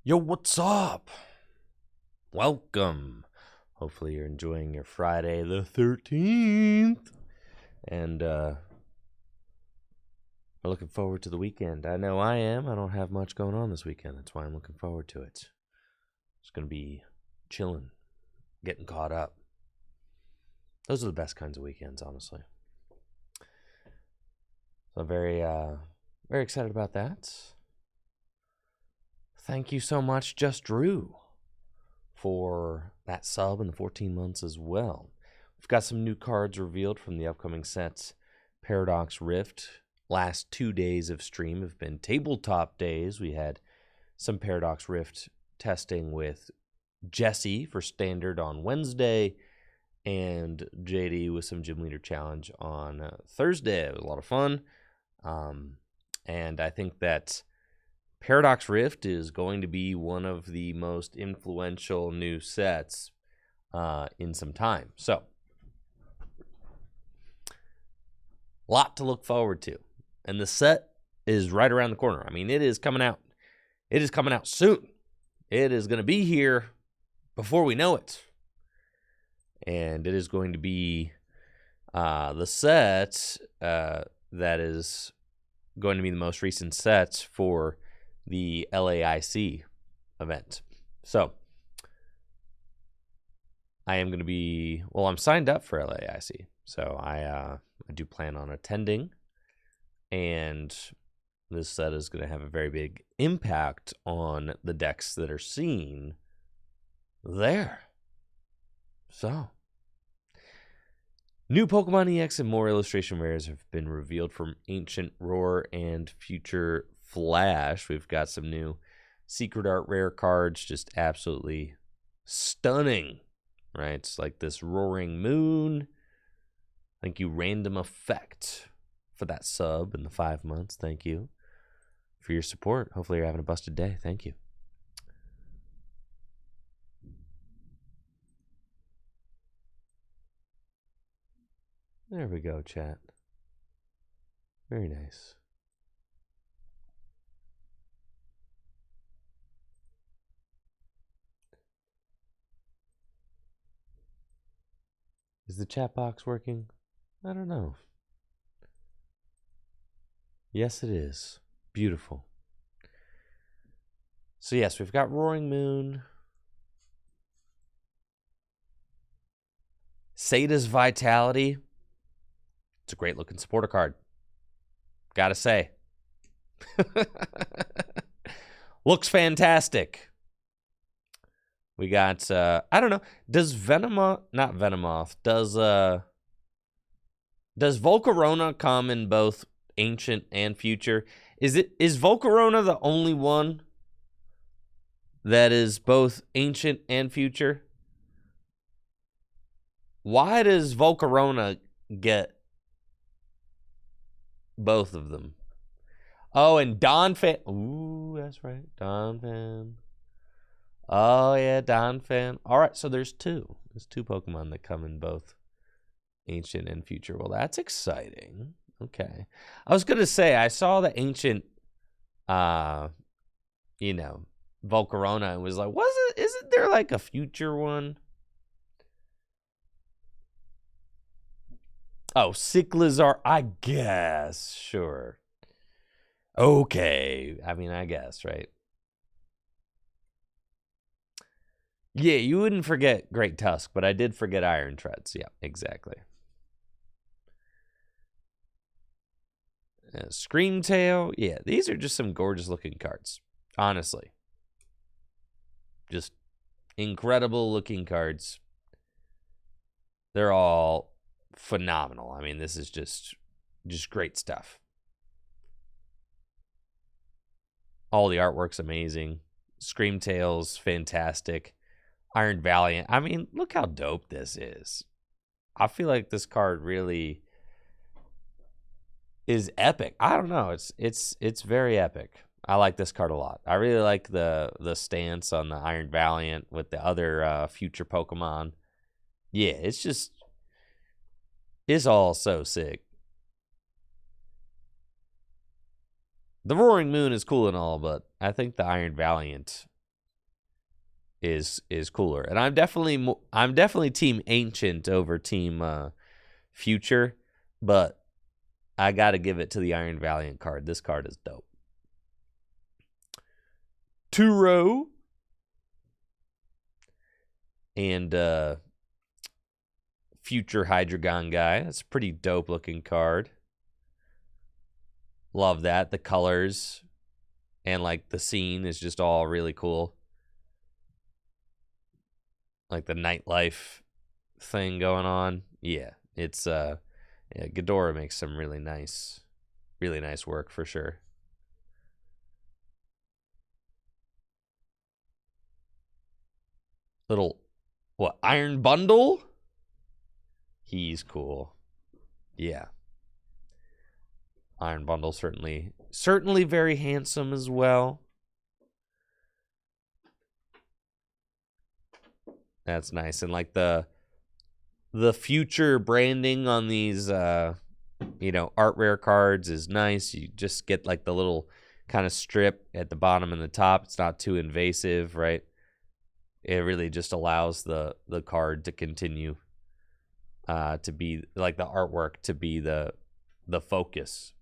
Yo, what's up? Welcome. Hopefully you're enjoying your Friday the 13th. And we're looking forward to the weekend. I know I am. I don't have much going on this weekend. That's why I'm looking forward to it. It's going to be chilling, getting caught up. Those are the best kinds of weekends, honestly. So I'm very excited about that. Thank you so much, Just Drew, for that sub and the 14 months as well. We've got some new cards revealed from the upcoming sets. Paradox Rift. Last 2 days of stream have been tabletop days. We had some Paradox Rift testing with Jesse for Standard on Wednesday, and JD with some Gym Leader Challenge on Thursday. It was a lot of fun. And I think that Paradox Rift is going to be one of the most influential new sets in some time. So, a lot to look forward to. And the set is right around the corner. I mean, it is coming out. It is coming out soon. It is going to be here before we know it. And it is going to be the set that is going to be the most recent sets for the LAIC event. So, I am going to be, well, I'm signed up for LAIC. So, I do plan on attending. And this set is going to have a very big impact on the decks that are seen there. So, new Pokemon EX and more illustration rares have been revealed from Ancient Roar and Future Flash. We've got some new Secret Art rare cards, just absolutely stunning, right? It's like this Roaring Moon. Thank you, Random Effect, for that sub in the 5 months. Thank you for your support. Hopefully you're having a busted day. Thank you. There we go, chat. Very nice. Is the chat box working? I don't know. Yes, it is. Beautiful. So yes, we've got Roaring Moon. Sada's Vitality. It's a great looking supporter card. Gotta say. Looks fantastic. We got, I don't know. Does not Venomoth, does Volcarona come in both Ancient and Future? Is Volcarona the only one that is both Ancient and Future? Why does Volcarona get both of them? Oh, and Donphan. Ooh, that's right. Donphan. Oh, yeah, Donphan. All right, so there's two. There's two Pokemon that come in both Ancient and Future. Well, that's exciting. Okay. I was going to say, I saw the Ancient, Volcarona, and was like, isn't there like a Future one? Oh, Cyclizar, I guess. Sure. Okay. I mean, I guess, right? Yeah, you wouldn't forget Great Tusk, but I did forget Iron Treads. Yeah, exactly. Screamtail. Yeah, these are just some gorgeous looking cards. Honestly. Just incredible looking cards. They're all phenomenal. I mean, this is just great stuff. All the artwork's amazing. Screamtail's fantastic. Iron Valiant. I mean, look how dope this is. I feel like this card really is epic. I don't know. It's very epic. I like this card a lot. I really like the stance on the Iron Valiant with the other future Pokemon. Yeah, it's all so sick. The Roaring Moon is cool and all, but I think the Iron Valiant is cooler. And I'm definitely team Ancient over team Future, but I got to give it to the Iron Valiant card. This card is dope. Turo and Future Hydreigon guy. That's a pretty dope looking card. Love that. The colors and like the scene is just all really cool. Like the nightlife thing going on. Yeah, it's Ghidorah makes some really nice work for sure. Little Iron Bundle? He's cool. Yeah. Iron Bundle certainly very handsome as well. That's nice. And like the future branding on these art rare cards is nice. You just get like the little kind of strip at the bottom and the top. It's not too invasive, right? It really just allows the card to continue to be like the artwork to be the focus,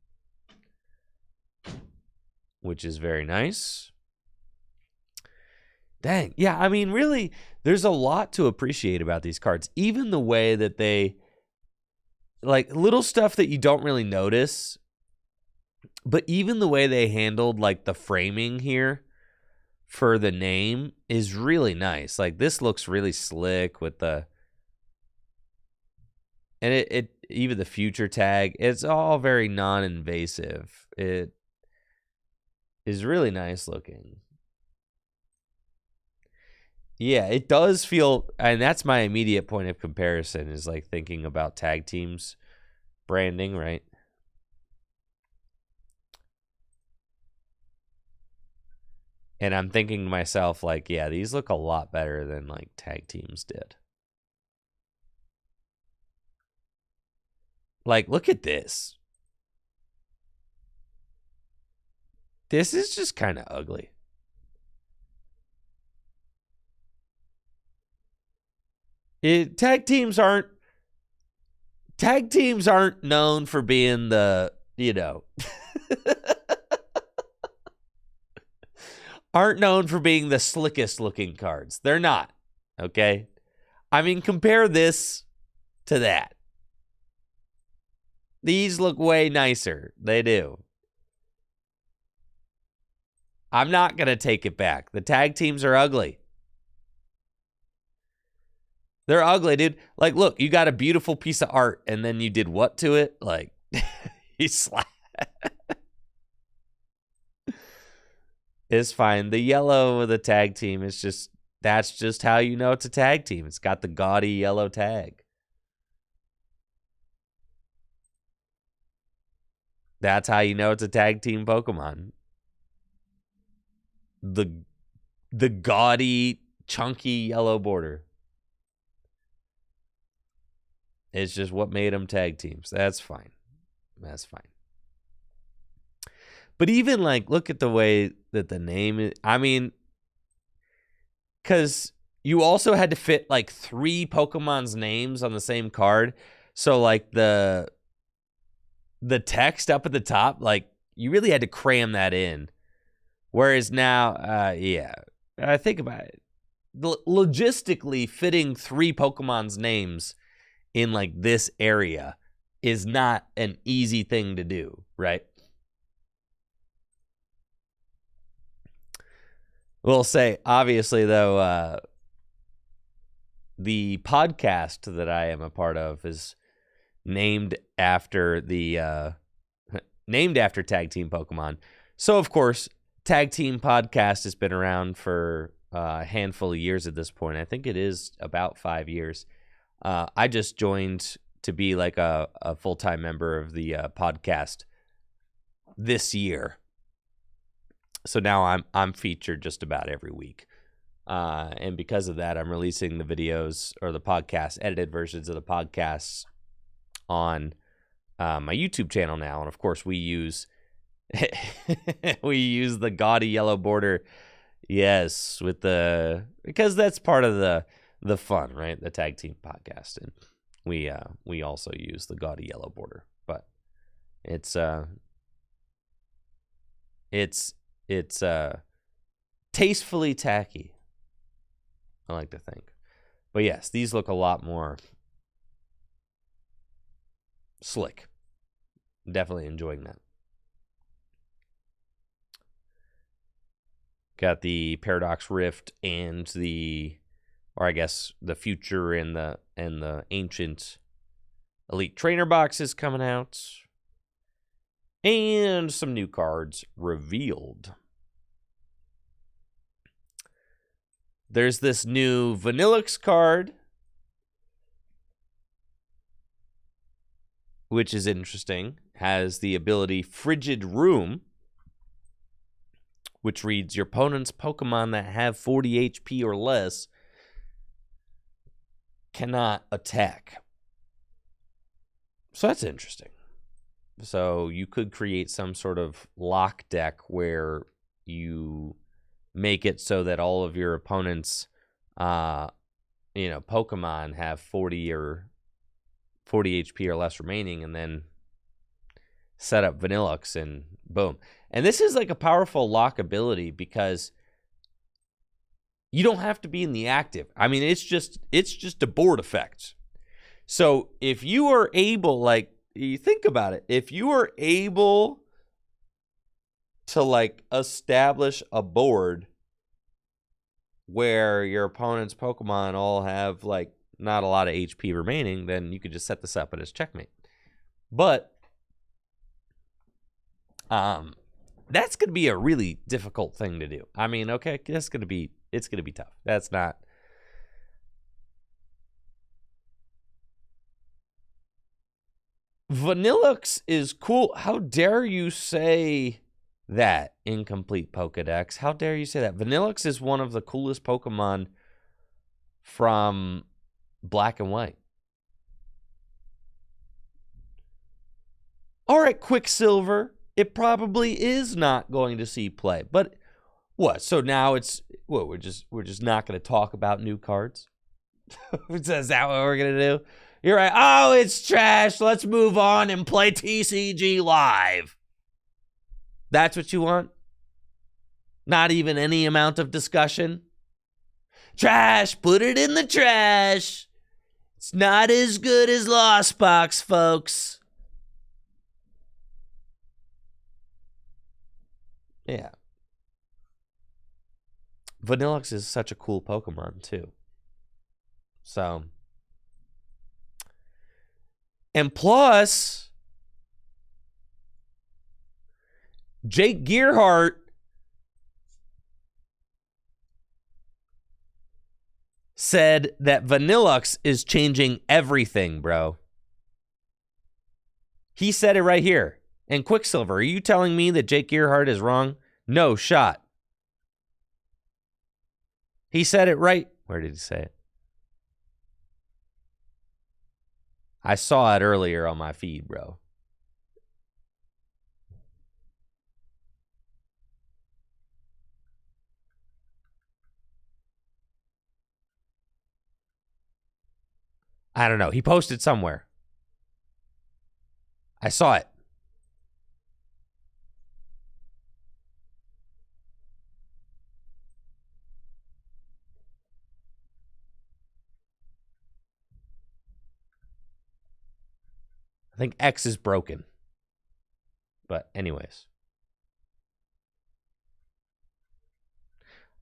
which is very nice. Dang. Yeah, I mean, really, there's a lot to appreciate about these cards. Even the way that they, like, little stuff that you don't really notice, but even the way they handled, like, the framing here for the name is really nice. Like, this looks really slick with the, and it even the future tag, it's all very non-invasive. It is really nice looking. Yeah, it does feel, and that's my immediate point of comparison is like thinking about tag teams branding, right? And I'm thinking to myself, like, yeah, these look a lot better than like tag teams did. Like, look at this. This is just kind of ugly. Tag teams aren't known for being the, aren't known for being the slickest looking cards. They're not. Okay? I mean, compare this to that. These look way nicer. They do. I'm not going to take it back. The tag teams are ugly. They're ugly, dude. Like, look, you got a beautiful piece of art, and then you did what to it? Like, you slap. It's fine. The yellow of the tag team is just, that's just how you know it's a tag team. It's got the gaudy yellow tag. That's how you know it's a tag team Pokemon. The gaudy, chunky yellow border. It's just what made them tag teams. That's fine. That's fine. But even like, look at the way that the name is. I mean, because you also had to fit like 3 Pokemon's names on the same card. So like the text up at the top, like you really had to cram that in. Whereas now, yeah, I think about it. Logistically, fitting 3 Pokemon's names in like this area is not an easy thing to do, right? We'll say, obviously, though, the podcast that I am a part of is named after the named after Tag Team Pokemon. So, of course, Tag Team Podcast has been around for a handful of years at this point. I think it is about 5 years. I just joined to be like a full-time member of the podcast this year. So now I'm featured just about every week. And because of that, I'm releasing the videos or the podcast, edited versions of the podcasts on my YouTube channel now. And of course we use the gaudy yellow border. Yes, with because that's part of the fun, right? The tag team podcast, and we also use the gaudy yellow border, but it's tastefully tacky, I like to think. But yes, these look a lot more slick. Definitely enjoying that. Got the Paradox Rift and the future and the ancient Elite Trainer boxes coming out. And some new cards revealed. There's this new Vanillux card, which is interesting. Has the ability Frigid Room, which reads, your opponent's Pokemon that have 40 HP or less cannot attack. So that's interesting. So you could create some sort of lock deck where you make it so that all of your opponents, Pokemon have 40 HP or less remaining, and then set up Vanillux and boom. And this is like a powerful lock ability because you don't have to be in the active. I mean, it's just a board effect. So if you are able, like, you think about it, if you are able to like establish a board where your opponent's Pokemon all have like not a lot of HP remaining, then you could just set this up as checkmate. But that's going to be a really difficult thing to do. I mean, okay, it's going to be tough. That's not. Vanillux is cool. How dare you say that, Incomplete Pokedex? How dare you say that? Vanillux is one of the coolest Pokemon from Black and White. All right, Quicksilver. It probably is not going to see play. But what? So now it's what? We're just not going to talk about new cards? Is that what we're going to do? You're right. Oh, it's trash. Let's move on and play TCG Live. That's what you want? Not even any amount of discussion? Trash. Put it in the trash. It's not as good as Lost Box, folks. Yeah. Vanillux is such a cool Pokemon, too. So. And plus, Jake Gearhart said that Vanillux is changing everything, bro. He said it right here. And Quicksilver, are you telling me that Jake Gearhart is wrong? No shot. He said it right. Where did he say it? I saw it earlier on my feed, bro. I don't know. He posted somewhere. I saw it. I think X is broken. But anyways.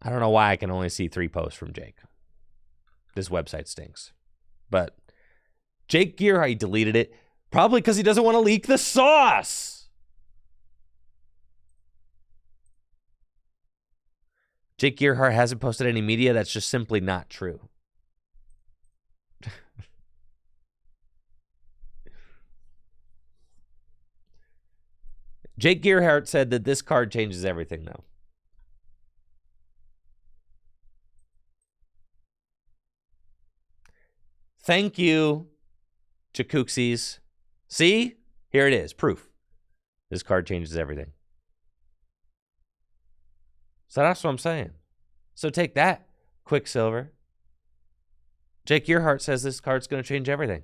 I don't know why I can only see 3 posts from Jake. This website stinks. But Jake Gearhart, he deleted it. Probably because he doesn't want to leak the sauce. Jake Gearhart hasn't posted any media. That's just simply not true. Jake Gearhart said that this card changes everything, though. Thank you, Jacooksies. See? Here it is. Proof. This card changes everything. So that's what I'm saying. So take that, Quicksilver. Jake Earhart says this card's going to change everything.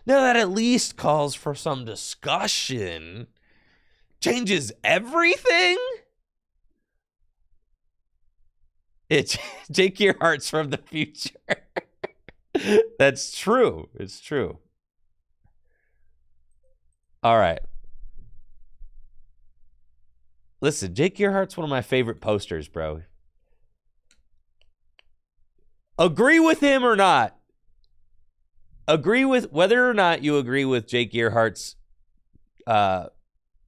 Now that at least calls for some discussion. Changes everything? It's Jake Earhart's from the future. That's true. It's true. All right. Listen, Jake Earhart's one of my favorite posters, bro. Agree with him or not? Agree with whether or not you agree with Jake Earhart's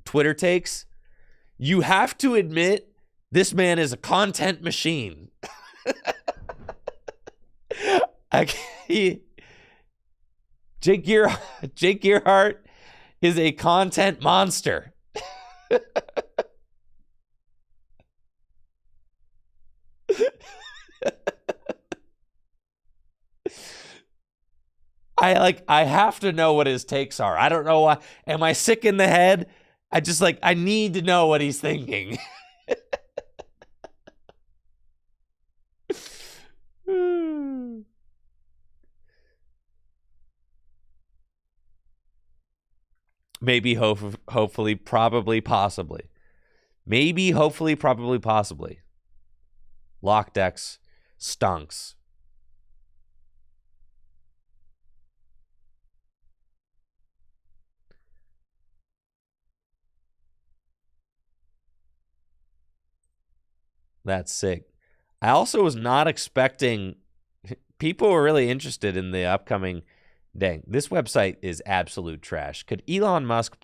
Twitter takes. You have to admit this man is a content machine. Jake Earhart is a content monster. I have to know what his takes are. I don't know why. Am I sick in the head? I need to know what he's thinking. Maybe, hopefully, probably, possibly. Maybe, hopefully, probably, possibly. Lock decks stunks. That's sick. I also was not expecting... People were really interested in the upcoming... Dang, this website is absolute trash. Could Elon Musk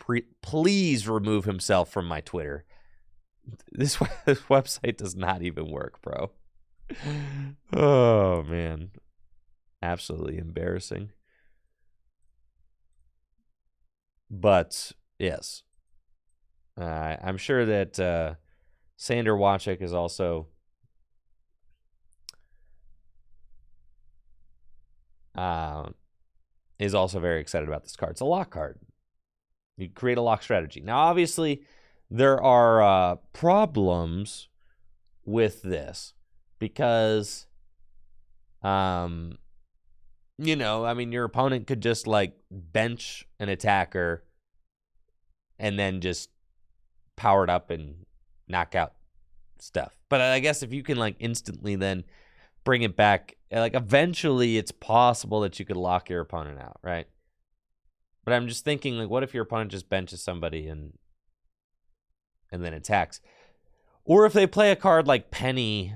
please remove himself from my Twitter? This website does not even work, bro. Oh, man. Absolutely embarrassing. But, yes. I'm sure that Sander Wachek is also... is also very excited about this card. It's a lock card. You create a lock strategy. Now, obviously, there are problems with this because, your opponent could just bench an attacker and then just power it up and knock out stuff. But I guess if you can instantly then bring it back, eventually it's possible that you could lock your opponent out, right? But I'm just thinking, what if your opponent just benches somebody and then attacks? Or if they play a card like Penny,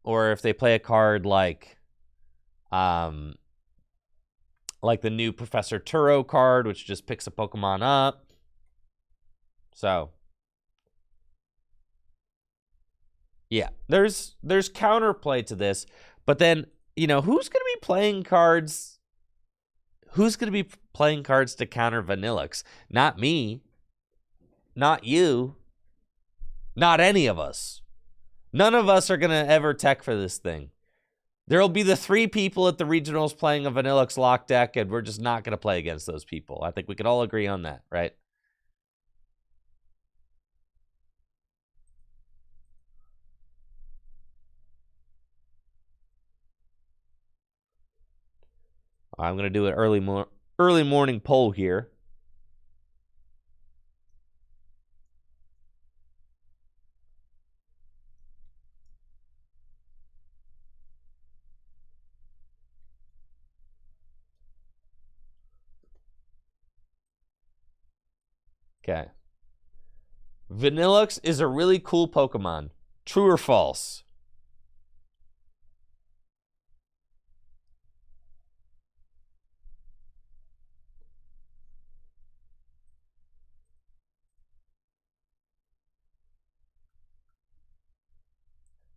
or if they play a card like the new Professor Turo card, which just picks a Pokemon up. So, yeah, there's counterplay to this, but then, who's going to be playing cards? Who's going to be playing cards to counter Vanillux? Not me. Not you. Not any of us. None of us are going to ever tech for this thing. There'll be the 3 people at the regionals playing a Vanillux lock deck, and we're just not going to play against those people. I think we could all agree on that, right? I'm going to do an early morning poll here. Okay. Vanillux is a really cool Pokemon. True or false?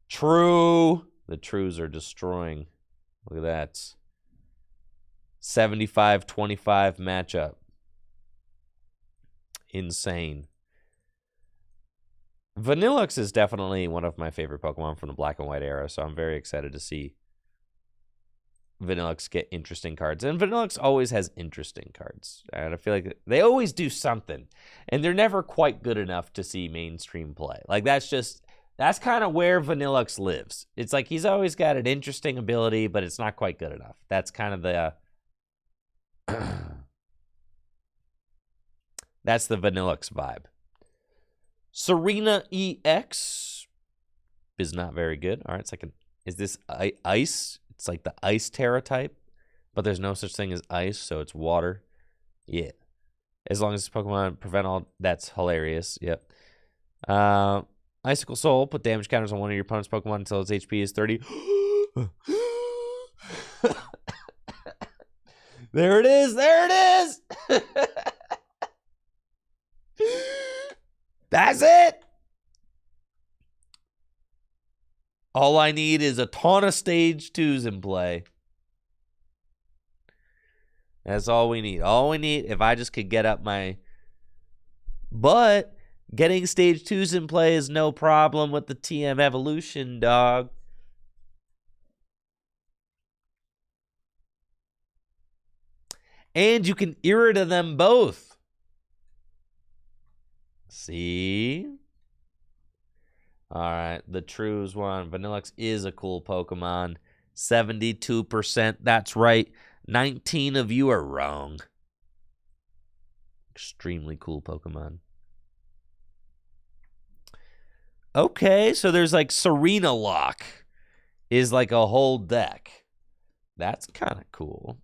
True. The trues are destroying. Look at that. 75-25 matchup. Insane. Vanillux is definitely one of my favorite Pokemon from the Black and White era, so I'm very excited to see Vanillux get interesting cards. And Vanillux always has interesting cards. And I feel like they always do something. And they're never quite good enough to see mainstream play. That's just That's kind of where Vanillux lives. It's like he's always got an interesting ability, but it's not quite good enough. That's kind of the... that's the Vanillux vibe. Serena EX is not very good. All right, it's like is this ice? It's like the ice Terra type, but there's no such thing as ice, so it's water. Yeah. As long as Pokemon prevent all... that's hilarious. Yep. Icicle Soul. Put damage counters on one of your opponent's Pokemon until its HP is 30. There it is. There it is. That's it. All I need is a ton of stage 2s in play. That's all we need. All we need, if I just could get up my... But getting stage 2s in play is no problem with the TM evolution, dog. And you can irrita them both. See? All right, the Trues one. Vanillux is a cool Pokemon. 72%. That's right. 19 of you are wrong. Extremely cool Pokemon. Okay, so there's like Serena Lock is like a whole deck. That's kind of cool.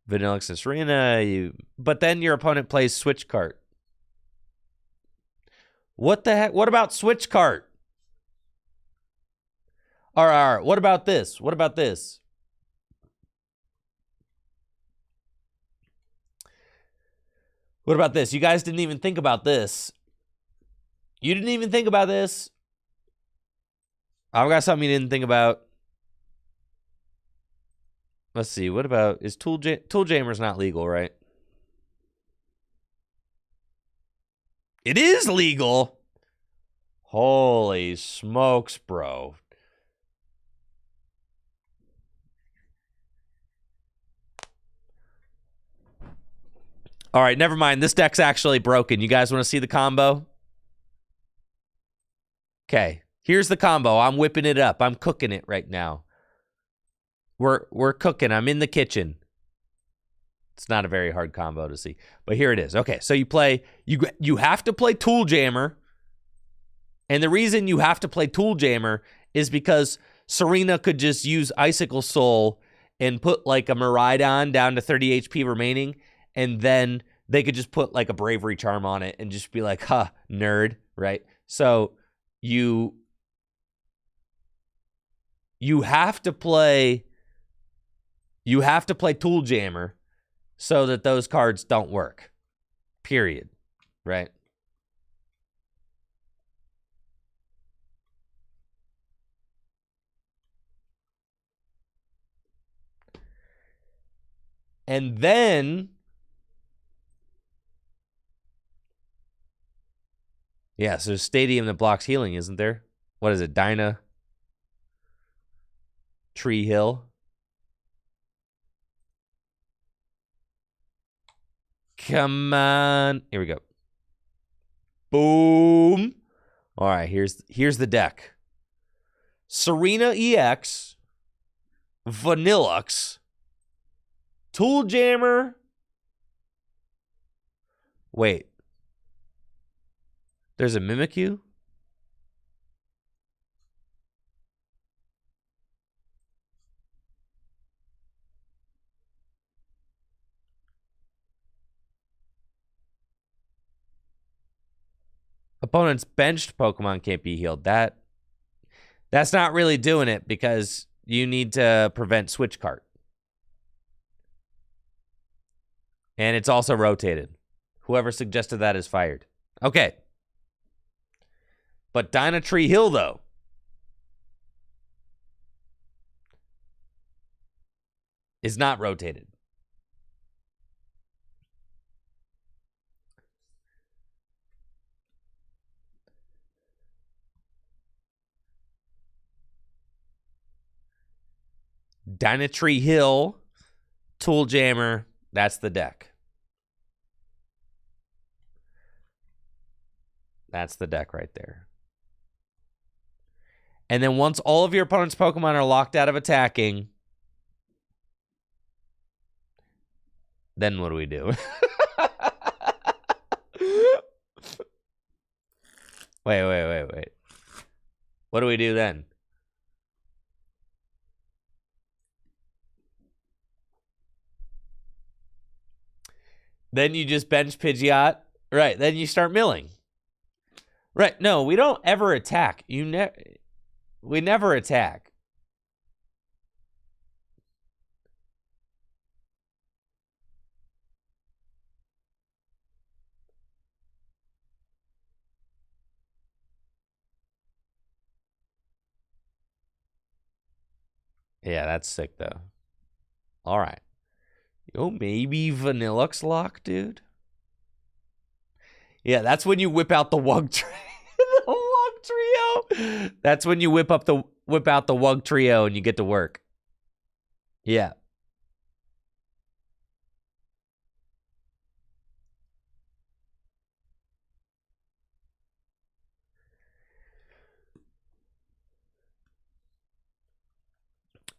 Vanillux and Serena, but then your opponent plays Switch Cart. What the heck? What about Switch Cart? All right. What about this? What about this? What about this? You guys didn't even think about this. You didn't even think about this. I've got something you didn't think about. Let's see. What about... is Tool Jammer's not legal, right? It is legal. Holy smokes, bro. All right, never mind. This deck's actually broken. You guys want to see the combo? Okay, here's the combo. I'm whipping it up. I'm cooking it right now. We're cooking. I'm in the kitchen. It's not a very hard combo to see, but here it is. Okay, so you have to play Tool Jammer, and the reason you have to play Tool Jammer is because Serena could just use Icicle Soul and put like a Miraidon down to 30 HP remaining, and then they could just put like a Bravery Charm on it and just be like, "Huh, nerd," right? So you have to play Tool Jammer so that those cards don't work. Period. Right? And then... yeah, so there's a stadium that blocks healing, isn't there? What is it? Dyna Tree Hill. Come on. Here we go. Boom. All right, here's the deck. Serena EX, Vanillux, Tool Jammer. Wait. There's a Mimikyu? Opponent's benched Pokemon can't be healed. That's not really doing it because you need to prevent Switch Cart. And it's also rotated. Whoever suggested that is fired. Okay. But Dyna Tree Hill, though. Is not rotated. Dyna Tree Hill, Tool Jammer, that's the deck. That's the deck right there. And then once all of your opponent's Pokemon are locked out of attacking, then what do we do? Wait. What do we do then? Then you just bench Pidgeot. Right, then you start milling. Right, no, we don't ever attack. We never attack. Yeah, that's sick, though. All right. Yo, maybe Vanillux lock, dude? Yeah, that's when you whip out the Wug Trio. The Wug Trio. That's when you whip out the Wug Trio and you get to work. Yeah.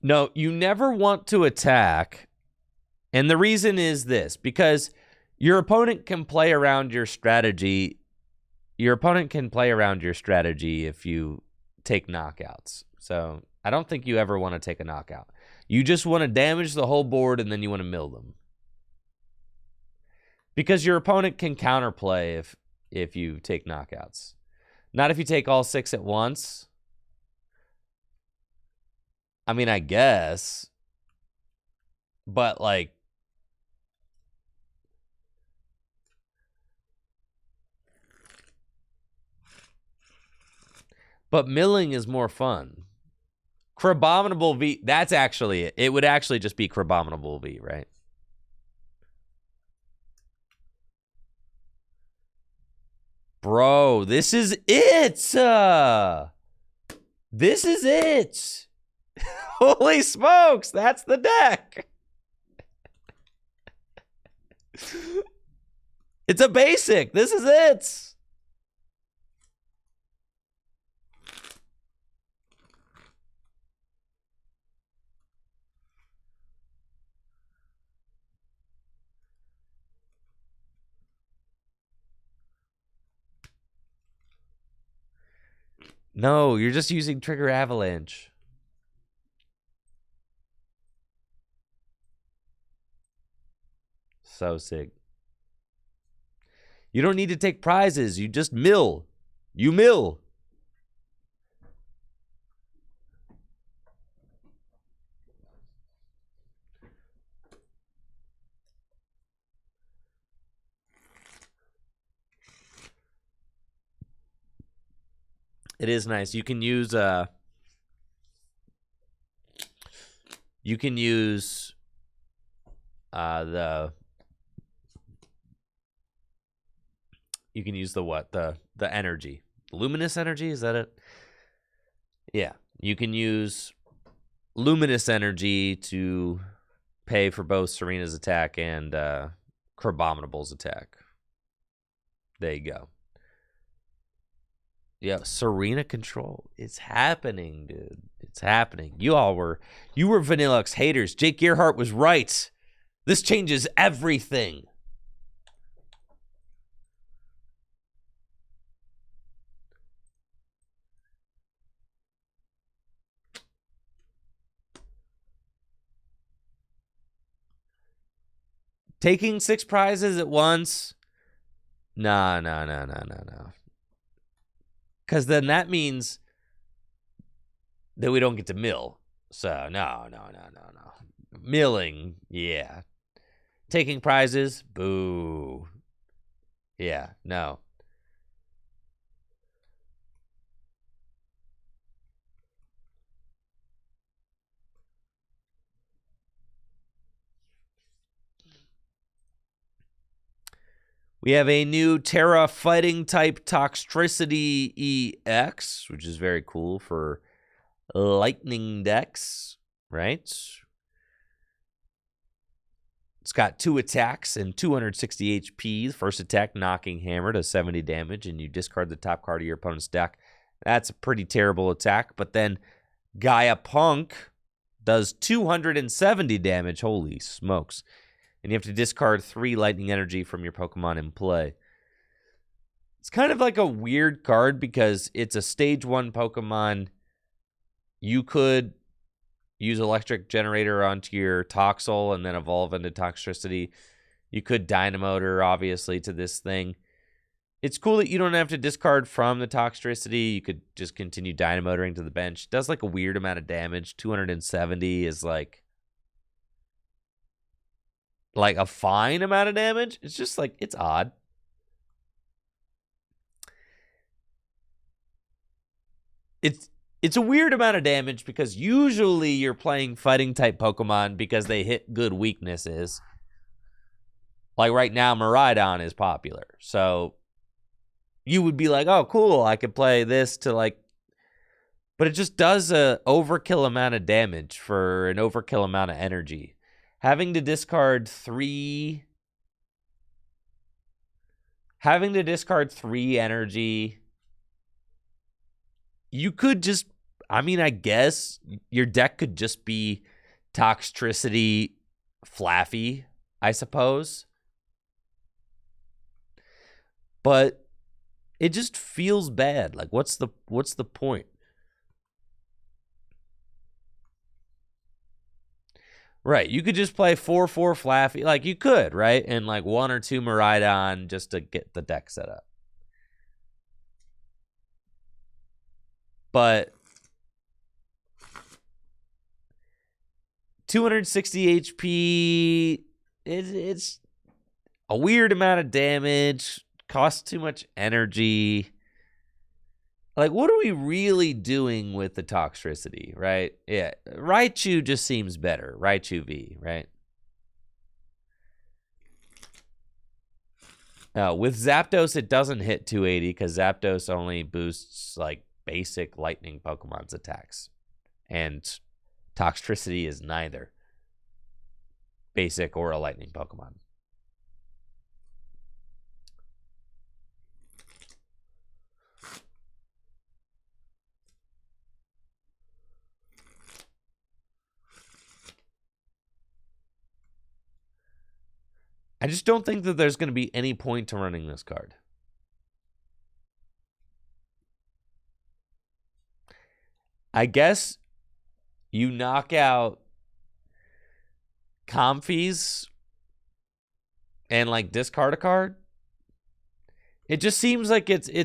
No, you never want to attack. And the reason is this, because your opponent can play around your strategy. Your opponent can play around your strategy if you take knockouts. So I don't think you ever want to take a knockout. You just want to damage the whole board and then you want to mill them. Because your opponent can counterplay if you take knockouts. Not if you take all 6 at once. I mean, I guess. But, like... But milling is more fun. Crabominable V, that's actually it. It would actually just be Crabominable V, right? Bro, this is it! This is it! Holy smokes, that's the deck! It's a basic, this is it! No, you're just using Trigger Avalanche. So sick. You don't need to take prizes. You just mill. You mill. It is nice. You can use the you can use the what? The energy. Luminous energy, is that it? Yeah. You can use luminous energy to pay for both Serena's attack and Crabominable's attack. There you go. Yeah, Serena control. It's happening, dude. It's happening. You were Vanillux haters. Jake Gearhart was right. This changes everything. Taking 6 prizes at once? No. Because then that means that we don't get to mill. So, no. Milling, yeah. Taking prizes? Boo. Yeah, no. We have a new Terra Fighting type Toxtricity EX, which is very cool for lightning decks, right? It's got 2 attacks and 260 HP. The first attack, Knocking Hammer, does 70 damage, and you discard the top card of your opponent's deck. That's a pretty terrible attack. But then Gaia Punk does 270 damage. Holy smokes. And you have to discard 3 lightning energy from your Pokemon in play. It's kind of like a weird card because it's a stage 1 Pokemon. You could use Electric Generator onto your Toxel and then evolve into Toxtricity. You could Dynamotor, obviously, to this thing. It's cool that you don't have to discard from the Toxtricity. You could just continue Dynamotoring to the bench. It does like a weird amount of damage. 270 is like a fine amount of damage. It's just like, it's odd. It's a weird amount of damage because usually you're playing fighting type Pokemon because they hit good weaknesses. Like right now, Miraidon is popular. So you would be like, oh, cool, I could play this to like... But it just does a overkill amount of damage for an overkill amount of energy. Having to discard 3 energy... You could just, I mean, I guess your deck could just be Toxtricity Flaffy, I suppose. But it just feels bad. Like, what's the point? Right, you could just play 4/4 Flaffy. Like, you could, right? And like 1 or 2 Miraidon just to get the deck set up. But 260 HP, it's a weird amount of damage, costs too much energy. Like, what are we really doing with the Toxtricity, right? Yeah, Raichu just seems better. Raichu V, right? With Zapdos, it doesn't hit 280 because Zapdos only boosts, like, basic lightning Pokemon's attacks. And Toxtricity is neither basic or a lightning Pokemon. I just don't think that there's going to be any point to running this card. I guess you knock out Comfeys and like discard a card. It just seems like it's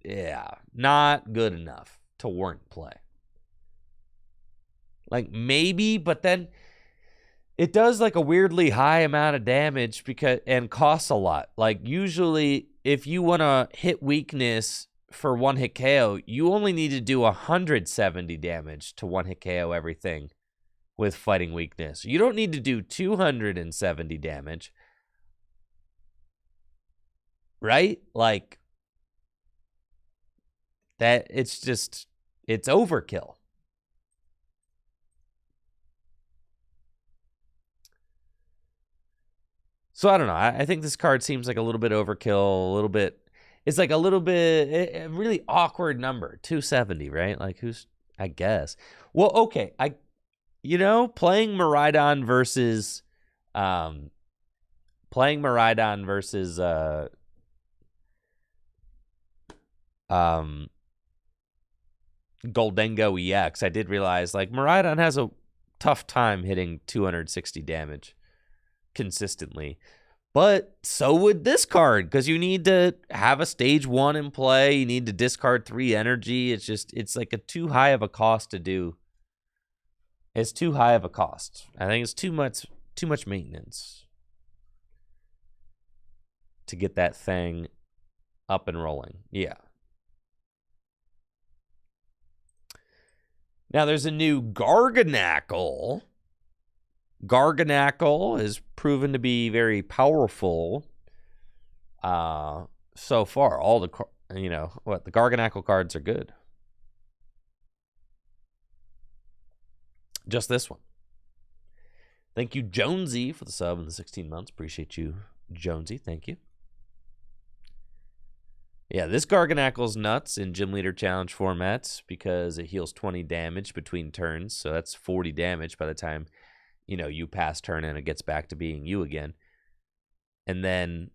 yeah, not good enough to warrant play. Like maybe, but then it does like a weirdly high amount of damage and costs a lot. Like usually if you want to hit weakness for 1-hit KO, you only need to do 170 damage to 1-hit KO everything with fighting weakness. You don't need to do 270 damage. Right? Like that, it's overkill. So I don't know. I think this card seems like a little bit overkill, a little bit. It's like a little bit, a really awkward number, 270, right? Like I guess. Well, okay. Playing Miraidon versus Goldengo EX, I did realize like Miraidon has a tough time hitting 260 damage consistently. But so would this card, because you need to have a stage 1 in play. You need to discard 3 energy. It's like too high of a cost to do. It's too high of a cost. I think it's too much maintenance to get that thing up and rolling. Yeah. Now there's a new Garganackle. Garganackle is proven to be very powerful so far. All the the Garganackle cards are good. Just this one. Thank you, Jonesy, for the sub in the 16 months. Appreciate you, Jonesy. Thank you. Yeah, this Garganacle's nuts in Gym Leader Challenge formats because it heals 20 damage between turns. So that's 40 damage by the time, you pass turn and it gets back to being you again. And then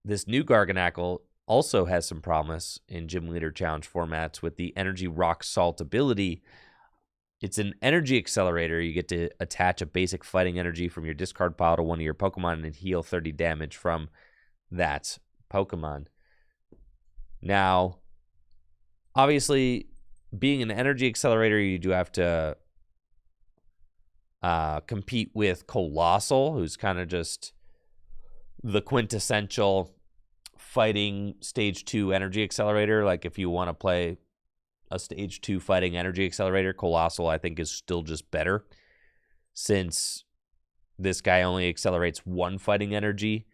this new Garganacle also has some promise in Gym Leader Challenge formats with the Energy Rock Salt ability. It's an energy accelerator. You get to attach a basic fighting energy from your discard pile to one of your Pokemon and heal 30 damage from that Pokemon. Now, obviously, being an energy accelerator, you do have to compete with Colossal, who's kind of just the quintessential fighting stage 2 energy accelerator. Like, if you want to play a stage 2 fighting energy accelerator, Colossal, I think, is still just better, since this guy only accelerates 1 fighting energy,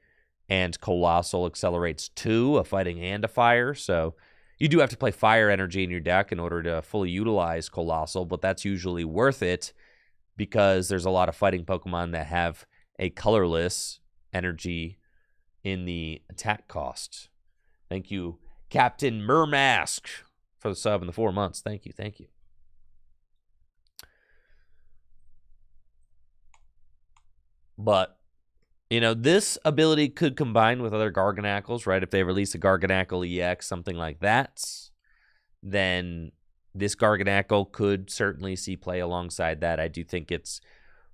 and Colossal accelerates 2, a fighting and a fire. So you do have to play fire energy in your deck in order to fully utilize Colossal, but that's usually worth it because there's a lot of fighting Pokemon that have a colorless energy in the attack cost. Thank you, Captain Mermask, for the sub in the 4 months. Thank you. Thank you. But this ability could combine with other Garganacles, right? If they release a Garganacle EX, something like that, then this Garganacle could certainly see play alongside that. I do think it's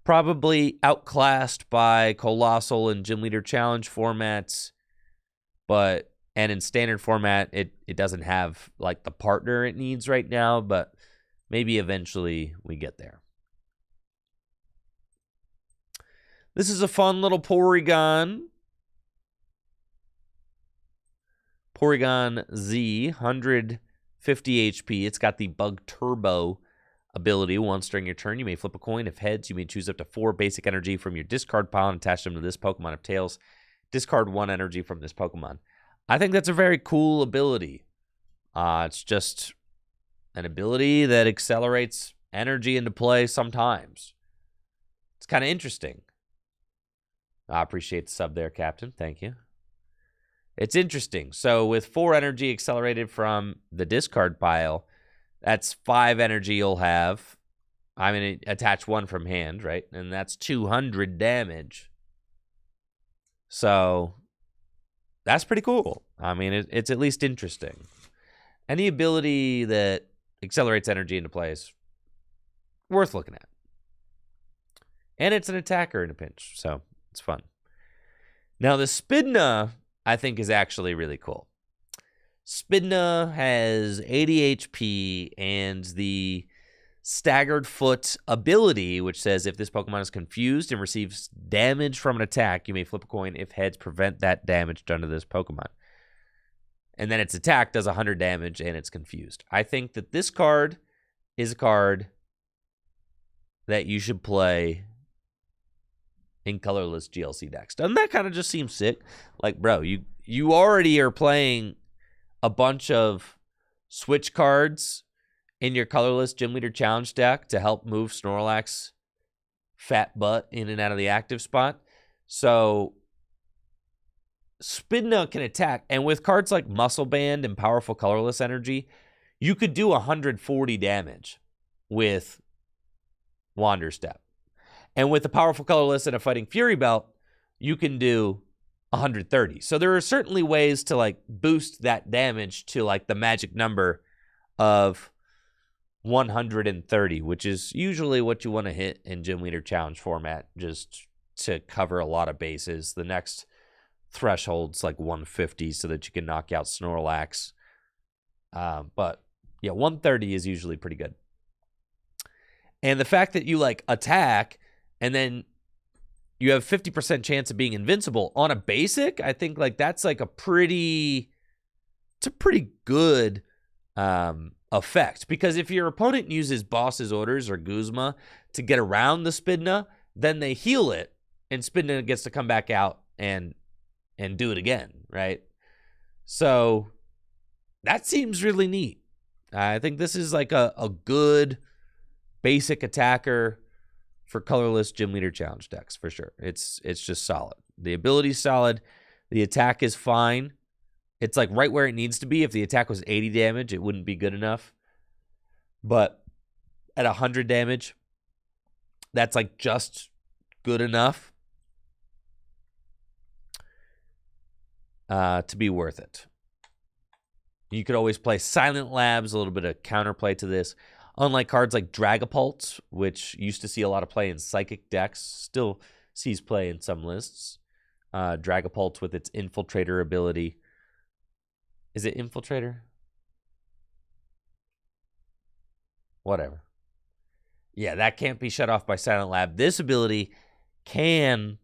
probably outclassed by Colossal and Gym Leader Challenge formats, and in standard format, it doesn't have like the partner it needs right now, but maybe eventually we get there. This is a fun little Porygon. Porygon Z, 150 HP. It's got the Bug Turbo ability. Once during your turn, you may flip a coin. If heads, you may choose up to 4 basic energy from your discard pile and attach them to this Pokemon. If tails, discard 1 energy from this Pokemon. I think that's a very cool ability. It's just an ability that accelerates energy into play sometimes. It's kind of interesting. I appreciate the sub there, Captain. Thank you. It's interesting. So with 4 energy accelerated from the discard pile, that's 5 energy you'll have. I'm going to attach 1 from hand, right? And that's 200 damage. So that's pretty cool. I mean, it's at least interesting. Any ability that accelerates energy into play is worth looking at. And it's an attacker in a pinch, so it's fun. Now, the Spidna, I think, is actually really cool. Spidna has 80 HP and the Staggered Foot ability, which says if this Pokemon is confused and receives damage from an attack, you may flip a coin. If heads, prevent that damage done to this Pokemon. And then its attack does 100 damage and it's confused. I think that this card is a card that you should play in colorless GLC decks. Doesn't that kind of just seem sick? Like, bro, you already are playing a bunch of switch cards in your colorless Gym Leader Challenge deck to help move Snorlax fat butt in and out of the active spot. So Spidna can attack, and with cards like Muscle Band and Powerful Colorless Energy, you could do 140 damage with Wander Step. And with the Powerful Colorless and a Fighting Fury Belt, you can do 130. So there are certainly ways to like boost that damage to like the magic number of 130, which is usually what you want to hit in Gym Leader Challenge format, just to cover a lot of bases. The next threshold's like 150 so that you can knock out Snorlax. But yeah, 130 is usually pretty good. And the fact that you like attack and then you have 50% chance of being invincible on a basic, I think like that's like it's a pretty good effect. Because if your opponent uses Boss's Orders or Guzma to get around the Spidna, then they heal it and Spidna gets to come back out and do it again, right? So that seems really neat. I think this is like a good basic attacker for colorless Gym Leader Challenge decks, for sure. It's just solid. The ability's solid. The attack is fine. It's like right where it needs to be. If the attack was 80 damage, it wouldn't be good enough. But at 100 damage, that's like just good enough to be worth it. You could always play Silent Labs, a little bit of counterplay to this. Unlike cards like Dragapult, which used to see a lot of play in Psychic decks, still sees play in some lists. Dragapult with its Infiltrator ability. Is it Infiltrator? Whatever. Yeah, that can't be shut off by Silent Lab. This ability can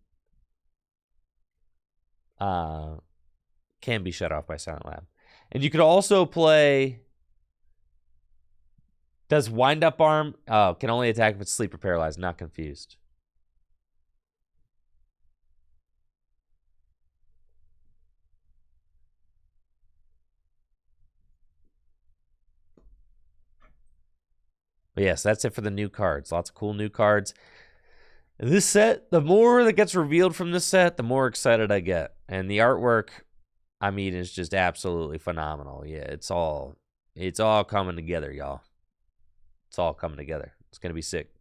be shut off by Silent Lab. And you could also play... Does Wind Up Arm... Oh, can only attack if it's sleep or paralyzed. Not confused. But yes, that's it for the new cards. Lots of cool new cards. And this set, the more that gets revealed from this set, the more excited I get. And the artwork, I mean, is just absolutely phenomenal. Yeah, it's all coming together, y'all. It's all coming together. It's going to be sick.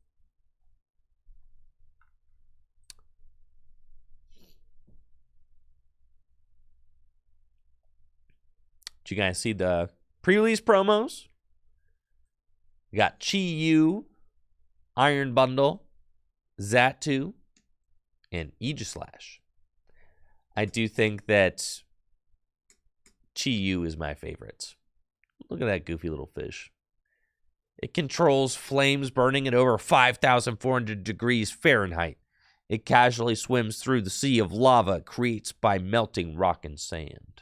Did you guys see the pre-release promos? We got Chi-Yu, Iron Bundle, Xatu, and Aegislash. I do think that Chi-Yu is my favorite. Look at that goofy little fish. It controls flames burning at over 5,400 degrees Fahrenheit. It casually swims through the sea of lava it creates by melting rock and sand.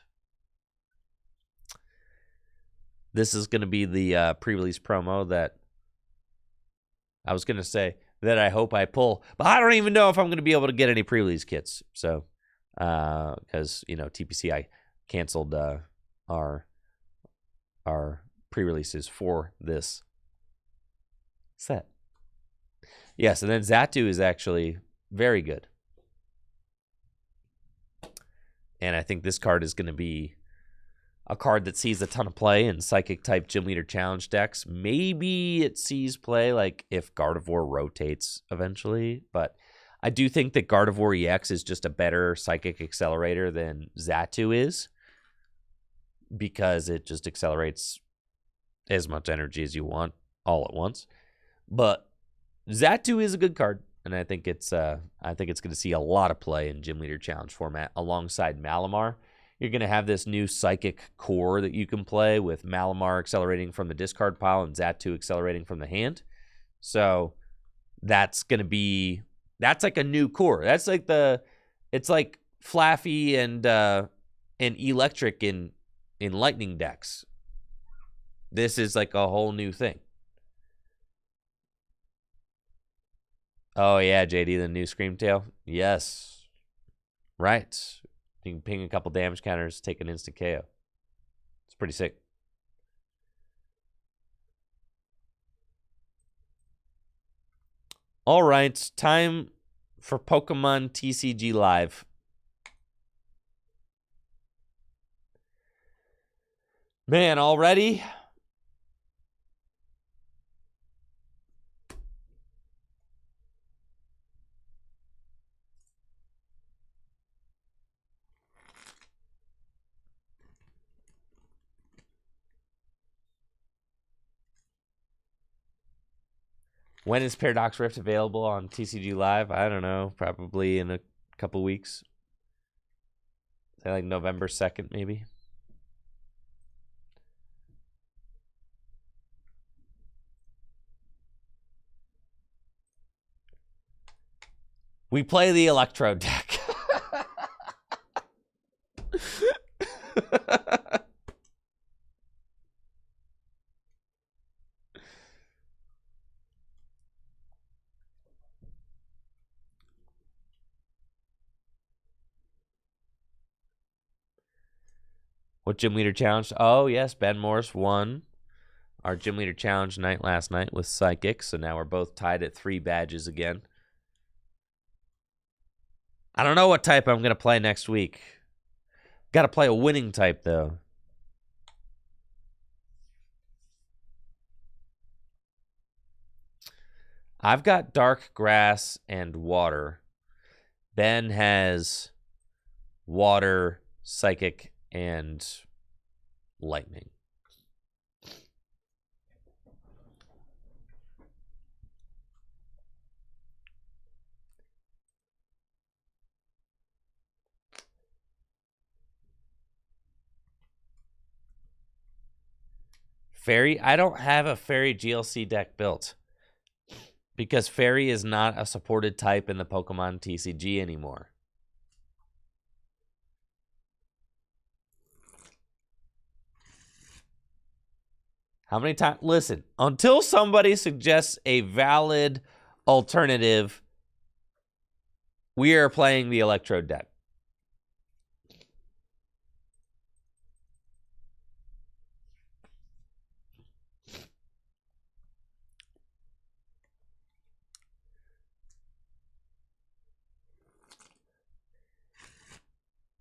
This is going to be the pre-release promo that I was going to say that I hope I pull. But I don't even know if I'm going to be able to get any pre-release kits. So, because, you know, TPCI canceled our pre-releases for this set. Yes, and then Xatu is actually very good. And I think this card is going to be a card that sees a ton of play in Psychic-type Gym Leader Challenge decks. Maybe it sees play, like, if Gardevoir rotates eventually. But I do think that Gardevoir EX is just a better Psychic Accelerator than Xatu is, because it just accelerates as much energy as you want all at once. But Xatu is a good card, and I think it's going to see a lot of play in Gym Leader Challenge format alongside Malamar. You're going to have this new Psychic core that you can play with Malamar accelerating from the discard pile and Xatu accelerating from the hand. So that's going to be... That's like a new core. That's like it's like Flaffy and Electric in Lightning decks. This is like a whole new thing. Oh yeah, JD, the new Screamtail. Yes. Right. You can ping a couple damage counters, take an instant KO. It's pretty sick. All right, time for Pokemon TCG Live. Man, already? When is Paradox Rift available on TCG Live? I don't know. Probably in a couple weeks. Say like November 2nd, maybe. We play the Electro deck. What Gym Leader Challenge? Oh, yes, Ben Morris won our Gym Leader Challenge night last night with Psychic. So now we're both tied at 3 badges again. I don't know what type I'm going to play next week. Got to play a winning type, though. I've got dark grass and water. Ben has water, psychic, and lightning. Fairy, I don't have a Fairy GLC deck built because Fairy is not a supported type in the Pokemon TCG anymore. How many times? Listen, until somebody suggests a valid alternative, we are playing the Electrode deck.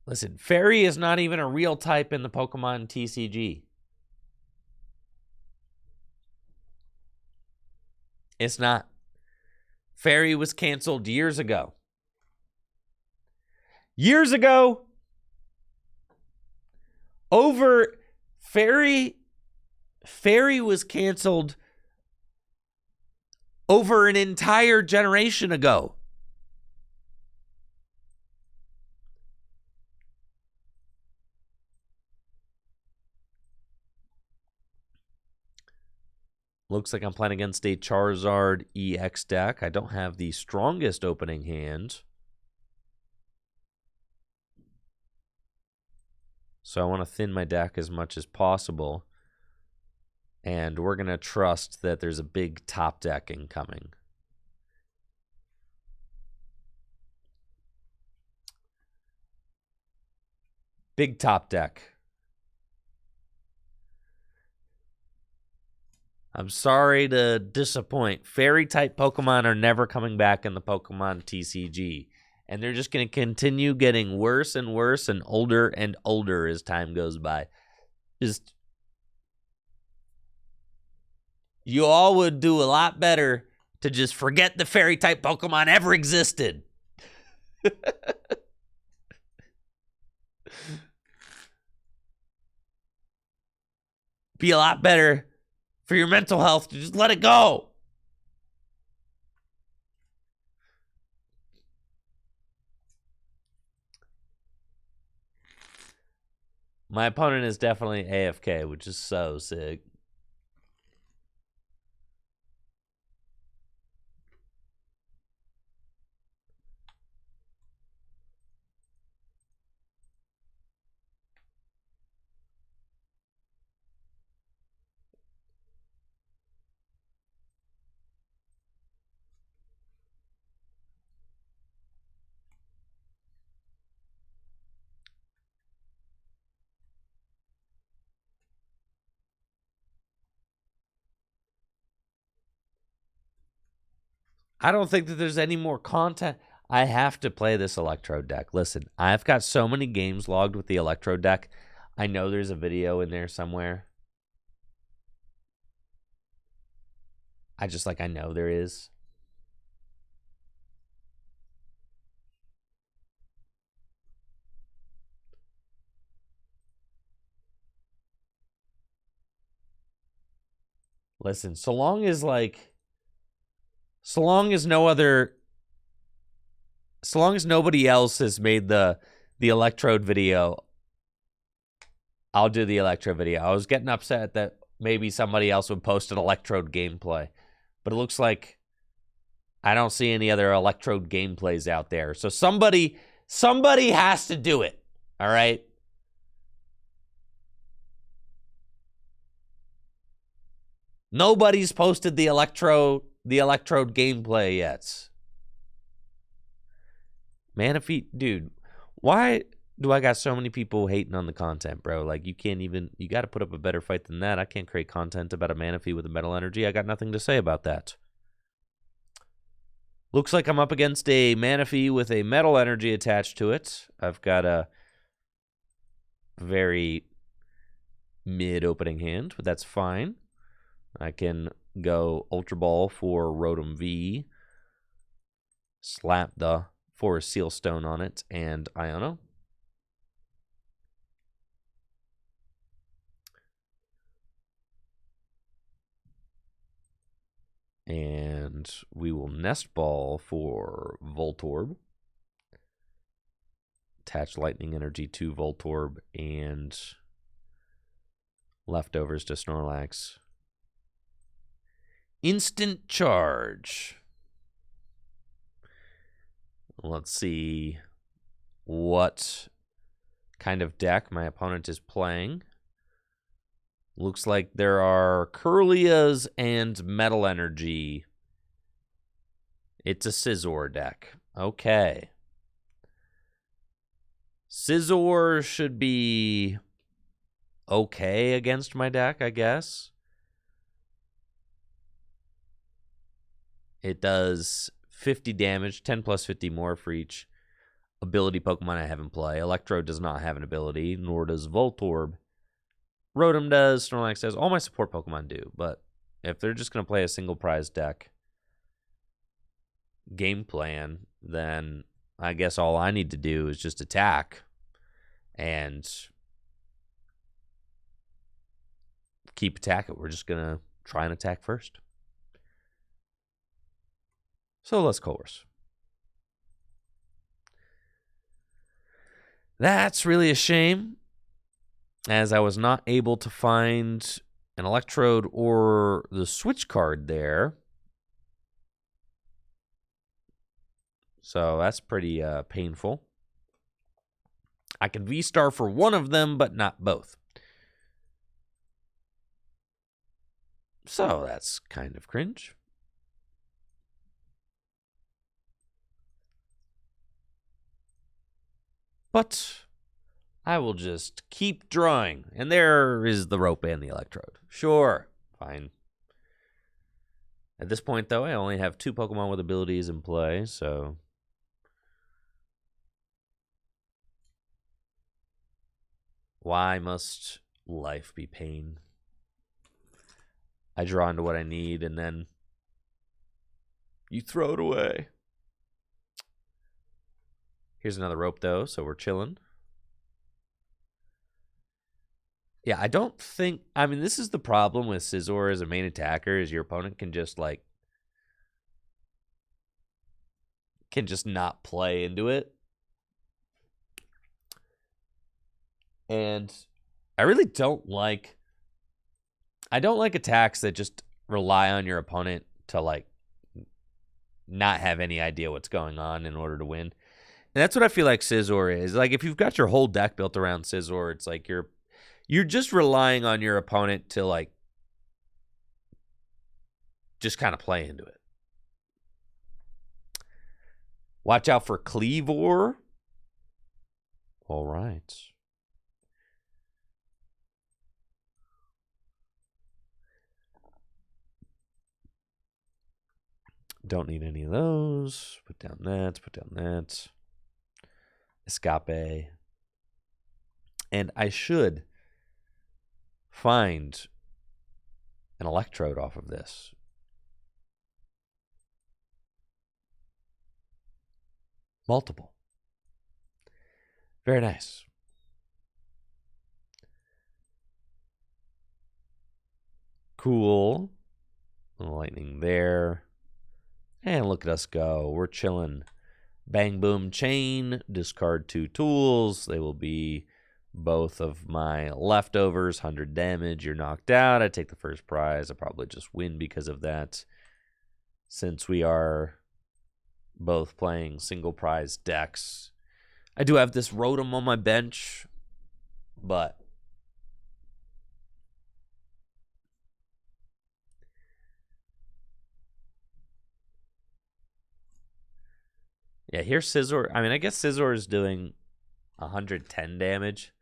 Listen, Fairy is not even a real type in the Pokemon TCG. It's not. Fairy was canceled years ago. Years ago. Fairy was canceled over an entire generation ago. Looks like I'm playing against a Charizard EX deck. I don't have the strongest opening hand. So I want to thin my deck as much as possible. And we're going to trust that there's a big top deck incoming. Big top deck. I'm sorry to disappoint. Fairy-type Pokemon are never coming back in the Pokemon TCG. And they're just going to continue getting worse and worse and older as time goes by. You all would do a lot better to just forget the Fairy-type Pokemon ever existed. Be a lot better for your mental health to just let it go. My opponent is definitely AFK, which is so sick. I don't think that there's any more content. I have to play this Electrode deck. Listen, I've got so many games logged with the Electrode deck. I know there's a video in there somewhere. I know there is. Listen, so long as nobody else has made the Electrode video, I'll do the Electrode video. I was getting upset that maybe somebody else would post an Electrode gameplay, but it looks like I don't see any other Electrode gameplays out there. So somebody has to do it. All right. Nobody's posted the Electrode gameplay yet. Manaphy, dude, why do I got so many people hating on the content, bro? Like, you got to put up a better fight than that. I can't create content about a Manaphy with a metal energy. I got nothing to say about that. Looks like I'm up against a Manaphy with a metal energy attached to it. I've got a very mid-opening hand, but that's fine. I can go Ultra Ball for Rotom V, slap the Forest Seal Stone on it, and Iono. And we will Nest Ball for Voltorb. Attach Lightning Energy to Voltorb and leftovers to Snorlax. Instant Charge. Let's see what kind of deck my opponent is playing. Looks like there are Curlias and Metal Energy. It's a Scizor deck. Okay. Scizor should be okay against my deck, I guess. It does 50 damage, 10 plus 50 more for each ability Pokemon I have in play. Electrode does not have an ability, nor does Voltorb. Rotom does, Snorlax does, all my support Pokemon do, but if they're just going to play a single prize deck game plan, then I guess all I need to do is just attack and keep attacking. We're just going to try and attack first. So let's Colress. That's really a shame, as I was not able to find an Electrode or the Switch card there. So that's pretty painful. I can V-Star for one of them, but not both. So that's kind of cringe. But I will just keep drawing. And there is the Rope and the Electrode. Sure, fine. At this point, though, I only have 2 Pokemon with abilities in play, so why must life be pain? I draw into what I need, and then you throw it away. Here's another Rope, though, so we're chilling. Yeah, I don't think... I mean, this is the problem with Scizor as a main attacker, is your opponent can just, like... can just not play into it. And I really don't like... I don't like attacks that just rely on your opponent to, like, not have any idea what's going on in order to win. And that's what I feel like Scizor is. Like, if you've got your whole deck built around Scizor, it's like you're just relying on your opponent to, like, just kind of play into it. Watch out for Cleavor. All right. Don't need any of those. Put down that. Put down that. Escape. And I should find an Electrode off of this. Multiple. Very nice. Cool. Lightning there. And look at us go. We're chilling. Bang, boom, chain. Discard 2 tools. They will be both of my leftovers. 100 damage. You're knocked out. I take the first prize. I probably just win because of that. Since we are both playing single prize decks. I do have this Rotom on my bench, but yeah, here's Scizor. I mean, I guess Scizor is doing 110 damage,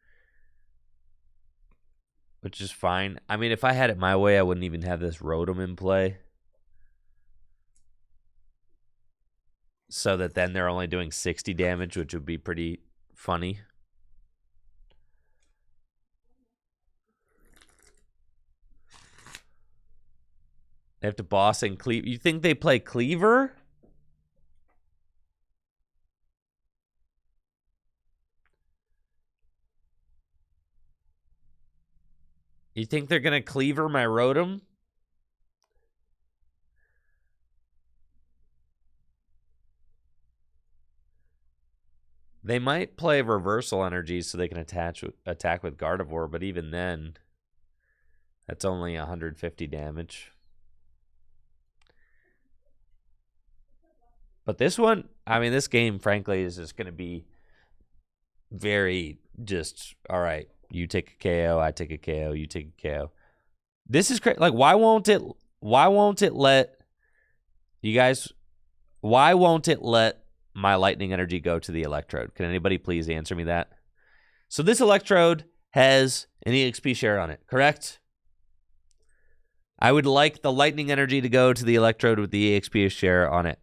which is fine. I mean, if I had it my way, I wouldn't even have this Rotom in play. so that then they're only doing 60 damage, which would be pretty funny. They have to boss and cleave. You think they play Cleaver? You think they're going to Cleaver my Rotom? They might play Reversal Energy so they can attack with Gardevoir, but even then, that's only 150 damage. But this one, I mean, this game, frankly, is just going to be very just, all right, you take a KO, I take a KO, you take a KO. This is crazy. Like, why won't it let you guys, why won't it let my Lightning Energy go to the Electrode? Can anybody please answer me that? So this Electrode has an EXP share on it, correct? I would like the Lightning Energy to go to the Electrode with the EXP share on it.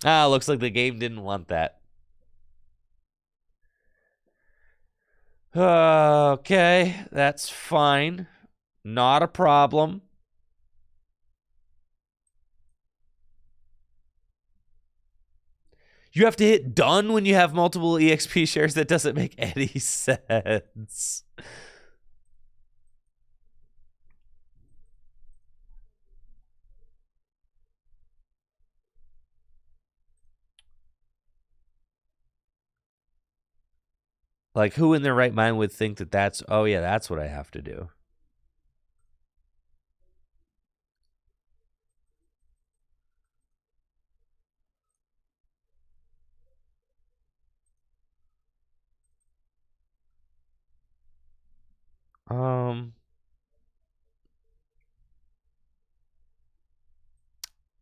Ah, looks like the game didn't want that. Okay, that's fine. Not a problem. You have to hit done when you have multiple EXP shares? That doesn't make any sense. Like, who in their right mind would think that that's, oh yeah, that's what I have to do?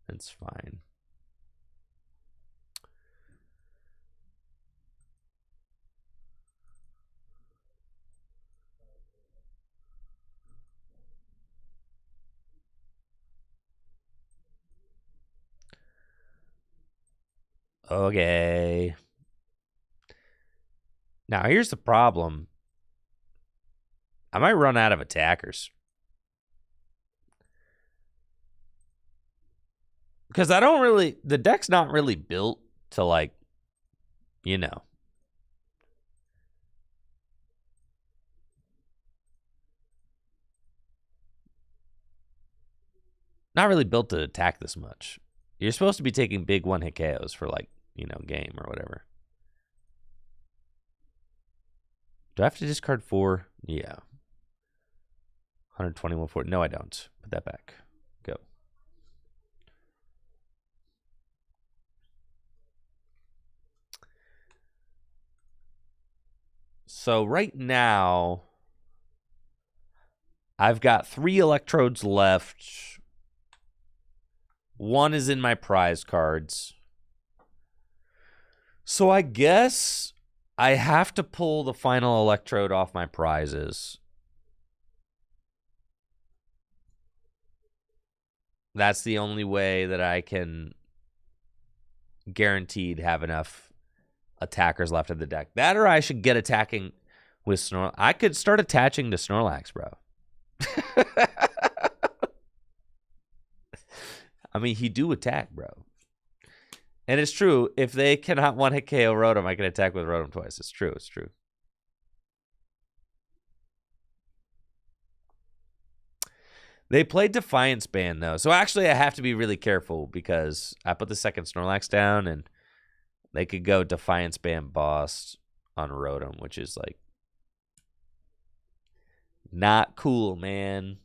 It's fine. Okay. Now, here's the problem. I might run out of attackers. Because I don't really, the deck's not really built to, like, you know. Not really built to attack this much. You're supposed to be taking big one-hit KOs for, like, you know, game or whatever. Do I have to discard 4? Yeah. 121 for. No, I don't. Put that back. Go. So right now, I've got 3 Electrodes left. 1 is in my prize cards. So I guess I have to pull the final Electrode off my prizes. That's the only way that I can guaranteed have enough attackers left in the deck. That or I should get attacking with Snorlax. I could start attaching to Snorlax, bro. I mean, he do attack, bro. And it's true. If they cannot one-hit KO Rotom, I can attack with Rotom twice. It's true. It's true. They played Defiance Band, though. So actually, I have to be really careful because I put the second Snorlax down, and they could go Defiance Band Boss on Rotom, which is, like, not cool, man.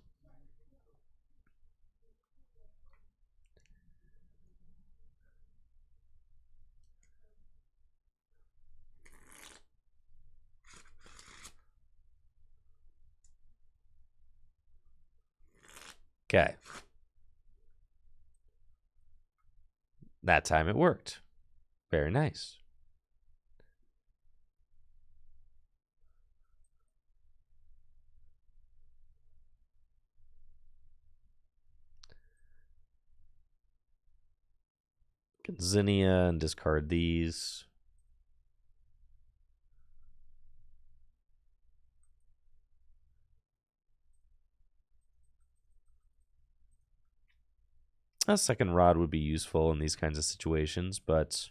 Okay. That time it worked. Very nice. look at Zinnia and discard these. A second rod would be useful in these kinds of situations, but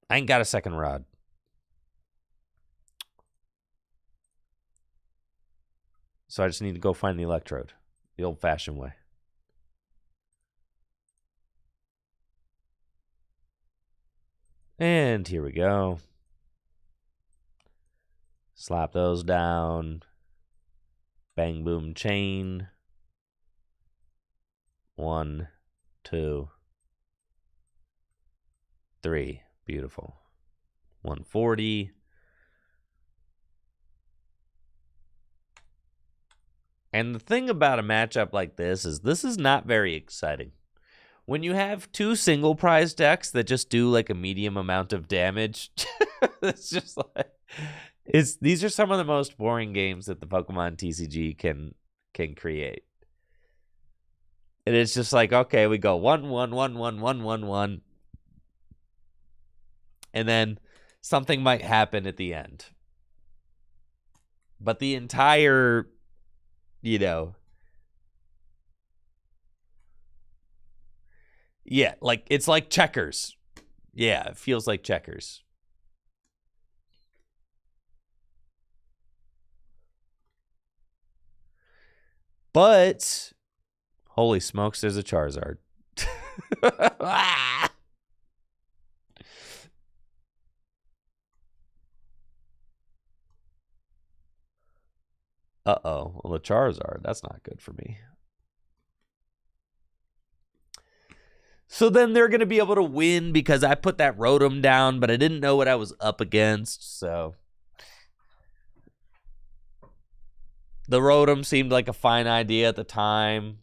I ain't got a second rod. So I just need to go find the electrode, the old-fashioned way. And here we go. Slap those down. Bang, boom, chain. 1, 2, 3. Beautiful. 140. And the thing about a matchup like this is not very exciting. When you have two single prize decks that just do like a medium amount of damage, it's just like these are some of the most boring games that the Pokemon TCG can create. And it's just like, okay, we go 1 1 1 1 1 1 1. And then something might happen at the end. But the entire, yeah, like it's like checkers. Yeah, it feels like checkers. But holy smokes, there's a Charizard. Uh-oh. Well, the Charizard, that's not good for me. So then they're going to be able to win because I put that Rotom down, but I didn't know what I was up against, so. The Rotom seemed like a fine idea at the time.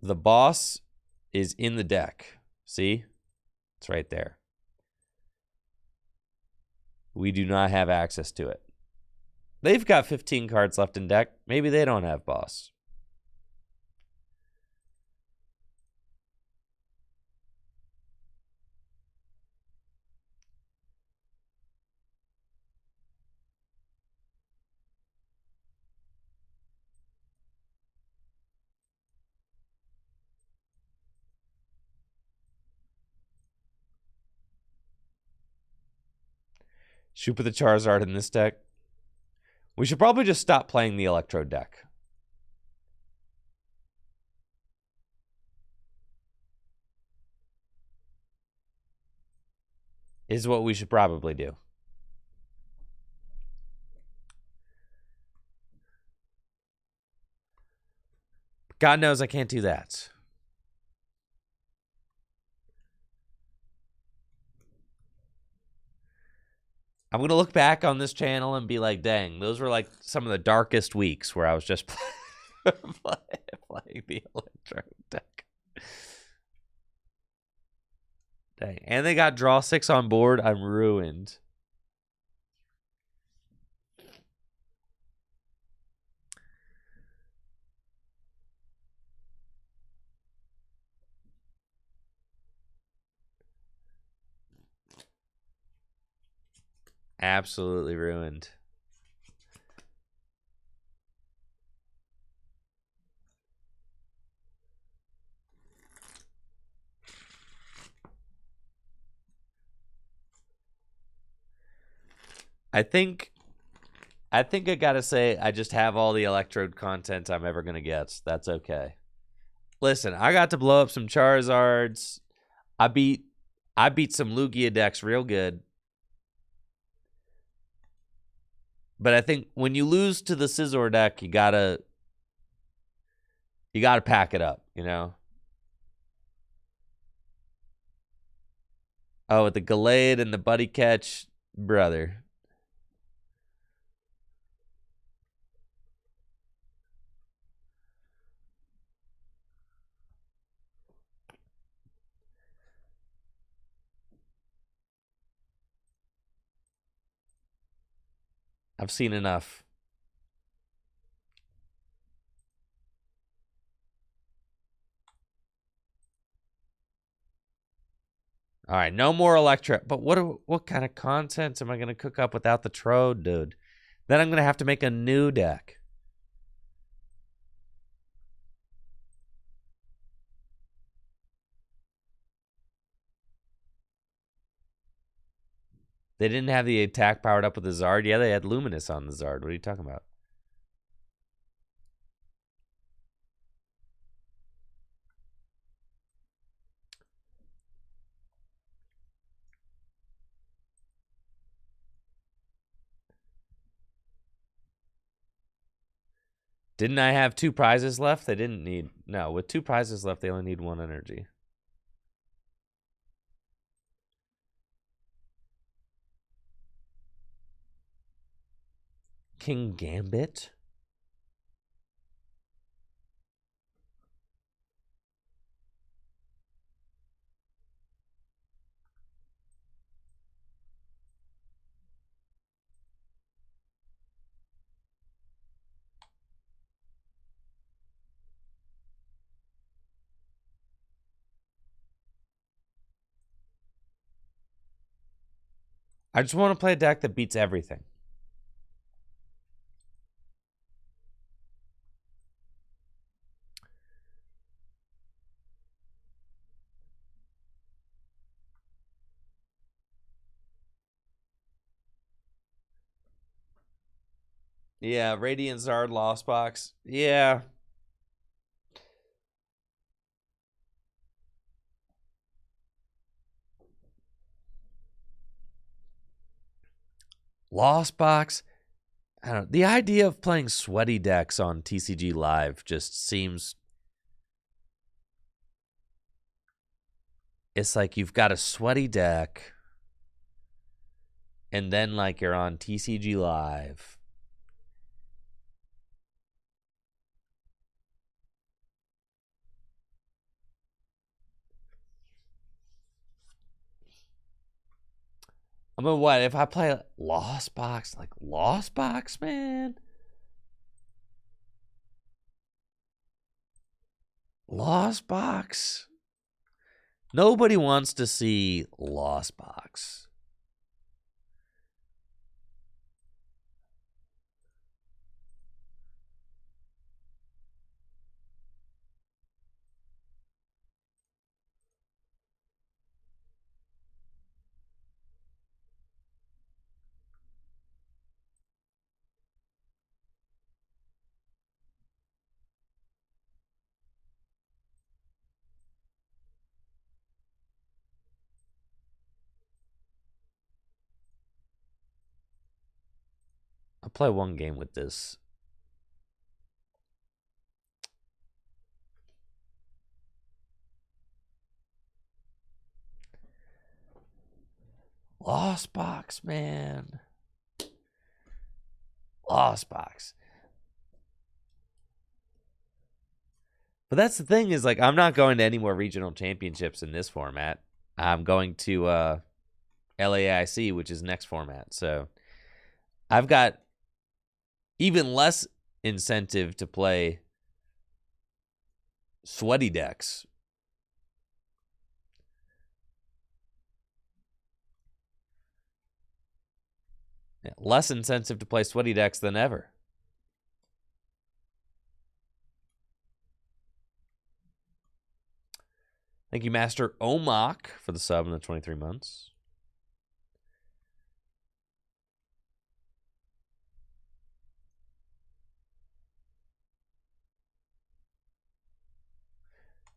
The boss is in the deck. See? It's right there. We do not have access to it. They've got 15 cards left in deck. Maybe they don't have boss. Should we put the Charizard in this deck? We should probably just stop playing the Electrode deck. Is what we should probably do. God knows I can't do that. I'm going to look back on this channel and be like, dang, those were like some of the darkest weeks where I was just playing the Electro deck. Dang. And they got draw 6 on board. I'm ruined. Absolutely ruined. I think I gotta say I just have all the Electrode content I'm ever gonna get. That's okay. Listen, I got to blow up some Charizards. I beat some Lugia decks real good. But I think when you lose to the Scizor deck, you gotta pack it up, you know? Oh, with the Gallade and the Buddy Catch, brother. I've seen enough. All right, no more Electra. But what kind of content am I going to cook up without the Trode, dude? Then I'm going to have to make a new deck. They didn't have the attack powered up with the Zard. Yeah, they had Luminous on the Zard. What are you talking about? Didn't I have 2 prizes left? They didn't need... No, with 2 prizes left, they only need 1 energy. King Gambit? I just want to play a deck that beats everything. Yeah, Radiant Zard Lost Box. Yeah. Lost Box. I don't know. The idea of playing sweaty decks on TCG Live just seems... It's like you've got a sweaty deck, and then like you're on TCG Live. I mean, what if I play Lost Box? Like Lost Box, man. Lost Box. Nobody wants to see Lost Box. I'll play one game with this. Lost Box, man. Lost Box. But that's the thing is, like, I'm not going to any more regional championships in this format. I'm going to LAIC, which is next format. So I've got even less incentive to play sweaty decks. Yeah, less incentive to play sweaty decks than ever. Thank you, Master Omok, for the sub in the 23 months.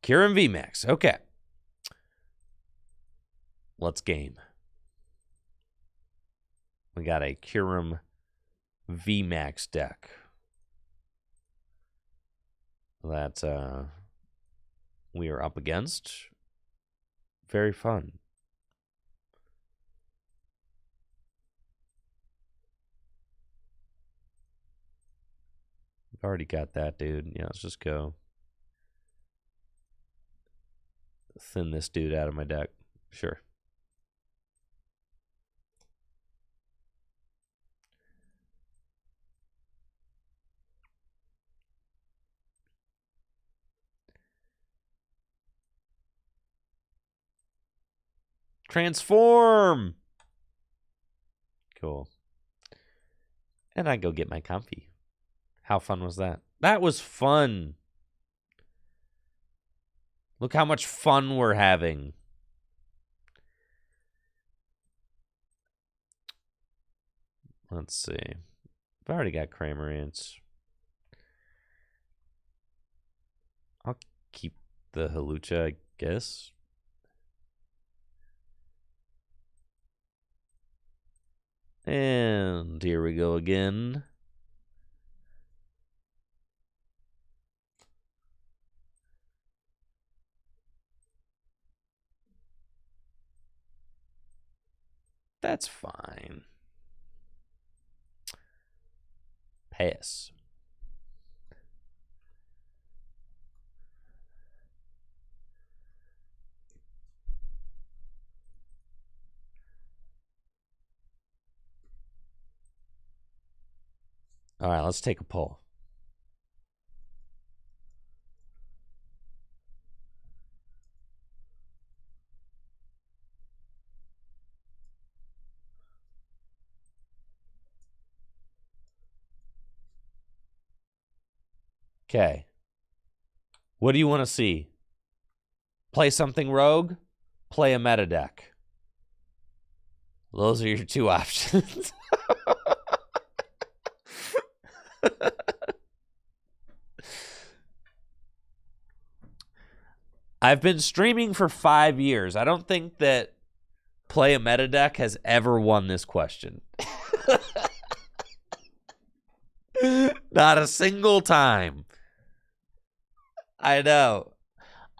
Kieran VMAX. Okay. Let's game. We got a Kyurem VMAX deck that we are up against. Very fun. We've already got that, dude. Yeah, let's just go thin this dude out of my deck. Sure. Transform! Cool. And I go get my comfy. How fun was that? That was fun. Look how much fun we're having. Let's see. I've already got Cramorants. I'll keep the Halucha, I guess. And here we go again. That's fine. Pass. All right, let's take a poll. Okay. What do you want to see? Play something rogue? Play a meta deck. Those are your two options. I've been streaming for 5 years. I don't think that play a meta deck has ever won this question. Not a single time. I know,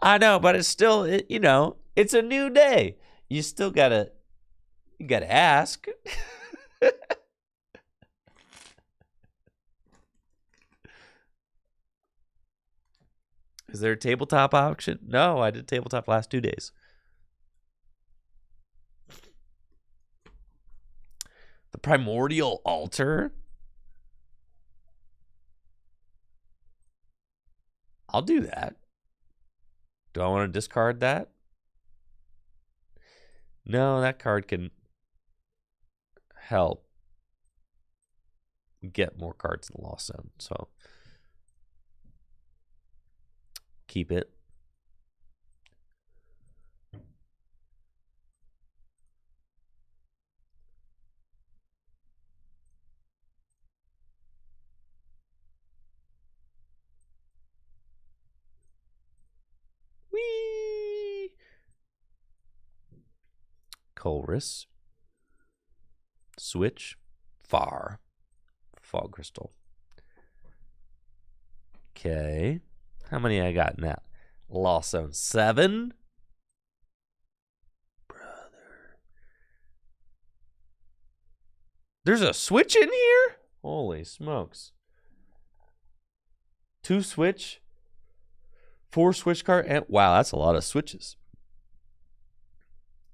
but it's still, it's a new day. You still gotta ask. Is there a tabletop option? No, I did tabletop last 2 days. The Primordial Altar? I'll do that. Do I want to discard that? No, that card can help get more cards in the Lost Zone, so keep it. Whee! Colress. Switch. Far. Fog Crystal. Okay. How many I got now? Lost Zone 7. Brother. There's a switch in here? Holy smokes. 2 switch. 4 switch card. And wow, that's a lot of switches.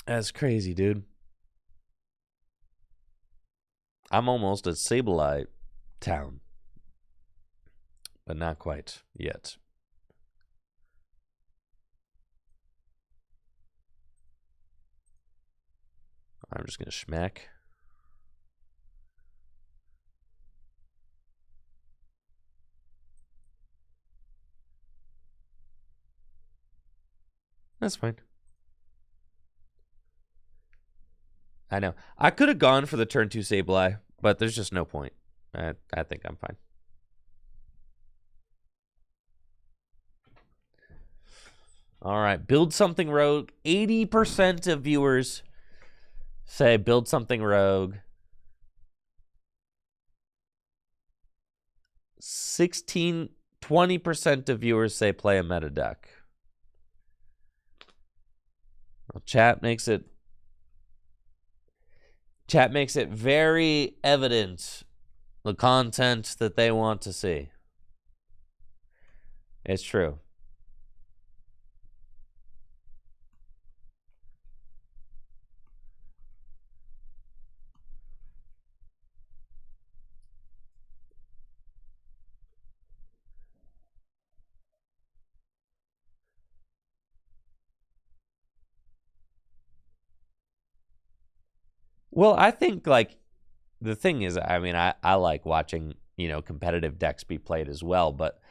That's crazy, dude. I'm almost at Sableye Town. But not quite yet. I'm just going to schmack. That's fine. I know. I could have gone for the turn 2 Sableye, but there's just no point. I think I'm fine. All right. Build something rogue. 80% of viewers say build something rogue. 20% of viewers say play a meta deck. Well, chat makes it very evident the content that they want to see. It's true. Well, I think, like, the thing is, I mean, I like watching, competitive decks be played as well, but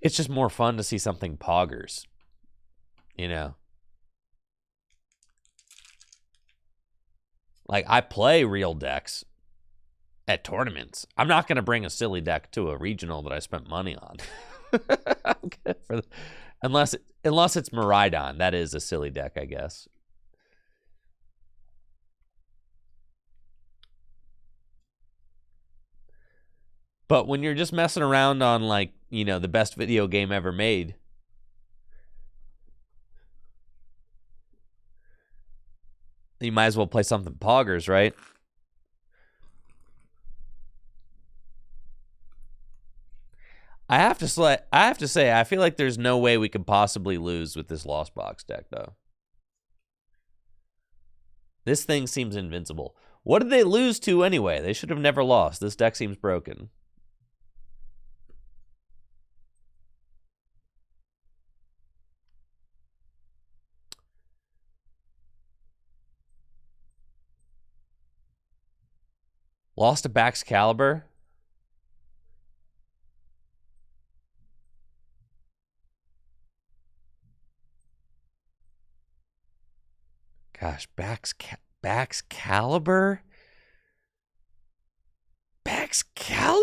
it's just more fun to see something poggers, Like, I play real decks at tournaments. I'm not going to bring a silly deck to a regional that I spent money on. Unless it's Miraidon. That is a silly deck, I guess. But when you're just messing around on, like, the best video game ever made, you might as well play something poggers, right? I have to say, I feel like there's no way we could possibly lose with this Lost Box deck, though. This thing seems invincible. What did they lose to anyway? They should have never lost. This deck seems broken. Lost to Baxcalibur? Gosh, Baxcalibur? Baxcalibur?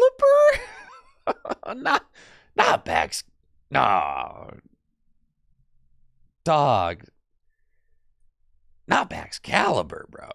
not Bax. No. Dog. Not Baxcalibur, bro.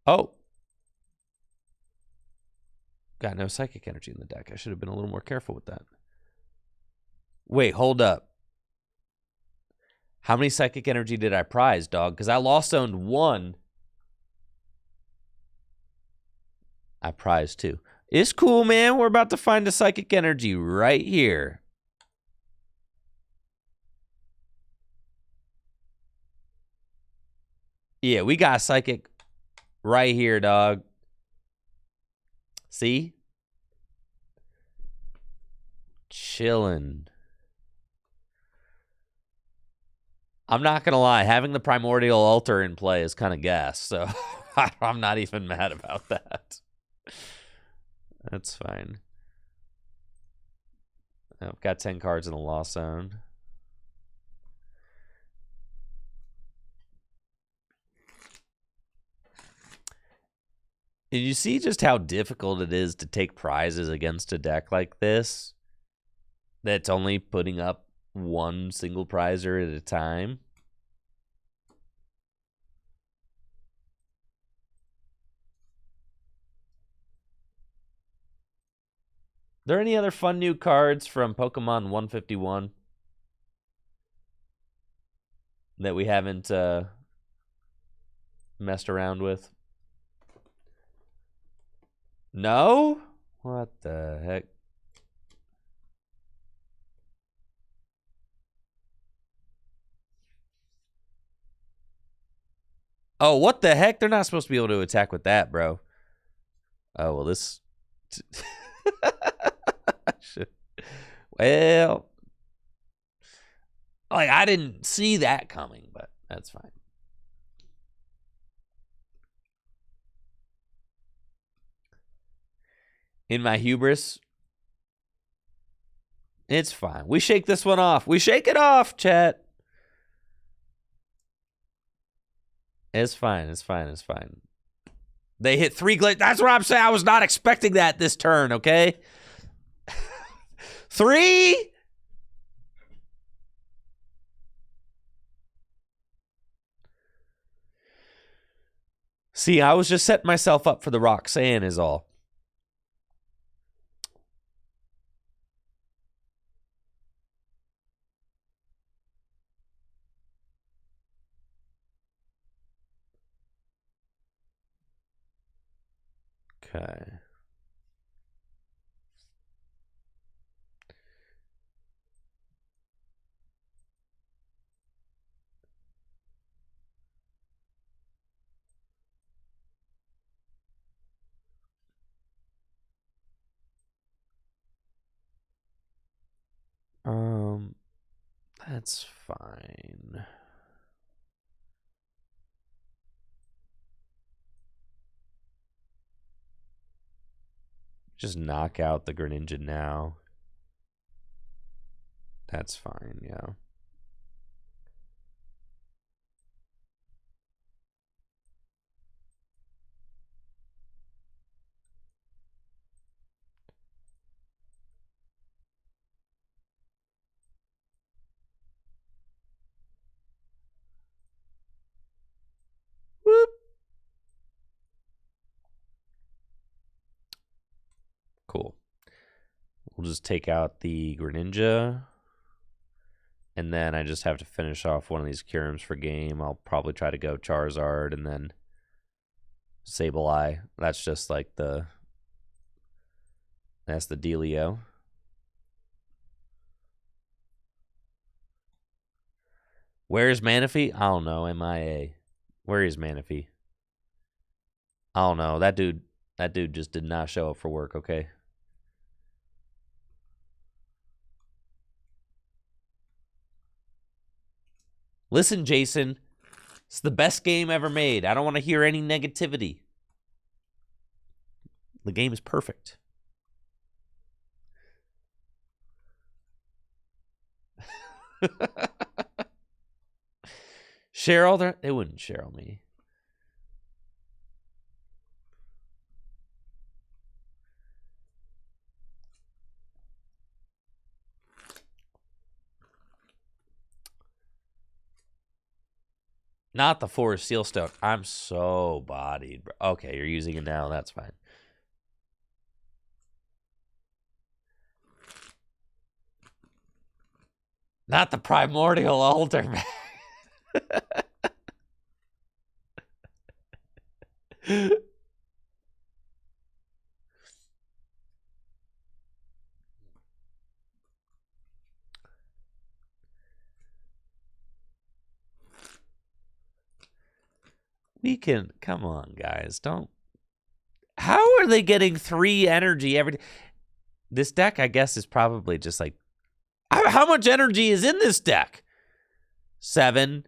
Oh. Got no psychic energy in the deck. I should have been a little more careful with that. Wait, hold up. How many psychic energy did I prize, dog? Because I lost owned 1. I prized 2. It's cool, man. We're about to find a psychic energy right here. Yeah, we got a psychic right here, dog. See? Chillin'. I'm not going to lie. Having the Primordial Altar in play is kind of gas, so I'm not even mad about that. That's fine. I've got 10 cards in the Lost Zone. And you see just how difficult it is to take prizes against a deck like this that's only putting up one single prizer at a time? Are there any other fun new cards from Pokemon 151 that we haven't messed around with? No? What the heck? Oh, what the heck? They're not supposed to be able to attack with that, bro. Oh, well, this... Well... Like, I didn't see that coming, but that's fine. In my hubris, it's fine. We shake this one off. We shake it off, chat. It's fine. It's fine. It's fine. They hit 3 glitch. That's what I'm saying. I was not expecting that this turn, okay? 3? See, I was just setting myself up for the Roxanne is all. Okay. That's fine. Just knock out the Greninja now. That's fine, yeah. Whoop. Cool. We'll just take out the Greninja. And then I just have to finish off one of these Curums for game. I'll probably try to go Charizard and then Sableye. That's just like that's the dealio. Where's Manaphy? I don't know. MIA. Where is Manaphy? I don't know. That dude just did not show up for work, okay? Listen, Jason. It's the best game ever made. I don't want to hear any negativity. The game is perfect. Cheryl, they wouldn't Cheryl me. Not the Forest Seal Stone. I'm so bodied. Okay, you're using it now. That's fine. Not the Primordial Altar. We can, come on, guys. Don't. How are they getting 3 energy every day? This deck, I guess, is probably just like, how much energy is in this deck? 7,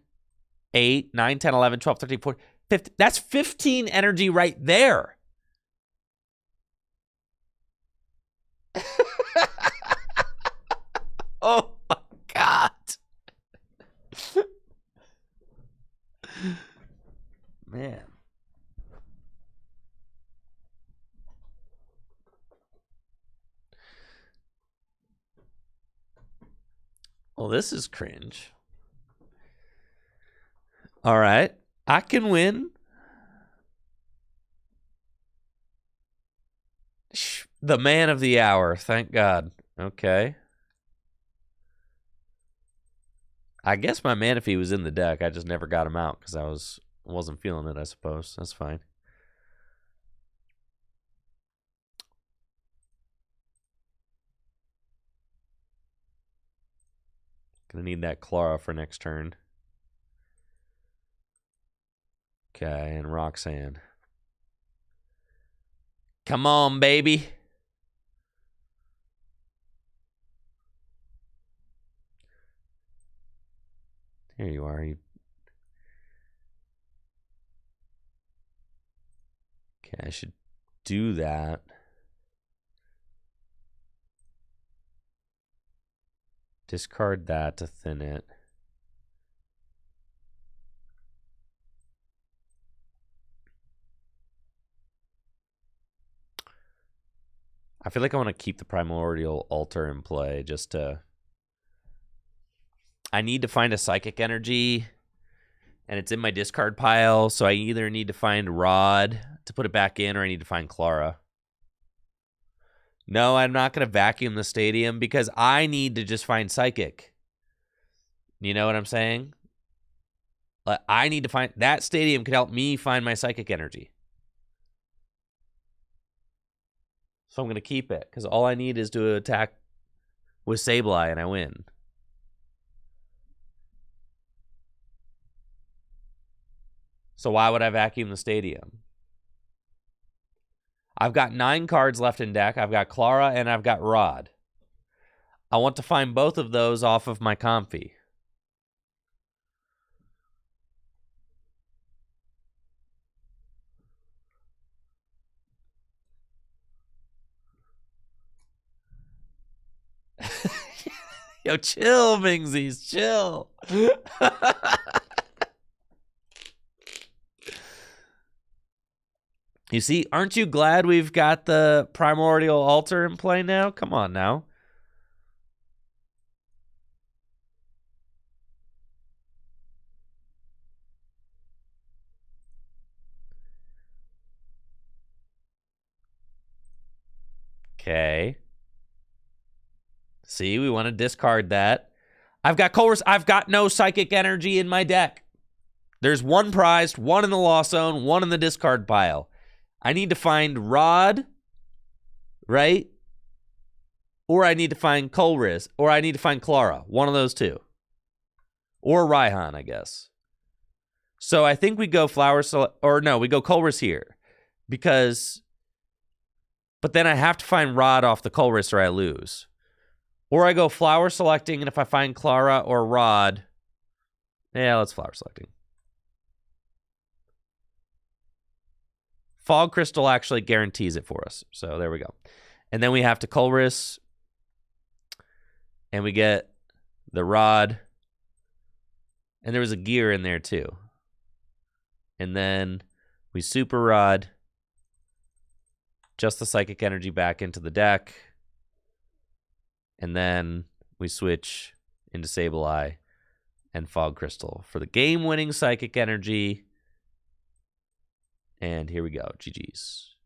8, 9, 10, 11, 12, 13, 14, 15. That's 15 energy right there. Oh my God. Man. Well, this is cringe. All right. I can win. The man of the hour. Thank God. Okay. I guess my Manaphy was in the deck. I just never got him out because I wasn't feeling it, I suppose. That's fine. Gonna need that Clara for next turn. Okay, and Roxanne. Come on, baby. Here you are. Okay, I should do that. Discard that to thin it. I feel like I want to keep the Primordial Altar in play just to... I need to find a Psychic Energy, and it's in my discard pile, so I either need to find Rod to put it back in, or I need to find Clara. No, I'm not going to vacuum the stadium because I need to just find Psychic. You know what I'm saying? I need to find... That stadium could help me find my Psychic Energy. So I'm going to keep it, because all I need is to attack with Sableye, and I win. So why would I vacuum the stadium? I've got 9 cards left in deck. I've got Clara, and I've got Rod. I want to find both of those off of my Comfy. Yo, chill, Mingsies, chill. You see, aren't you glad we've got the Primordial Altar in play now? Come on now. Okay. See, we want to discard that. I've got Colress. I've got no Psychic Energy in my deck. There's 1 prized, 1 in the lost zone, 1 in the discard pile. I need to find Rod, right? Or I need to find Colress, or I need to find Clara. One of those 2. Or Raihan, I guess. So I think we go we go Colress here. Because, but then I have to find Rod off the Colress or I lose. Or I go Flower Selecting, and if I find Clara or Rod, yeah, let's Flower Selecting. Fog Crystal actually guarantees it for us. So there we go. And then we have to Colress. And we get the Rod. And there was a gear in there too. And then we Super Rod. Just the Psychic Energy back into the deck. And then we switch into Sableye and Fog Crystal for the game-winning Psychic Energy. And here we go. GG's.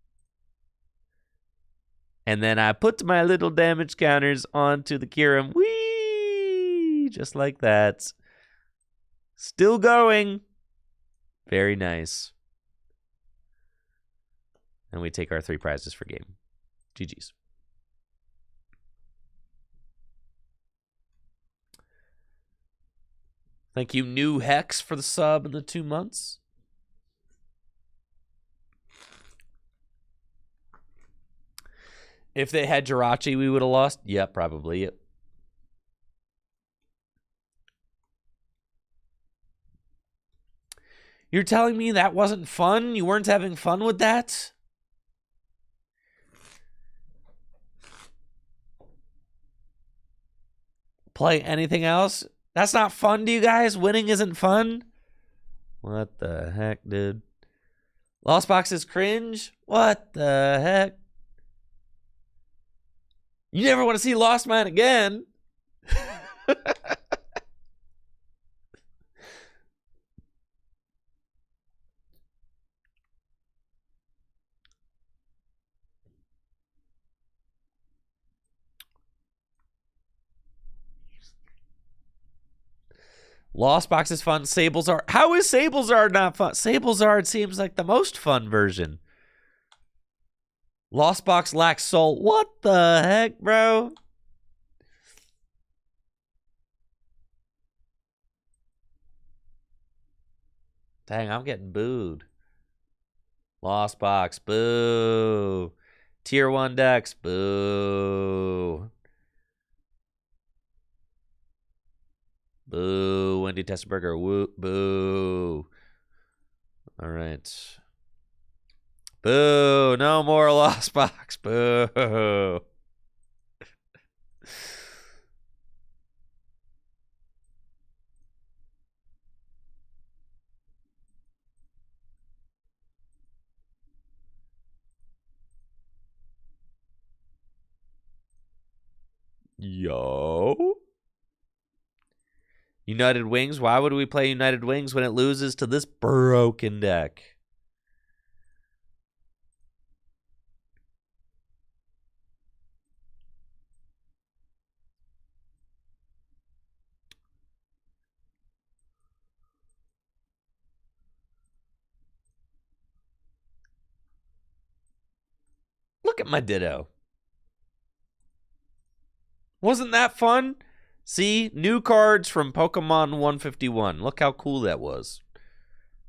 And then I put my little damage counters onto the Kyurem. Whee! Just like that. Still going. Very nice. And we take our 3 prizes for game. GG's. Thank you, New Hex, for the sub in the 2 months. If they had Jirachi, we would have lost. Yep, probably. Yep. You're telling me that wasn't fun? You weren't having fun with that? Play anything else? That's not fun to you guys? Winning isn't fun? What the heck, dude? Lost Box is cringe? What the heck? You never want to see Lost Man again. Lost Box is fun. Sablezard. How is Sablezard not fun? Sablezard seems like the most fun version. Lost Box lacks soul. What the heck, bro? Dang, I'm getting booed. Lost Box, boo. Tier 1 decks, boo. Boo. Wendy Tessenberger, woo, boo. All right. Boo. No more Lost Box, boo. Yo. United Wings? Why would we play United Wings when it loses to this broken deck? Look at my Ditto. Wasn't that fun? See, new cards from Pokemon 151. Look how cool that was.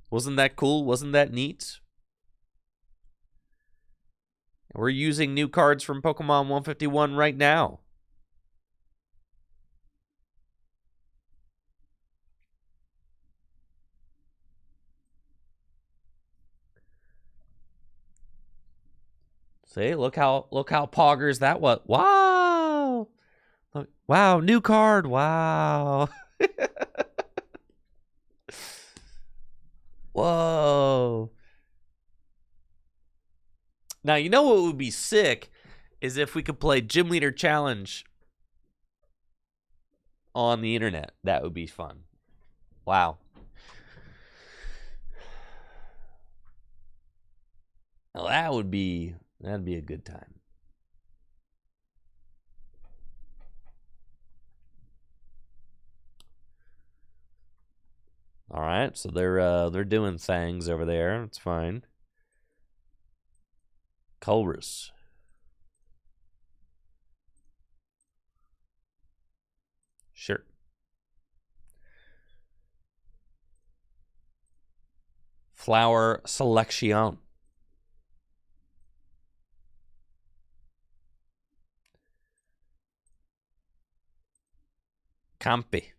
Wasn't that cool? Wasn't that neat? We're using new cards from Pokemon 151 right now. See, look how poggers that was. Wow. Look, wow, new card. Wow. Whoa. Now, you know what would be sick is if we could play Gym Leader Challenge on the internet. That would be fun. Wow. Well, that'd be a good time. All right, so they're doing things over there. It's fine. Colrus. Sure. Flower Selection. Campi.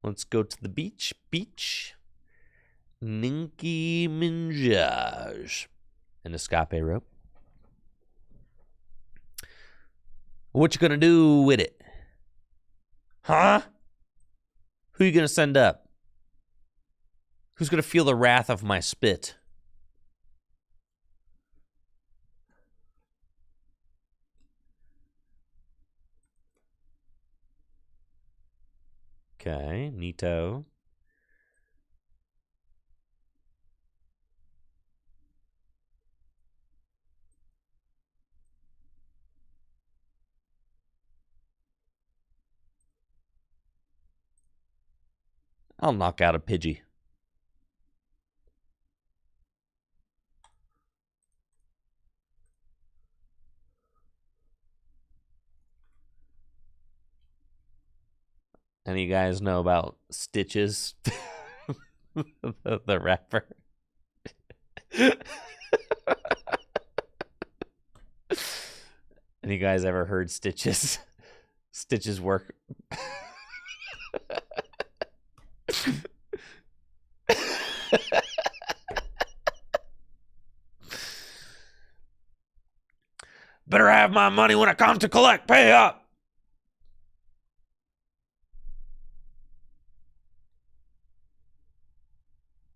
Let's go to the beach. Beach. Ninky Minjage. An escape rope. What you gonna do with it? Huh? Who you gonna send up? Who's gonna feel the wrath of my spit? Okay, neato. I'll knock out a Pidgey. Any of you guys know about Stitches? the rapper. Any guys ever heard Stitches? Stitches work. Better have my money when I come to collect. Pay up.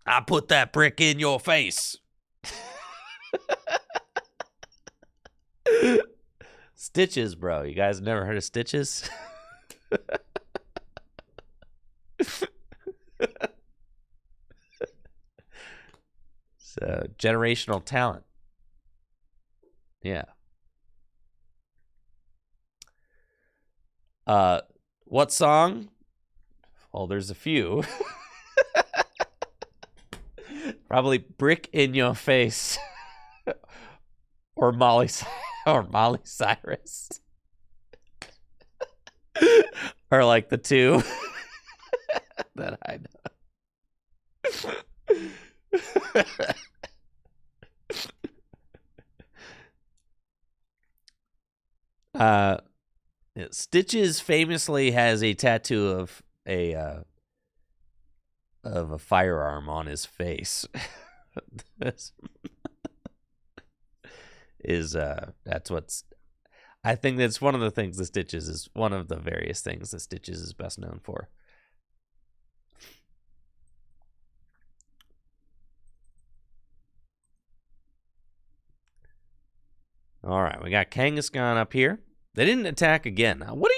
I put that brick in your face. Stitches, bro. You guys never heard of Stitches? So, generational talent. Yeah. What song? Oh, there's a few. Probably Brick in Your Face. or Molly Cyrus. Or like the two that I know. Stitches famously has a tattoo of a firearm on his face. That's what's. I think that's one of the things that Stitches is one of the various things that Stitches is best known for. All right, we got Kangaskhan up here. They didn't attack again. What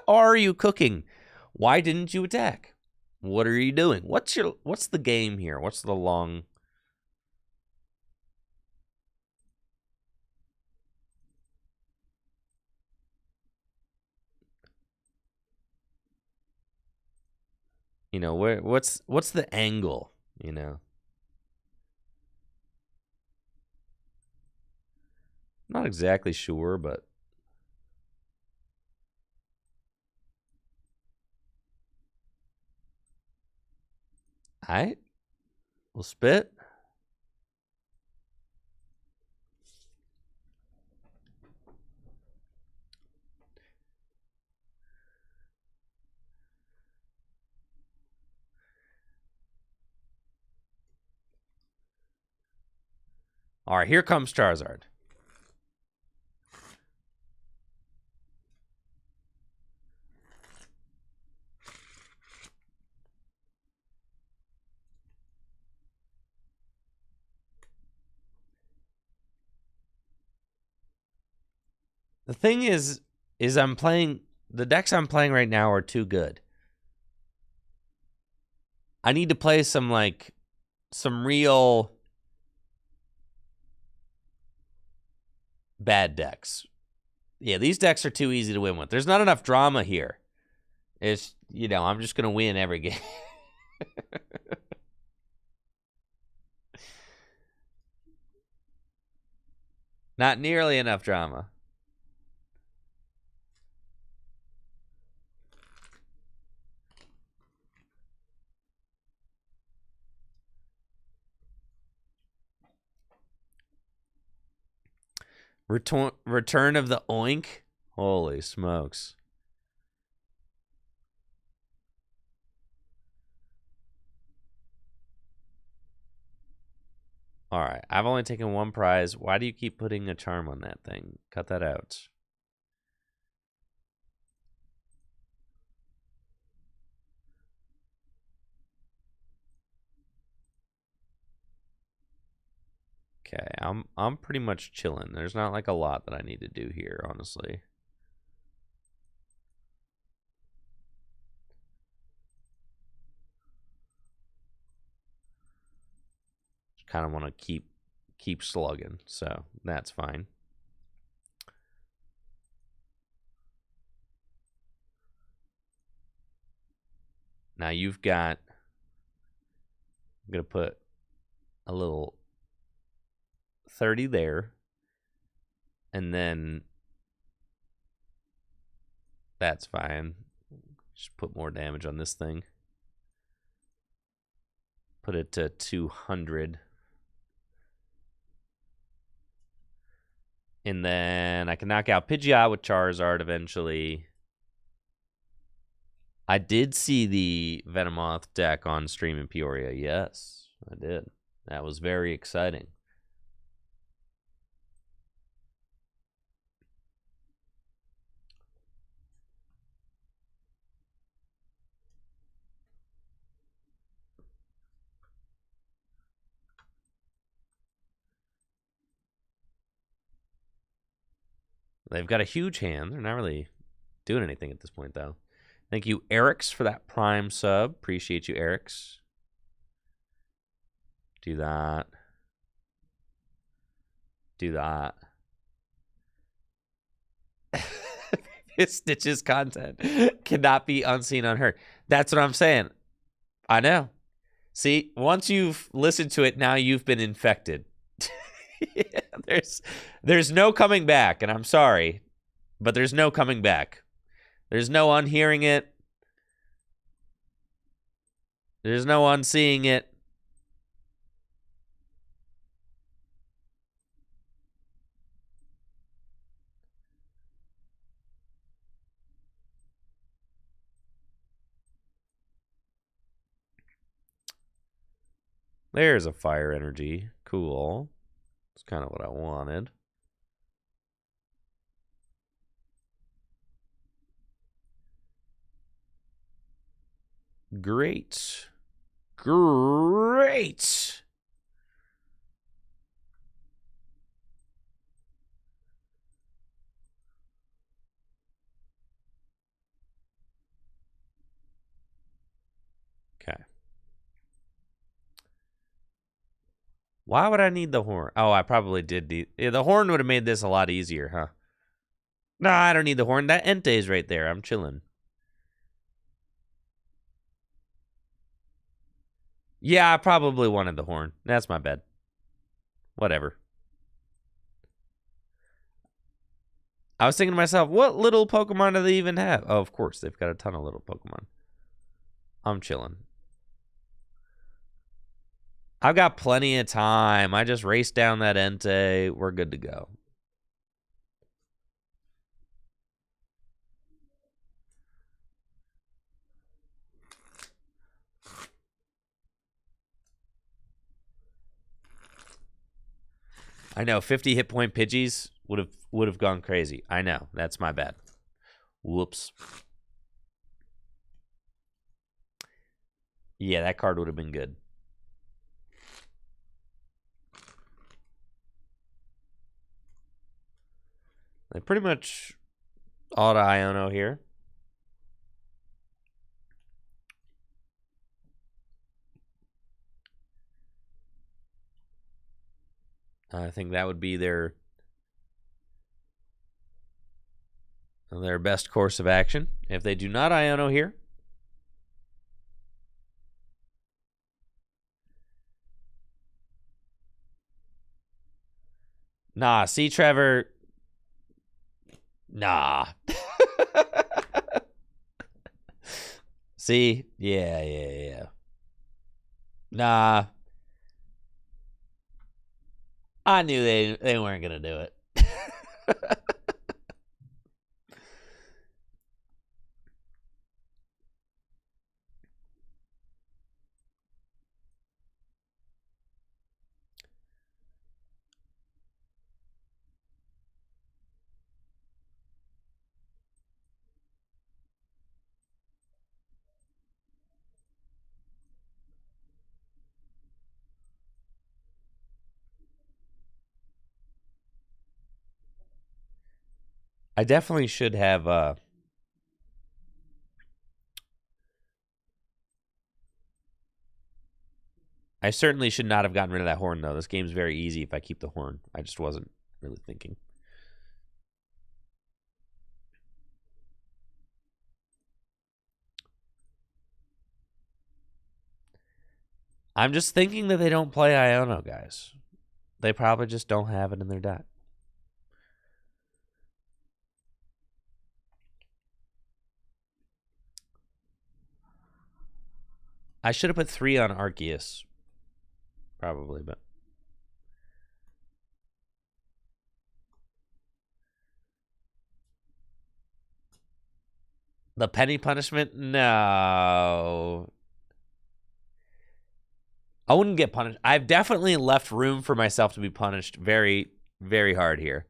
are you cooking? Why didn't you attack? What are you doing? What's the game here? What's the long? You know, what's the angle, you know? Not exactly sure, but alright. We'll spit. All right, here comes Charizard. The thing is I'm playing, the decks I'm playing right now are too good. I need to play some real bad decks. Yeah, these decks are too easy to win with. There's not enough drama here. It's, I'm just going to win every game. Not nearly enough drama. Return of the Oink? Holy smokes. All right, I've only taken one prize. Why do you keep putting a charm on that thing? Cut that out. Okay, I'm pretty much chilling. There's not like a lot that I need to do here, honestly. Just kind of want to keep slugging, so that's fine. Now you've got, I'm going to put a little 30 there, and then that's fine. Just put more damage on this thing. Put it to 200. And then I can knock out Pidgeot with Charizard eventually. I did see the Venomoth deck on stream in Peoria. Yes, I did. That was very exciting. They've got a huge hand. They're not really doing anything at this point, though. Thank you, Eric's, for that Prime sub. Appreciate you, Eric's. Do that. Do that. Stitch's content cannot be unseen, unheard. That's what I'm saying. I know. See, once you've listened to it, now you've been infected. Yeah, there's no coming back, and I'm sorry, but there's no coming back. There's no unhearing it. There's no unseeing it. There's a fire energy. Cool. It's kind of what I wanted. Great. Great. Okay. Why would I need the horn? Oh, I probably did need... Yeah, the horn would have made this a lot easier, huh? No, I don't need the horn. That Entei's right there. I'm chilling. Yeah, I probably wanted the horn. That's my bad. Whatever. I was thinking to myself, what little Pokemon do they even have? Oh, of course, they've got a ton of little Pokemon. I'm chilling. I've got plenty of time. I just raced down that Entei. We're good to go. I know 50 hit point Pidgeys would have gone crazy. I know. That's my bad. Whoops. Yeah, that card would have been good. They pretty much auto Iono here. I think that would be their best course of action. If they do not Iono here, nah, see, Trevor, nah. See, yeah. Nah. I knew they weren't gonna do it. I definitely should have I certainly should not have gotten rid of that horn, though. This game's very easy if I keep the horn. I just wasn't really thinking. I'm just thinking that they don't play Iono, guys. They probably just don't have it in their deck. I should have put 3 on Arceus. Probably, but... The penny punishment? No. I wouldn't get punished. I've definitely left room for myself to be punished very, very hard here.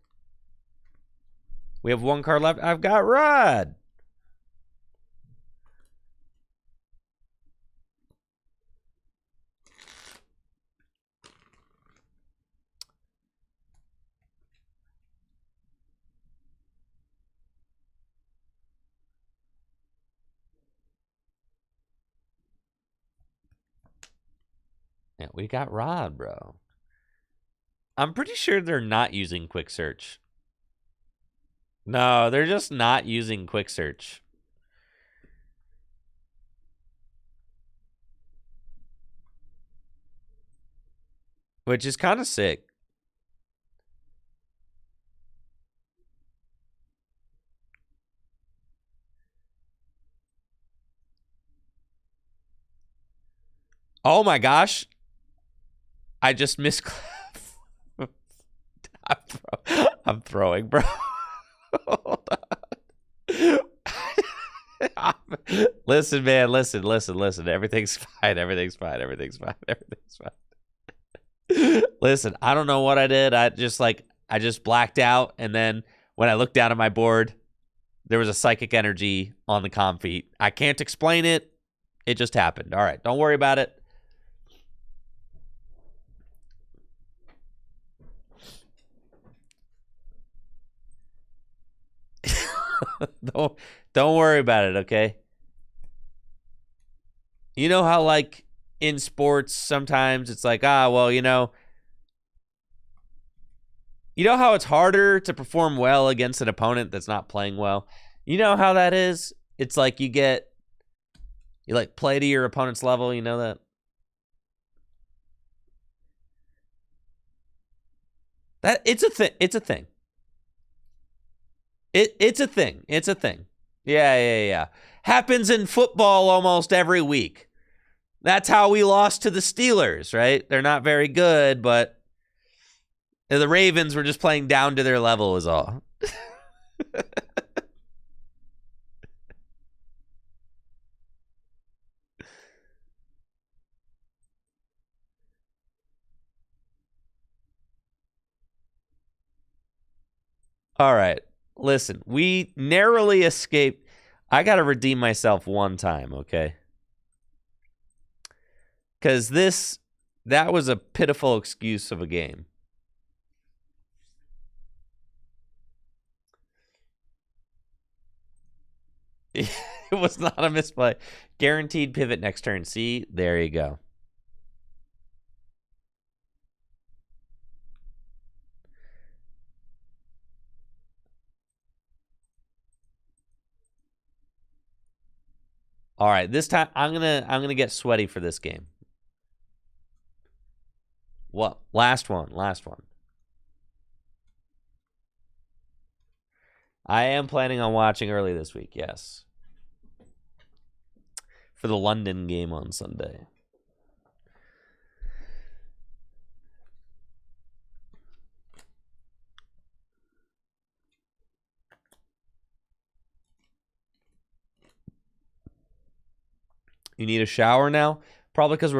We have 1 card left. I've got Rod. Yeah, we got Rod, bro. I'm pretty sure they're not using quick search. No, they're just not using quick search. Which is kind of sick. Oh my gosh. I just missed. I'm throwing, bro. Hold on. Listen, man. Listen. Everything's fine. Everything's fine. Listen, I don't know what I did. I just blacked out, and then when I looked down at my board, there was a psychic energy on the Comfort. I can't explain it. It just happened. All right, don't worry about it. don't worry about it, okay? You know how, like, in sports, sometimes it's like, well, you know how it's harder to perform well against an opponent that's not playing well? You know how that is? It's like you like play to your opponent's level, you know that? It's a thing. It's a thing. It's a thing. Yeah. Happens in football almost every week. That's how we lost to the Steelers, right? They're not very good, but the Ravens were just playing down to their level is all. All right. Listen, we narrowly escaped. I got to redeem myself one time, okay? Because that was a pitiful excuse of a game. It was not a misplay. Guaranteed pivot next turn. See, there you go. All right, this time I'm gonna get sweaty for this game. What? Last one. I am planning on watching early this week, yes. For the London game on Sunday. You need a shower now? Probably because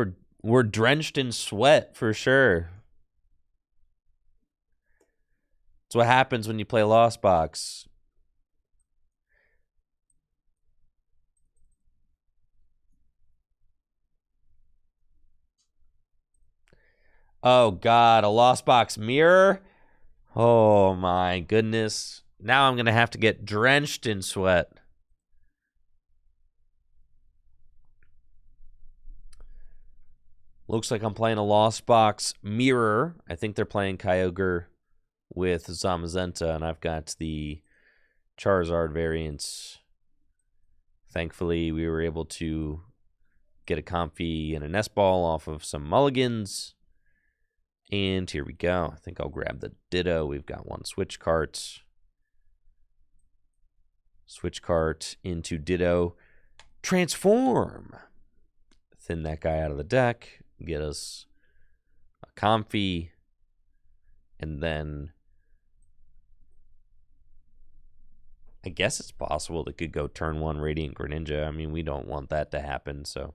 we're drenched in sweat for sure. That's what happens when you play Lost Box. Oh God, a Lost Box mirror? Oh my goodness. Now I'm gonna have to get drenched in sweat. Looks like I'm playing a Lost Box mirror. I think they're playing Kyogre with Zamazenta, and I've got the Charizard variants. Thankfully, we were able to get a Comfy and a Nest Ball off of some mulligans. And here we go. I think I'll grab the Ditto. We've got one Switch Cart. Switch Cart into Ditto. Transform! Thin that guy out of the deck. Get us a Comfy. And then I guess it's possible that could go turn 1 Radiant Greninja. I mean, we don't want that to happen, so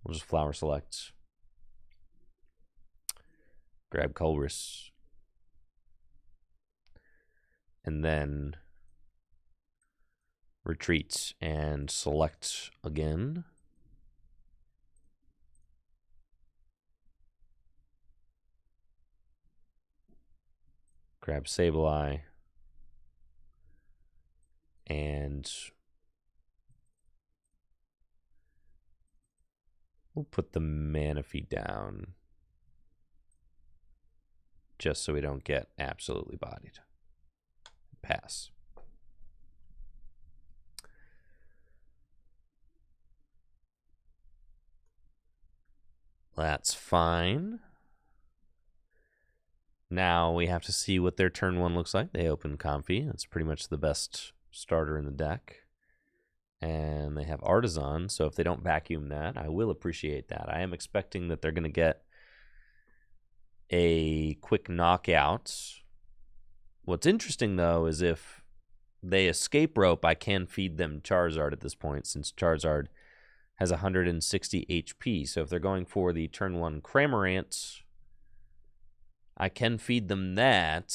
we'll just Flower Select. Grab Colress. And then retreat and select again. Grab Sableye. And we'll put the Manaphy down just so we don't get absolutely bodied. Pass. That's fine. Now we have to see what their turn 1 looks like. They open Comfy. That's pretty much the best starter in the deck. And they have Artisan, so if they don't vacuum that, I will appreciate that. I am expecting that they're going to get a quick knockout. What's interesting, though, is if they escape rope, I can feed them Charizard at this point, since Charizard has 160 HP. So if they're going for the turn 1 Cramorant, I can feed them that,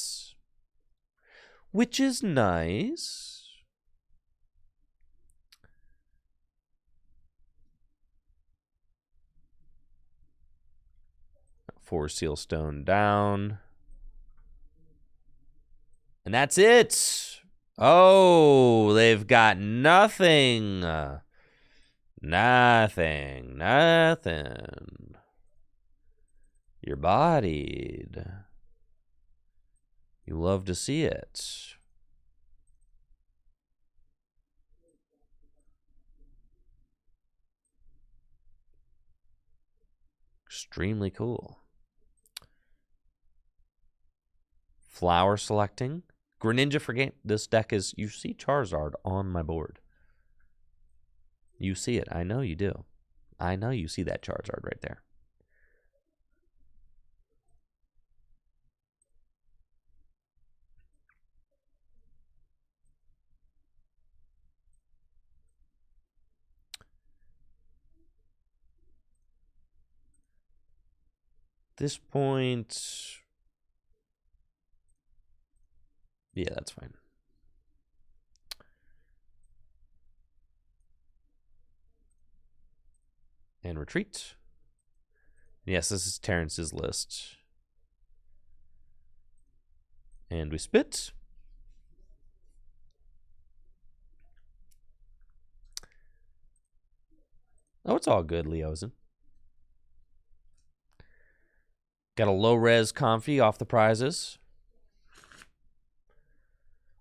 which is nice. Force Seal Stone down. And that's it. Oh, they've got nothing. Nothing. You're bodied. You love to see it. Extremely cool. Flower selecting. Greninja for game. This deck is, you see Charizard on my board. You see it. I know you do. I know you see that Charizard right there. This point, yeah, that's fine. And retreat. Yes, this is Terrence's list. And we spit. Oh, it's all good, Leosin. Got a low-res Comfy off the prizes.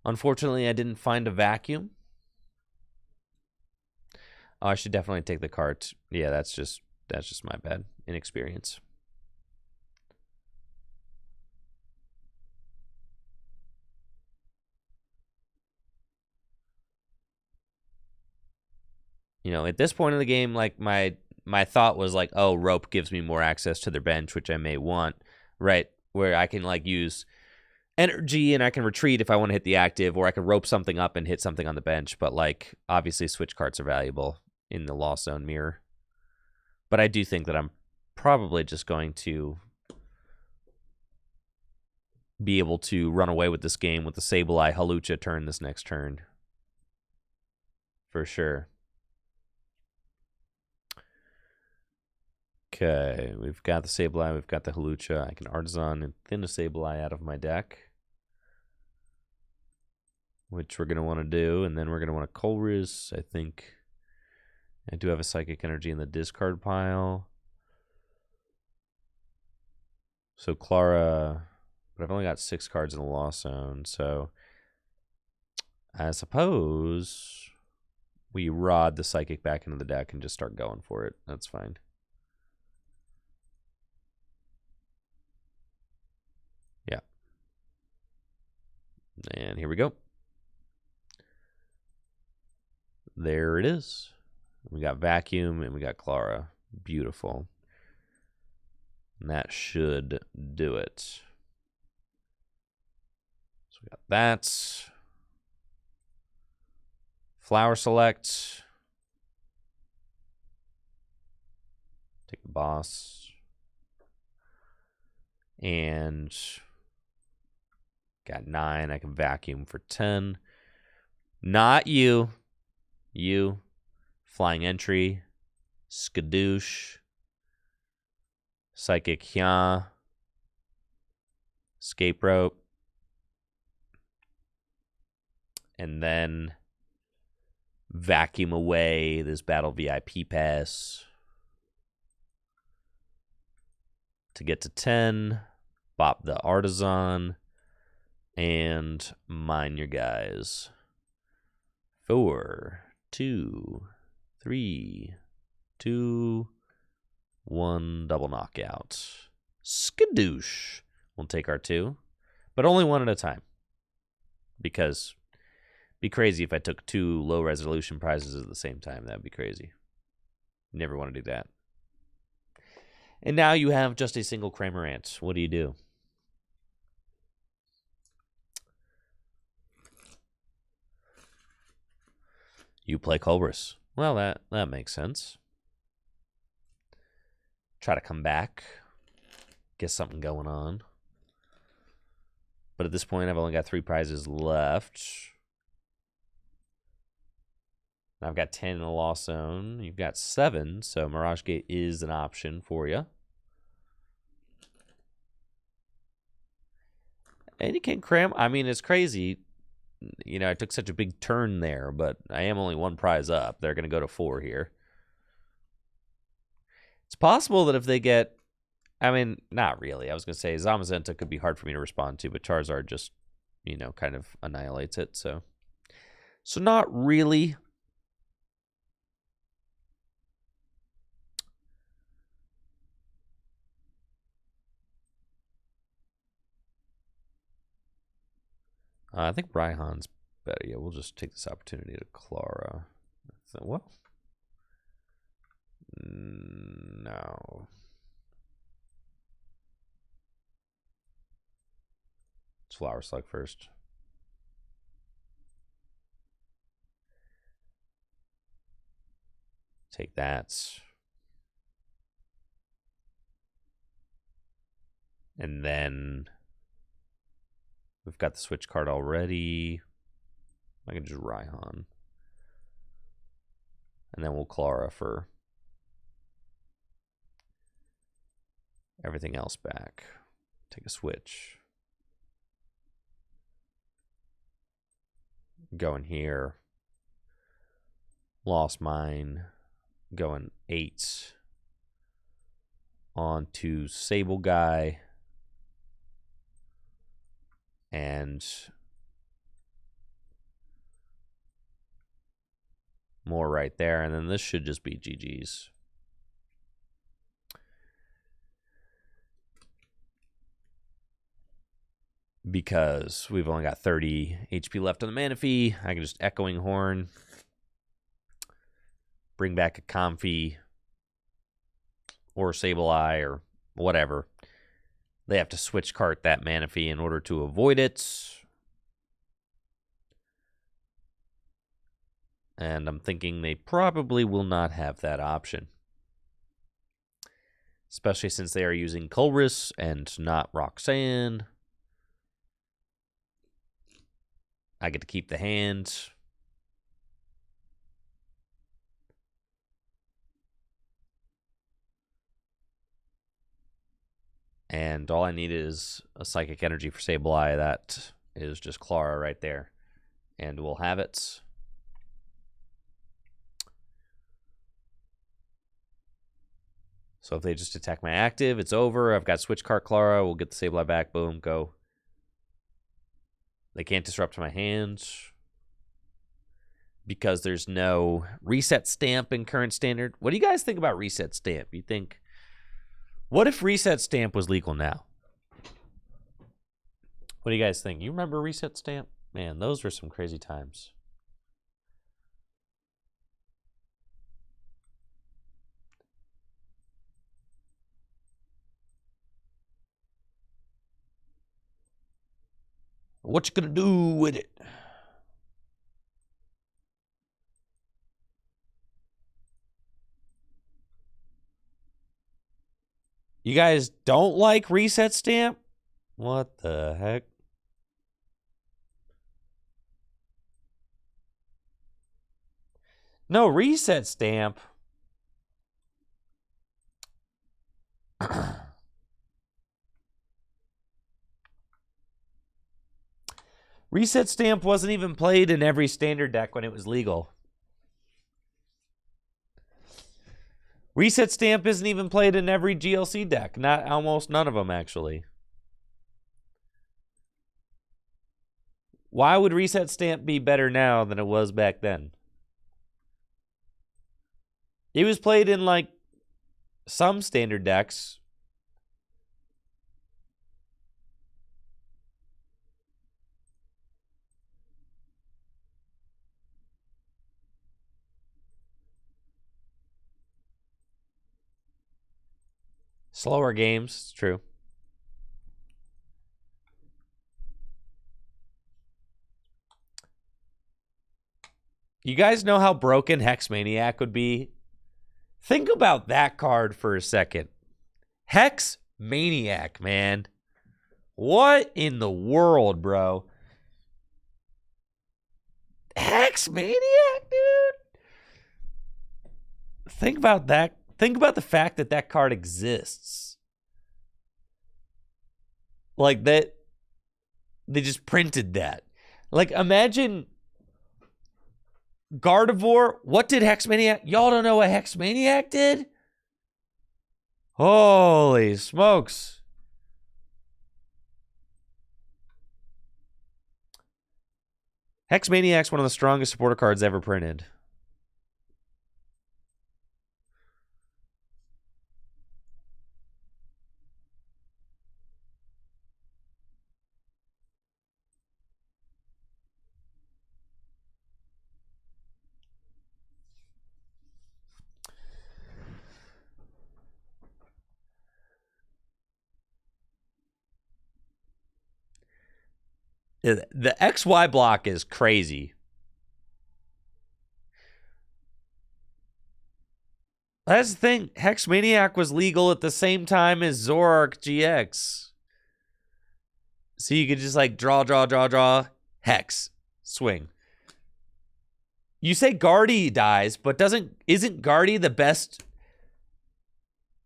Unfortunately, I didn't find a vacuum. Oh, I should definitely take the cart. Yeah, that's just my bad. Inexperience. You know, at this point in the game, like my thought was like, oh, rope gives me more access to their bench, which I may want, right? Where I can like use energy and I can retreat if I want to hit the active, or I can rope something up and hit something on the bench. But like, obviously, switch carts are valuable in the Lost Zone mirror. But I do think that I'm probably just going to be able to run away with this game with the Sableye Hawlucha turn this next turn. For sure. Okay, we've got the Sableye, we've got the Hawlucha. I can Artisan and thin a Sableye out of my deck, which we're going to want to do. And then we're going to want to Colress. I think I do have a Psychic Energy in the discard pile. So Clara, but I've only got 6 cards in the Lost Zone. So I suppose we rod the Psychic back into the deck and just start going for it. That's fine. Yeah. And here we go. There it is. We got Vacuum and we got Clara. Beautiful. And that should do it. So we got that. Flower Select. Take the boss. And got 9. I can Vacuum for 10. Not you. You. Flying Entry. Skadoosh. Psychic Hya. Escape Rope. And then vacuum away this Battle VIP pass to get to 10. Bop the Artisan. And mine your guys. 4, 2, 3, 2, 1. Double knockout. Skadoosh. We'll take our 2. But only one at a time. Because it'd be crazy if I took 2 low resolution prizes at the same time. That'd be crazy. Never want to do that. And now you have just a single Cramorant. What do you do? You play Colress. Well, that makes sense. Try to come back. Get something going on. But at this point, I've only got 3 prizes left. I've got 10 in the Lost Zone. You've got 7, so Mirage Gate is an option for you. And you can cram. I mean, it's crazy. You know, I took such a big turn there, but I am only 1 prize up. They're going to go to 4 here. It's possible that if they get... I mean, not really. I was going to say Zamazenta could be hard for me to respond to, but Charizard just, you know, kind of annihilates it. So not really. I think Raihan's better. Yeah, we'll just take this opportunity to Clara. So, well, no. It's Flower Slug first. Take that. And then we've got the switch card already. I can just Raihan. And then we'll Clara for everything else back. Take a switch. Go in here. Lost mine. Going 8. On to Sable Guy. And more right there. And then this should just be GG's. Because we've only got 30 HP left on the Manaphy. I can just Echoing Horn. Bring back a Comfy. Or Sableye or whatever. They have to switch cart that Manaphy in order to avoid it. And I'm thinking they probably will not have that option. Especially since they are using Colress and not Roxanne. I get to keep the hand. And all I need is a Psychic Energy for Sableye. That is just Clara right there. And we'll have it. So if they just attack my active, it's over. I've got Switch Cart Clara. We'll get the Sableye back. Boom, go. They can't disrupt my hands. Because there's no Reset Stamp in current standard. What do you guys think about Reset Stamp? You think... What if Reset Stamp was legal now? What do you guys think? You remember Reset Stamp? Man, those were some crazy times. What you gonna do with it? You guys don't like Reset Stamp? What the heck? No, Reset Stamp. Reset Stamp wasn't even played in every standard deck when it was legal. Reset Stamp isn't even played in every GLC deck. Not almost none of them, actually. Why would Reset Stamp be better now than it was back then? It was played in, like, some standard decks. Slower games, it's true. You guys know how broken Hex Maniac would be? Think about that card for a second. Hex Maniac, man. What in the world, bro? Hex Maniac, dude? Think about that. Think about the fact that that card exists. Like that, they just printed that. Like, imagine Gardevoir. What did Hex Maniac? Y'all don't know what Hex Maniac did? Holy smokes. Hex Maniac's one of the strongest supporter cards ever printed. The XY block is crazy. That's the thing. Hex Maniac was legal at the same time as Zoroark GX. So you could just like draw, Hex, swing. You say Guardy dies, but isn't Guardy the best?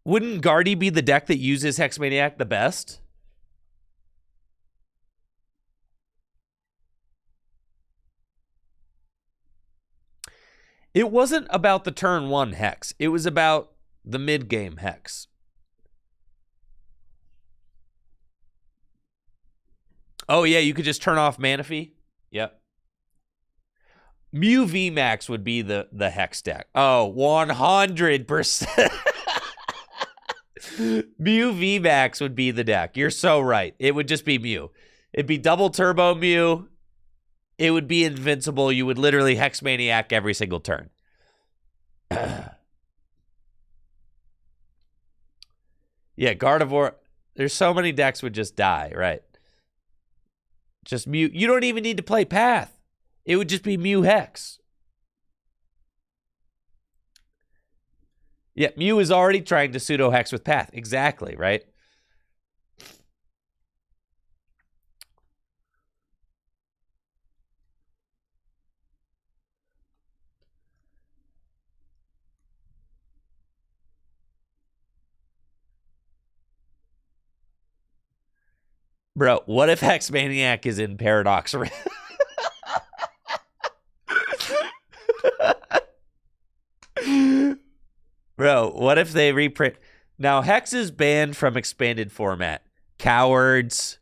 Wouldn't Guardy be the deck that uses Hex Maniac the best? It wasn't about the turn 1 Hex. It was about the mid-game Hex. Oh, yeah, you could just turn off Manaphy? Yep. Mew VMAX would be the Hex deck. Oh, 100%. Mew VMAX would be the deck. You're so right. It would just be Mew. It'd be double turbo Mew. It would be invincible. You would literally Hex Maniac every single turn. Yeah, Gardevoir. There's so many decks would just die, right? Just Mew. You don't even need to play Path. It would just be Mew Hex. Yeah, Mew is already trying to pseudo Hex with Path. Exactly, right? Bro, what if Hex Maniac is in Paradox? Bro, what if they reprint? Now, Hex is banned from expanded format. Cowards.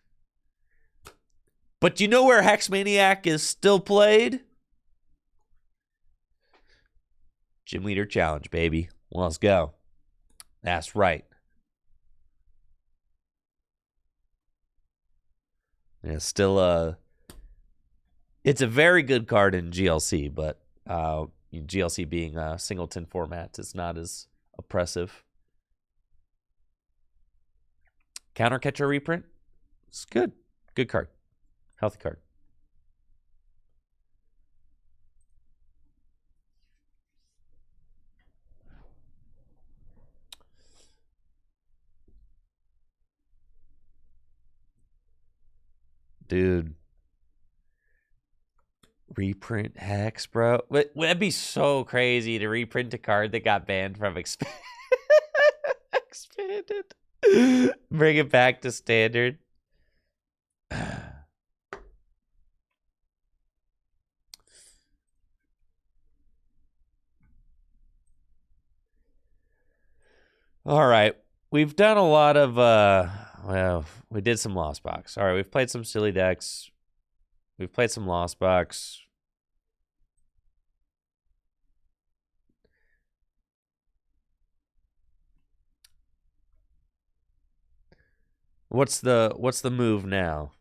But you know where Hex Maniac is still played? Gym Leader Challenge, baby. Let's go. That's right. It's still it's a very good card in GLC, but GLC being a singleton format is not as oppressive. Counter Catcher reprint. It's good. Good card. Healthy card. Dude. Reprint Hex, bro. That'd be so crazy to reprint a card that got banned from expanded. Bring it back to standard. All right. We've done a lot of well, we did some Lost Box. All right, we've played some silly decks. We've played some Lost Box. What's the move now?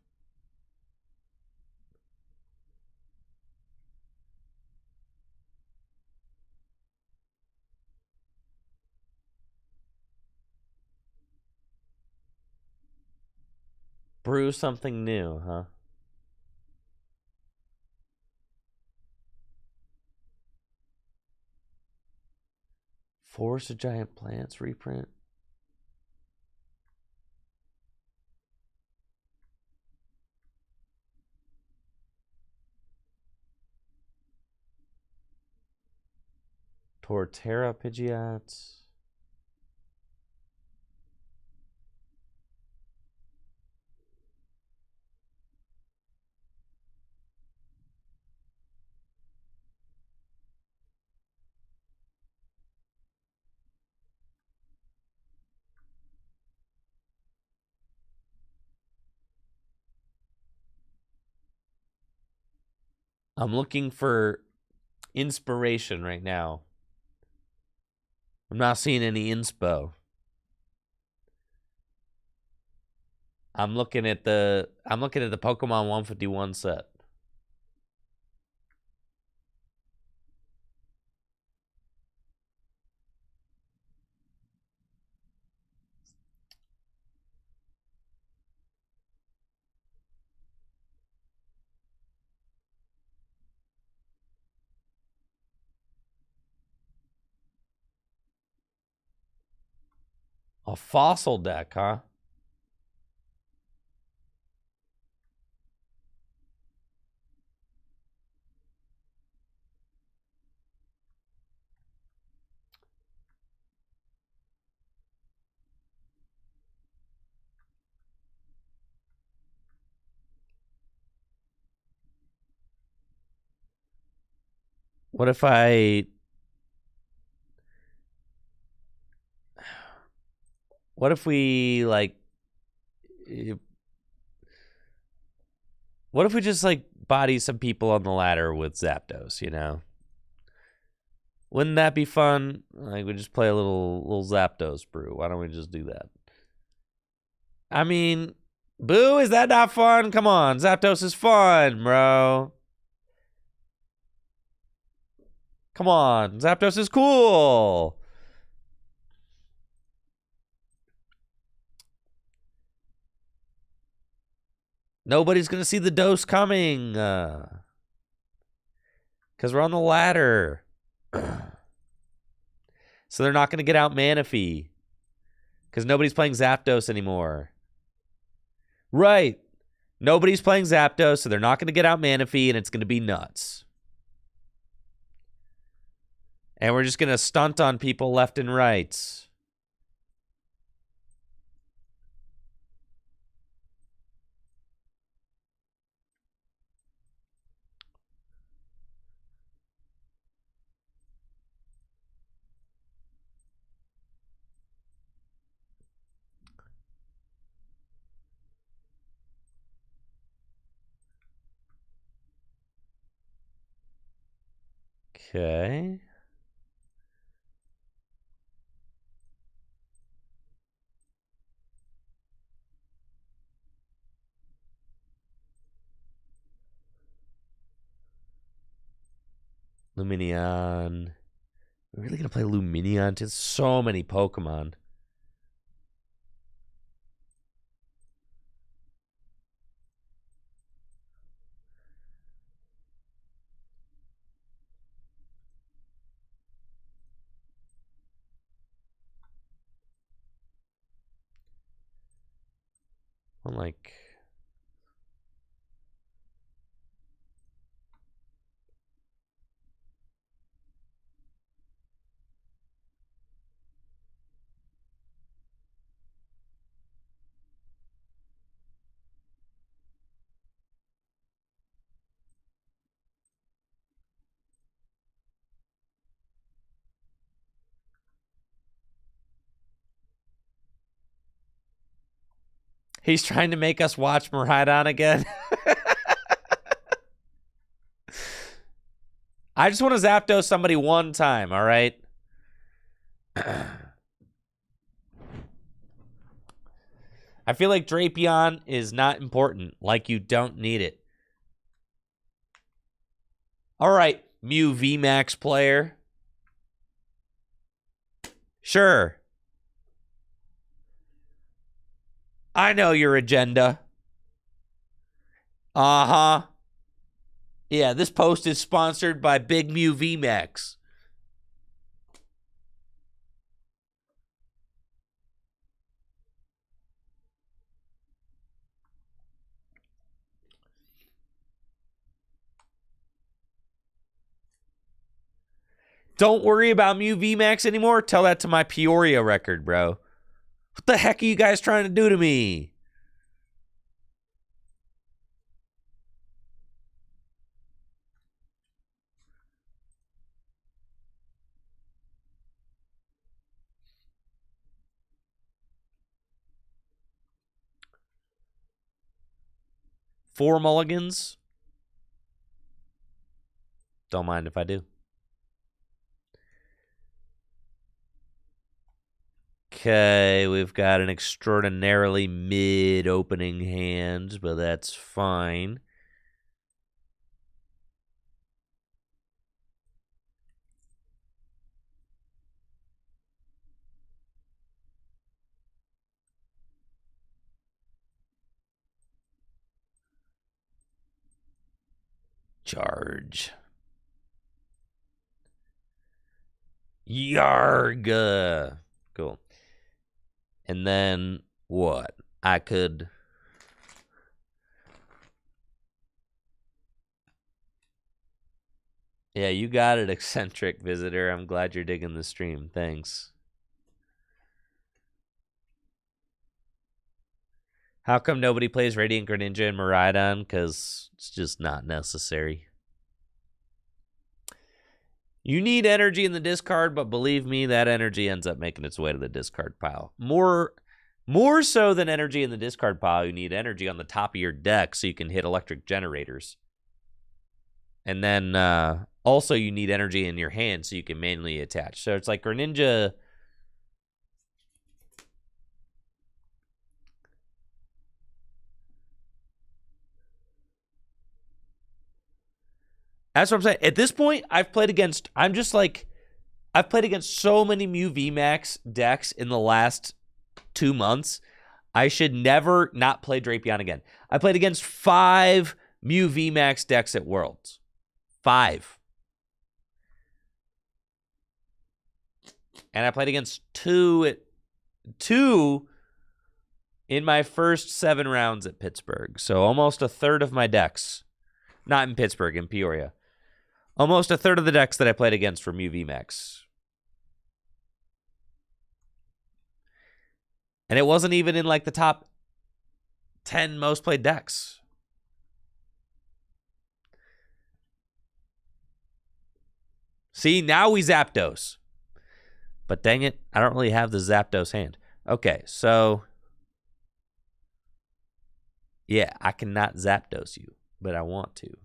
Brew something new, huh? Force of Giant Plants reprint. Torterra Pidgeots. I'm looking for inspiration right now. I'm not seeing any inspo. I'm looking at the Pokemon 151 set. A fossil deck, huh? What if I... What if we, like... What if we just, like, body some people on the ladder with Zapdos, you know? Wouldn't that be fun? Like, we just play a little Zapdos brew. Why don't we just do that? I mean, boo, is that not fun? Come on, Zapdos is fun, bro. Come on, Zapdos is cool. Nobody's going to see the dose coming. Because we're on the ladder. So they're not going to get out Manaphy. Because nobody's playing Zapdos anymore. Right. Nobody's playing Zapdos, so they're not going to get out Manaphy, and it's going to be nuts. And we're just going to stunt on people left and right. Okay. Lumineon. We're really going to play Lumineon? It's so many Pokemon. I'm like... He's trying to make us watch Miraidon again. I just want to Zapdos somebody one time, all right? I feel like Drapion is not important. Like, you don't need it. All right, Mew VMAX player. Sure. I know your agenda. Uh-huh. Yeah, this post is sponsored by Big Mew VMAX. Don't worry about Mew VMAX anymore. Tell that to my Peoria record, bro. What the heck are you guys trying to do to me? Four mulligans? Don't mind if I do. Okay, we've got an extraordinarily mid-opening hand, but that's fine. Charge. Yarg. Cool. And then what? I could... Yeah, you got it, eccentric visitor. I'm glad you're digging the stream. Thanks. How come nobody plays Radiant Greninja and Miraidon? Because it's just not necessary. You need energy in the discard, but believe me, that energy ends up making its way to the discard pile. More so than energy in the discard pile, you need energy on the top of your deck so you can hit electric generators. And then also you need energy in your hand so you can manually attach. So it's like Greninja... That's what I'm saying. At this point, I've played against so many Mew VMAX decks in the last 2 months. I should never not play Drapion again. I played against 5 Mew VMAX decks at Worlds. 5. And I played against 2 in my first 7 rounds at Pittsburgh. So almost a third of my decks. Not in Pittsburgh, in Peoria. Almost a third of the decks that I played against were Mew VMAX. And it wasn't even in like the top 10 most played decks. See, now we Zapdos. But dang it, I don't really have the Zapdos hand. Okay, so... yeah, I cannot Zapdos you, but I want to.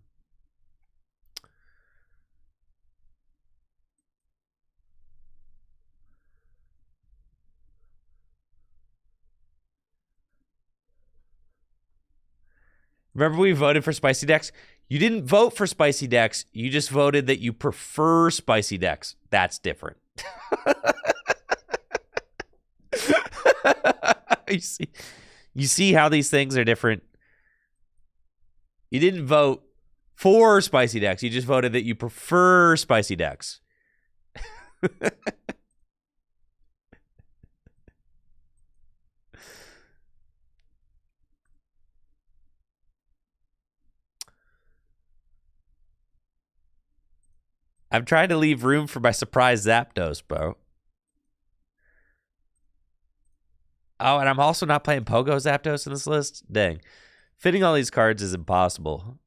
Remember we voted for spicy decks? You didn't vote for spicy decks. You just voted that you prefer spicy decks. That's different. You see how these things are different? You didn't vote for spicy decks. You just voted that you prefer spicy decks. I'm trying to leave room for my surprise Zapdos, bro. Oh, and I'm also not playing Pogo Zapdos in this list? Dang. Fitting all these cards is impossible.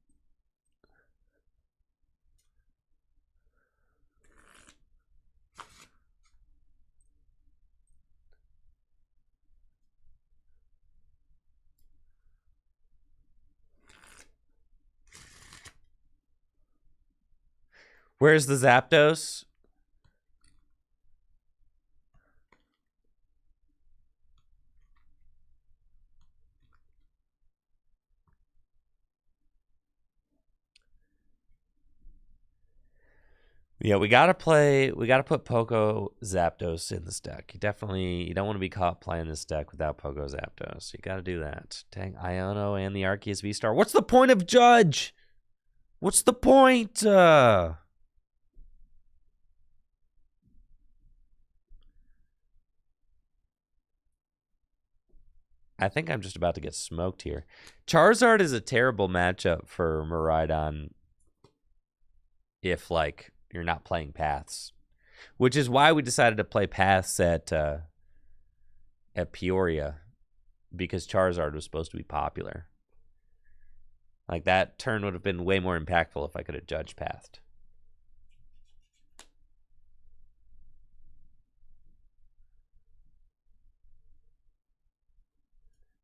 Where's the Zapdos? Yeah, we gotta put Pogo Zapdos in this deck. You don't want to be caught playing this deck without Pogo Zapdos. You gotta do that. Dang, Iono and the Arceus V-Star. What's the point of Judge? What's the point? I think I'm just about to get smoked here. Charizard is a terrible matchup for Miraidon if, like, you're not playing Paths. Which is why we decided to play Paths at Peoria. Because Charizard was supposed to be popular. Like, that turn would have been way more impactful if I could have Judge Pathed.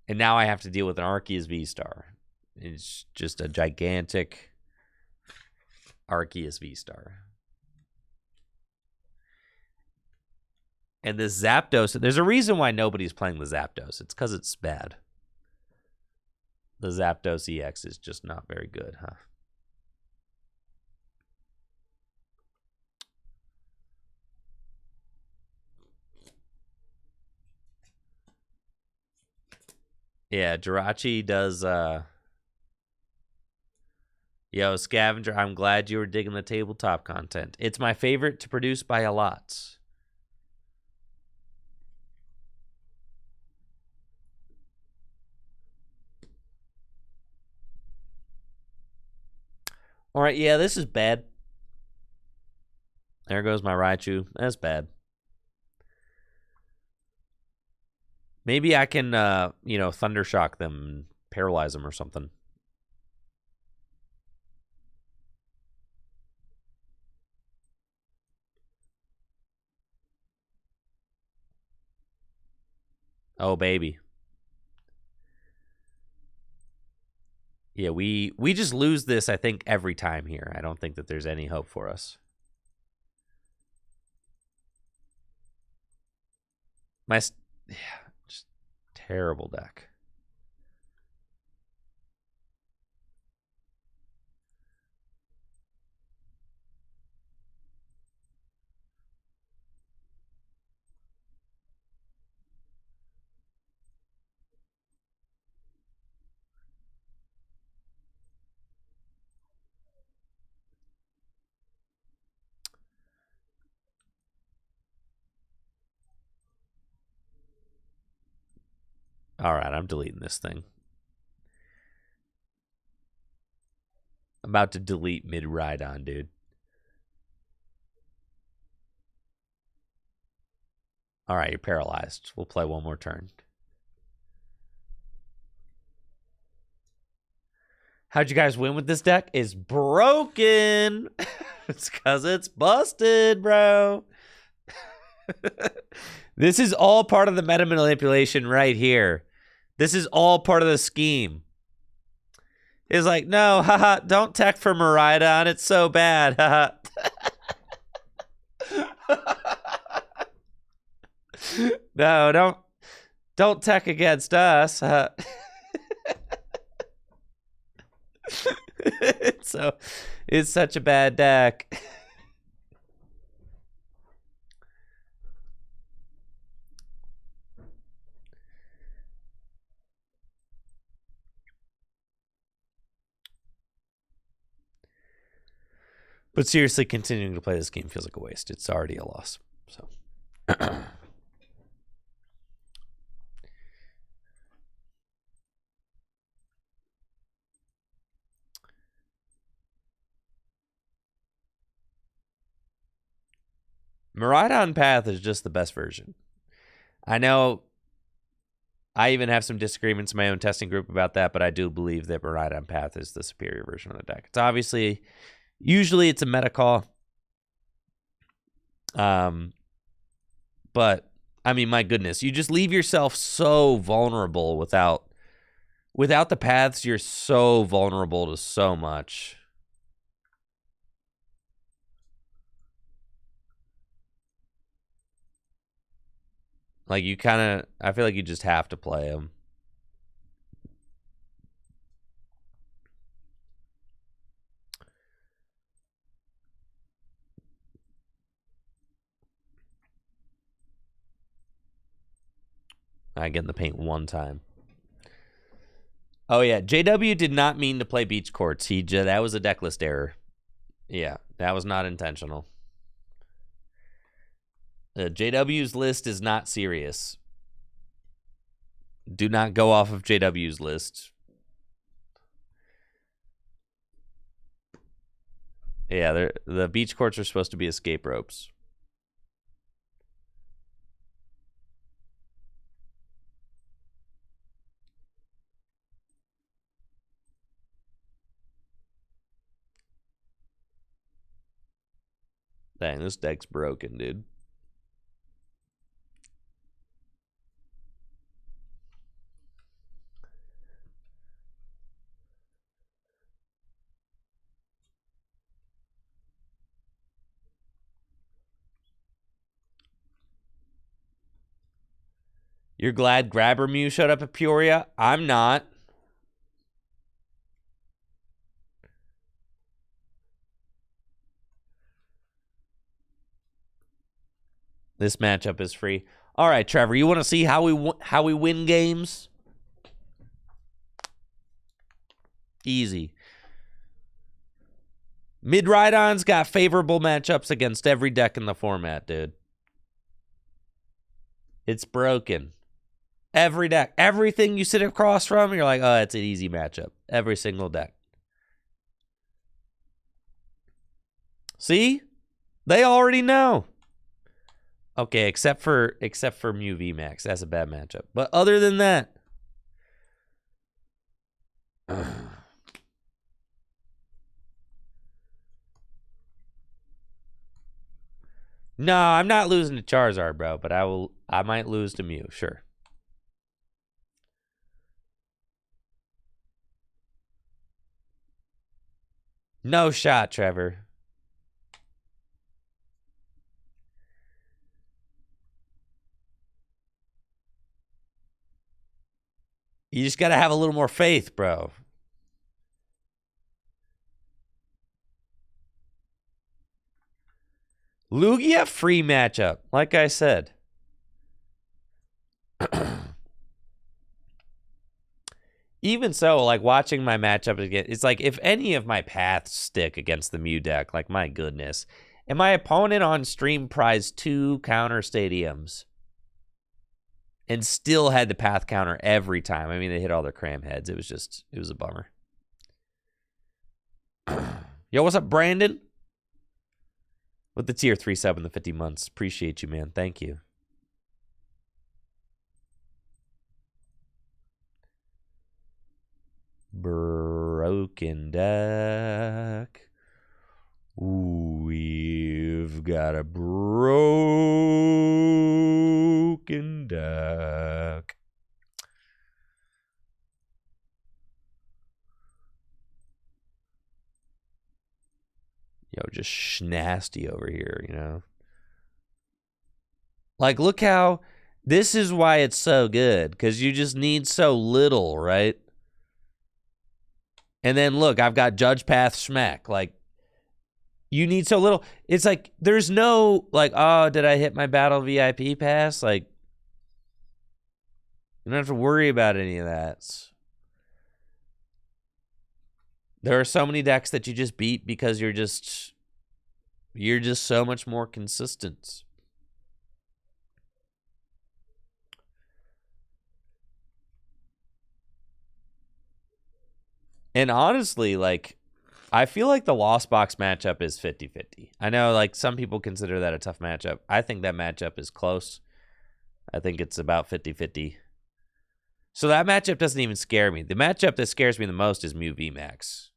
And now I have to deal with an Arceus V-Star. It's just a gigantic Arceus V-Star. And this Zapdos, there's a reason why nobody's playing the Zapdos. It's because it's bad. The Zapdos EX is just not very good, huh? Yeah, Jirachi does, Yo, Scavenger, I'm glad you were digging the tabletop content. It's my favorite to produce by a lot. All right, yeah, this is bad. There goes my Raichu. That's bad. Maybe I can, Thunder Shock them and paralyze them or something. Oh, baby. Yeah, we just lose this, I think, every time here. I don't think that there's any hope for us. Just terrible deck. All right, I'm deleting this thing. I'm about to delete Miraidon, dude. All right, you're paralyzed. We'll play one more turn. How'd you guys win with this deck? It's broken. It's because it's busted, bro. This is all part of the meta manipulation right here. This is all part of the scheme. It's like, no, haha, don't tech for Miraidon. It's so bad, haha. No, don't tech against us. So it's such a bad deck. But seriously, continuing to play this game feels like a waste. It's already a loss. So Miraidon Path is just the best version. I know I even have some disagreements in my own testing group about that, but I do believe that Miraidon Path is the superior version of the deck. It's obviously, usually it's a meta call. But, I mean, my goodness, you just leave yourself so vulnerable without the paths, you're so vulnerable to so much. Like, you kind of, I feel like you just have to play them. I get in the paint one time. Oh, yeah. JW did not mean to play Beach Courts. That was a deck list error. Yeah, that was not intentional. JW's list is not serious. Do not go off of JW's list. Yeah, the beach courts are supposed to be escape ropes. Dang, this deck's broken, dude. You're glad Grabber Mew showed up at Peoria? I'm not. This matchup is free. All right, Trevor, you want to see how we win games? Easy. Miraidon's got favorable matchups against every deck in the format, dude. It's broken. Every deck. Everything you sit across from, you're like, oh, it's an easy matchup. Every single deck. See? They already know. Okay, except for Mew VMAX. That's a bad matchup. But other than that. No, I'm not losing to Charizard, bro, but I might lose to Mew, sure. No shot, Trevor. You just got to have a little more faith, bro. Lugia, free matchup, like I said. Even so, like watching my matchup again, it's like if any of my paths stick against the Mew deck, like my goodness. And my opponent on stream prized 2 counter stadiums and still had the path counter every time. I mean, they hit all their cram heads. It was a bummer. Yo, what's up, Brandon? With the tier 3 sub in the 50 months. Appreciate you, man. Thank you. Broken deck. Ooh, we've got a broken deck. Yo, just schnasty over here, you know? Like, look how... This is why it's so good, because you just need so little, right? And then, look, I've got Judge Path Schmack. Like, you need so little. It's like, there's no, like, oh, did I hit my Battle VIP pass? Like, you don't have to worry about any of that. There are so many decks that you just beat because you're just so much more consistent. And honestly, like, I feel like the Lost Box matchup is 50-50. I know, like, some people consider that a tough matchup. I think that matchup is close. I think it's about 50-50. So that matchup doesn't even scare me. The matchup that scares me the most is Mew VMAX.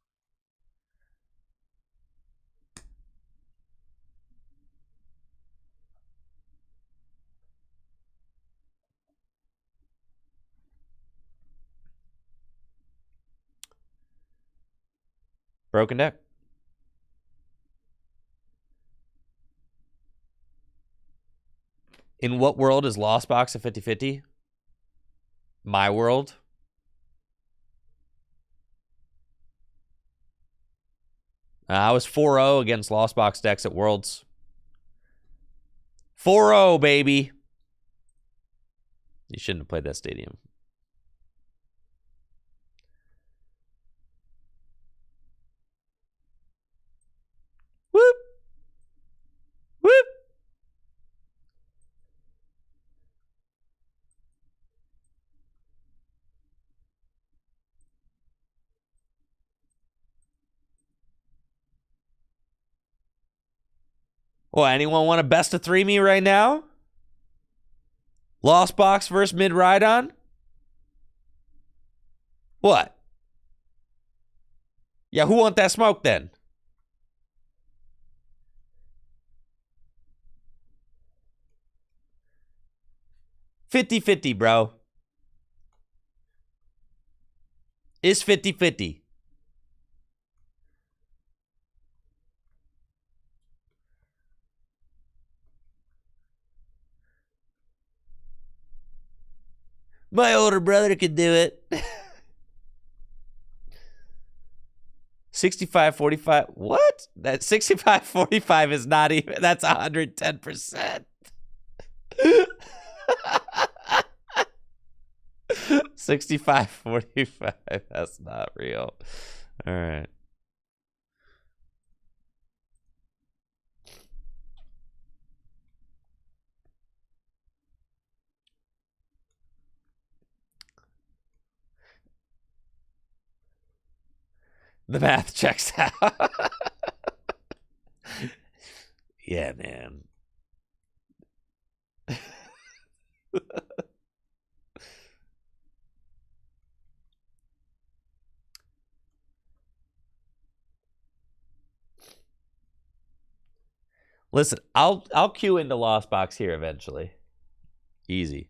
Broken deck. In what world is Lost Box a 50-50? My world. I was 4-0 against Lost Box decks at Worlds. 4-0, baby. You shouldn't have played that stadium. Whoop. Whoop. Well, anyone want a best of 3 me right now? Lost Box versus Miraidon? What? Yeah, who want that smoke then? $50-50, bro. It's 50-50. My older brother could do it. 65-45. What? That 65-45 is not even. That's 110%. 65-45. That's not real. All right. The math checks out. Yeah, man. Listen, I'll queue into Lost Box here eventually. Easy.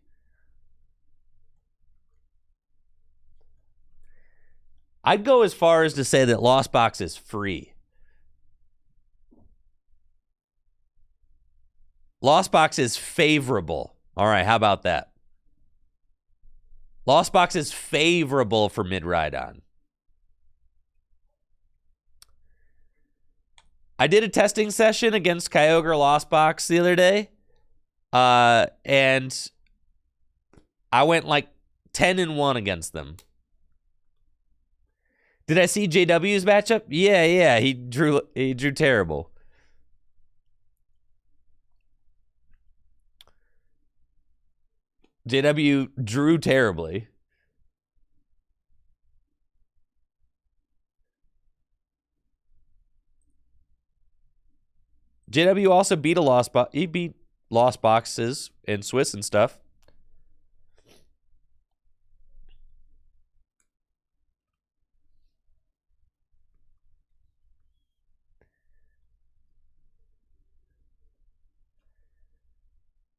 I'd go as far as to say that Lost Box is free. Lost Box is favorable. All right, how about that? Lost Box is favorable for Miraidon. I did a testing session against Kyogre Lost Box the other day, and I went like 10-1 against them. Did I see JW's matchup? Yeah, he drew terrible. JW drew terribly. JW also beat a Lost Box. He beat Lost Boxes in Swiss and stuff.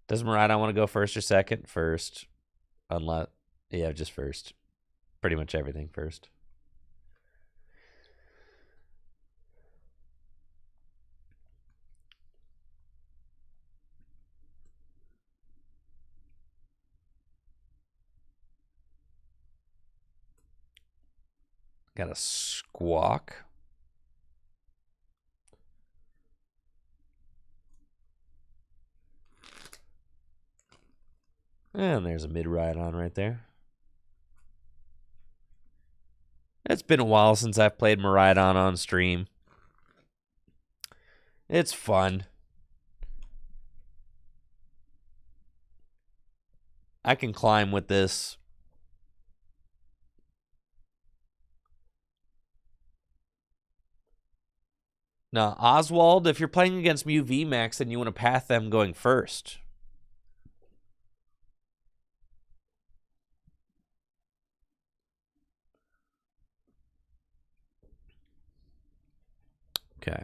Does Miraidon want to go first or second? First. Unless, yeah, just first. Pretty much everything first. Got a Squawk. And there's a Miraidon right there. It's been a while since I've played Miraidon on stream. It's fun. I can climb with this. Now, Oswald, if you're playing against Mew VMAX, then you want to path them going first. Okay.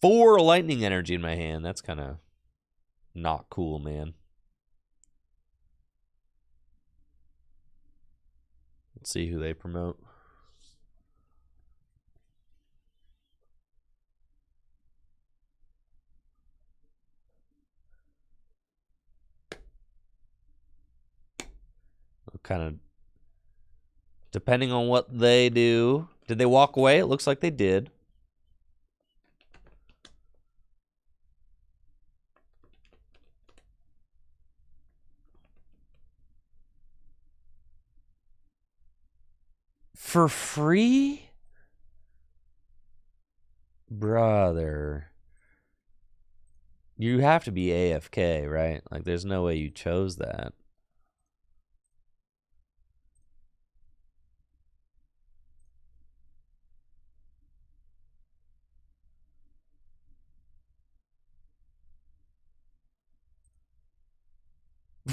Four lightning energy in my hand. That's kind of not cool, man. Let's see who they promote. Kind of depending on what they do. Did they walk away? It looks like they did. For free? Brother. You have to be AFK, right? Like, there's no way you chose that.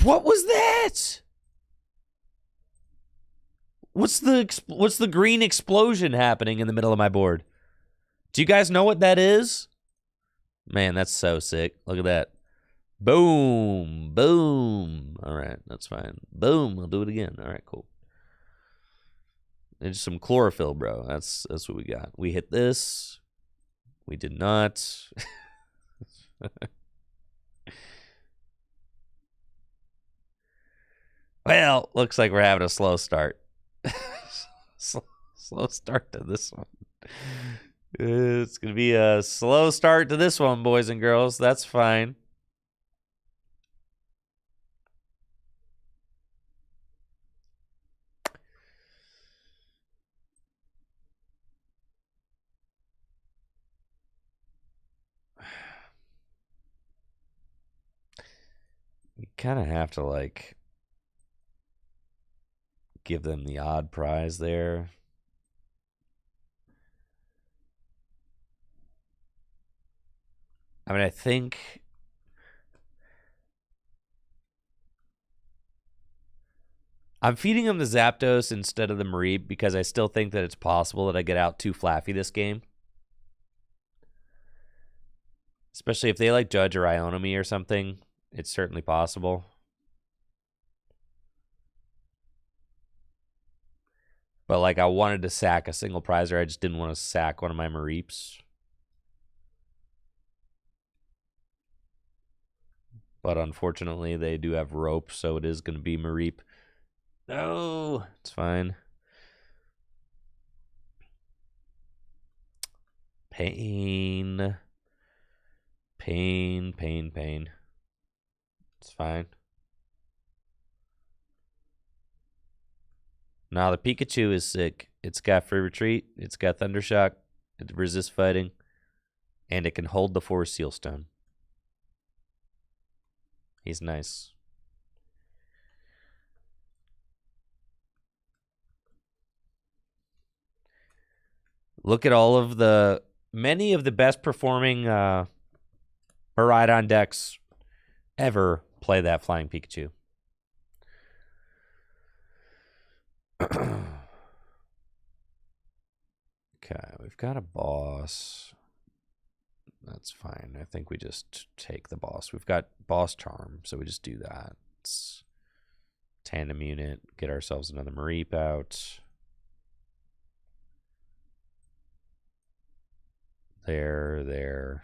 What was that? What's the green explosion happening in the middle of my board? Do you guys know what that is? Man, that's so sick. Look at that. Boom. Boom. All right, that's fine. Boom. I'll do it again. All right, cool. It's some chlorophyll, bro. That's what we got. We hit this. We did not. Well, looks like we're having a slow start. Slow start to this one. It's going to be a slow start to this one, boys and girls. That's fine. kind of have to, like, give them the odd prize there. I mean, I think I'm feeding him the Zapdos instead of the Mareep because I still think that it's possible that I get out too Flaffy this game. Especially if they like Judge or Iono me or something. It's certainly possible. But, like, I wanted to sack a single prizer. I just didn't want to sack one of my Mareeps. But unfortunately, they do have rope, so it is going to be Mareep. No, it's fine. Pain. Pain, pain, pain. It's fine. Now the Pikachu is sick. It's got free retreat. It's got Thundershock. It resists fighting. And it can hold the Forest Seal Stone. He's nice. Look at all of the... Many of the best performing Miraidon decks ever play that Flying Pikachu. Okay, we've got a boss. That's fine. I think we just take the boss. We've got boss charm, so we just do that. It's tandem unit, get ourselves another Mareep out. There.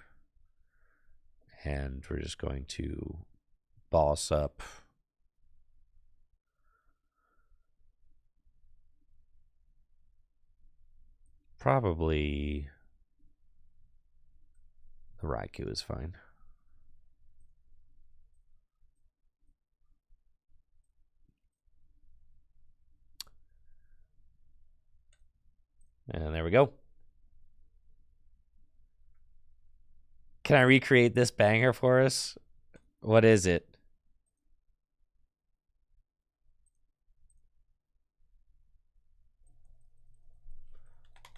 And we're just going to boss up. Probably the Raikou is fine. And there we go. Can I recreate this banger for us? What is it?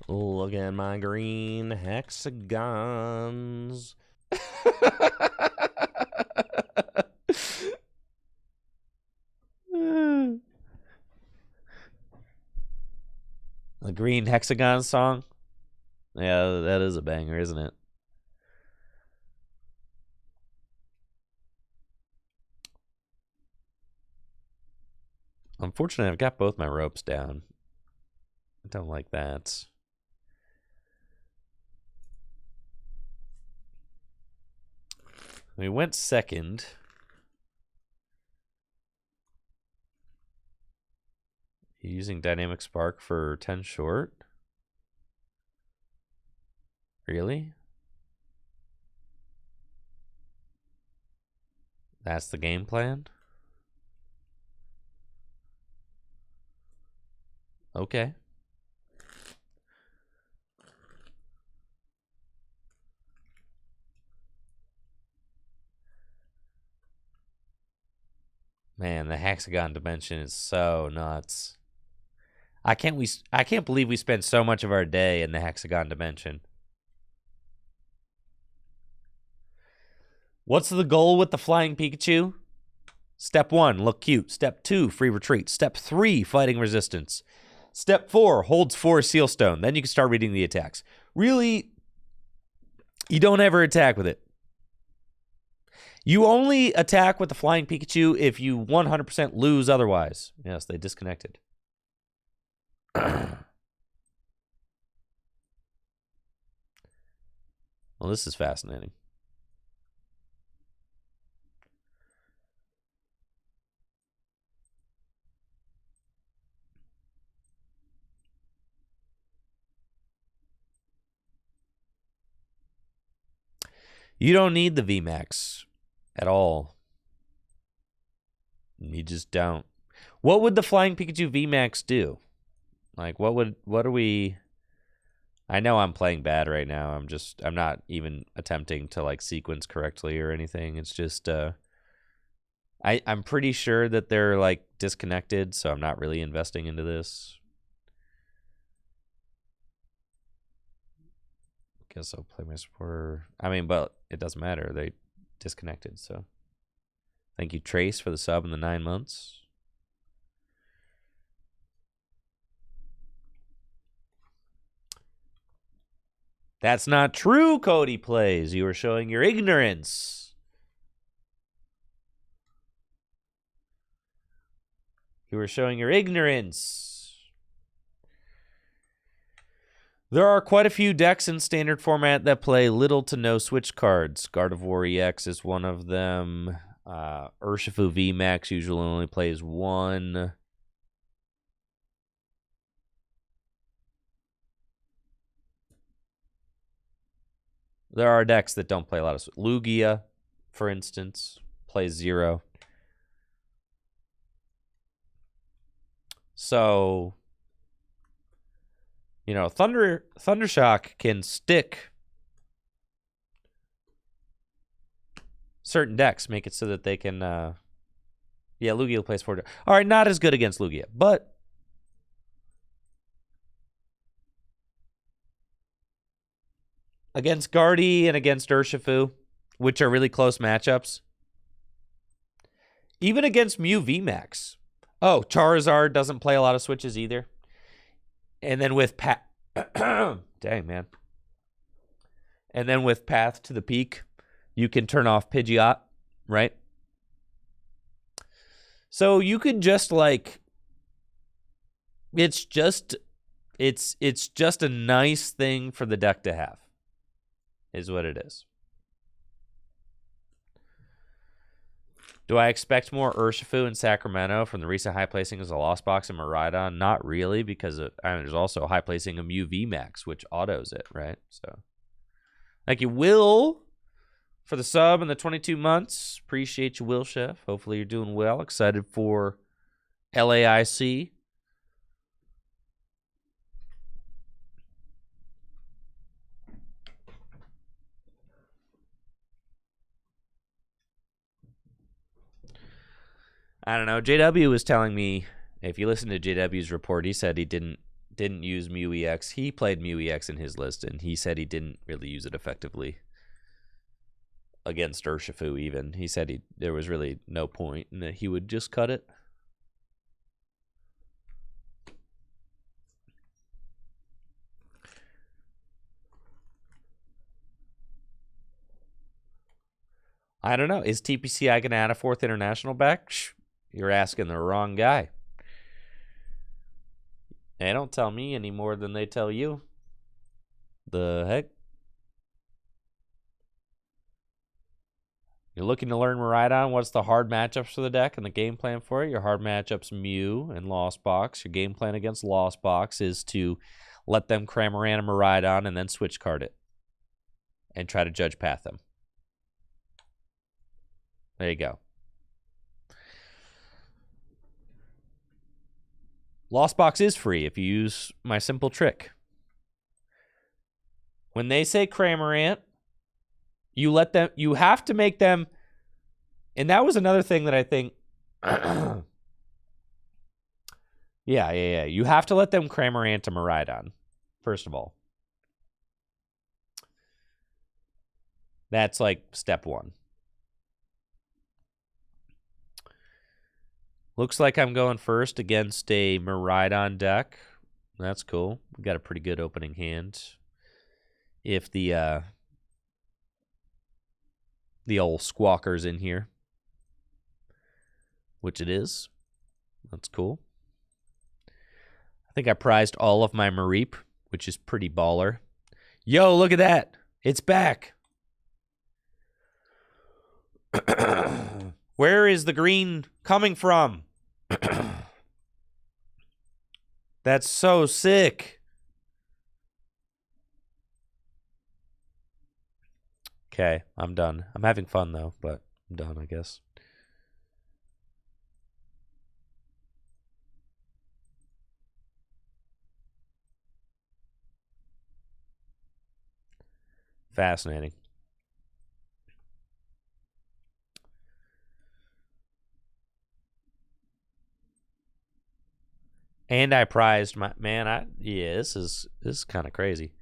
Look at my green hexagons. The green hexagon song? Yeah, that is a banger, isn't it? Unfortunately, I've got both my ropes down. I don't like that. We went second. Using Dynamic Spark for 10 short? Really? That's the game plan? Okay. Man, the hexagon dimension is so nuts. I can't believe we spent so much of our day in the hexagon dimension. What's the goal with the Flying Pikachu? Step 1, look cute. Step 2, free retreat. Step 3, fighting resistance. Step 4, holds 4 seal stone. Then you can start reading the attacks. Really, you don't ever attack with it. You only attack with the Flying Pikachu if you 100% lose otherwise. Yes, they disconnected. Well, this is fascinating. You don't need the VMAX at all. You just don't. What would the Flying Pikachu VMAX do? Like, what are we... I know I'm playing bad right now. I'm not even attempting to, like, sequence correctly or anything. It's just, I'm pretty sure that they're like disconnected, so I'm not really investing into this. Guess I'll play my supporter. I mean, but it doesn't matter. They disconnected, so. Thank you, Trace, for the sub in the 9 months. That's not true, Cody Plays. You were showing your ignorance. You were showing your ignorance. There are quite a few decks in standard format that play little to no switch cards. Gardevoir EX is one of them. Urshifu VMAX usually only plays one. There are decks that don't play a lot of Lugia, for instance, plays 0. So, you know, Thundershock can stick certain decks, make it so that they can yeah, Lugia plays 4. All right, not as good against Lugia, but against Guardy and against Urshifu, which are really close matchups. Even against Mew VMAX. Oh, Charizard doesn't play a lot of switches either. And then with dang, man. And then with Path to the Peak, you can turn off Pidgeot, right? So you can just like it's just a nice thing for the deck to have. Is what it is. Do I expect more Urshifu in Sacramento from the recent high placing as a Lost Box and Miraidon? Not really, because there's also a high placing of Mew VMAX, which autos it, right? So, thank you, Will, for the sub and the 22 months. Appreciate you, Will Chef. Hopefully you're doing well. Excited for LAIC. I don't know. JW was telling me, if you listen to JW's report, he said he didn't use Mew EX. He played Mew EX in his list, and he said he didn't really use it effectively against Urshifu even. He said there was really no point, and that he would just cut it. I don't know. Is TPCI going to add a 4th international back? You're asking the wrong guy. They don't tell me any more than they tell you. The heck? You're looking to learn Miraidon. What's the hard matchups for the deck and the game plan for it? Your hard matchups, Mew and Lost Box. Your game plan against Lost Box is to let them Cramorant and Miraidon and then switch card it. And try to judge path them. There you go. Lost Box is free if you use my simple trick. When they say Cramorant, you have to make them, and that was another thing that I think, yeah. You have to let them Cramorant to Miraidon, first of all. That's like step 1. Looks like I'm going first against a Miraidon deck. That's cool. We got a pretty good opening hand. If the old squawker's in here, which it is. That's cool. I think I prized all of my Mareep, which is pretty baller. Yo, look at that. It's back. Where is the green coming from? That's so sick. Okay, I'm done. I'm having fun, though, but I'm done, I guess. Fascinating. And I prized my man. Yeah, this is kind of crazy.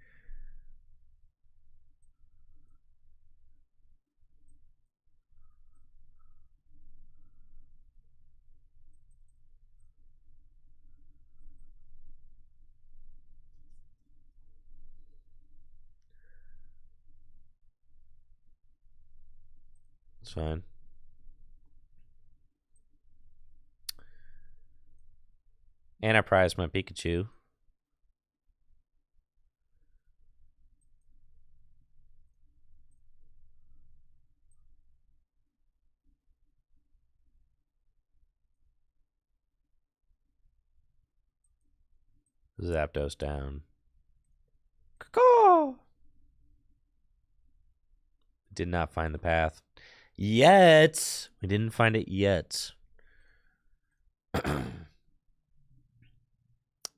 It's fine. And I prized my Pikachu. Zapdos down. Caw. Did not find the path. Yet. We didn't find it yet.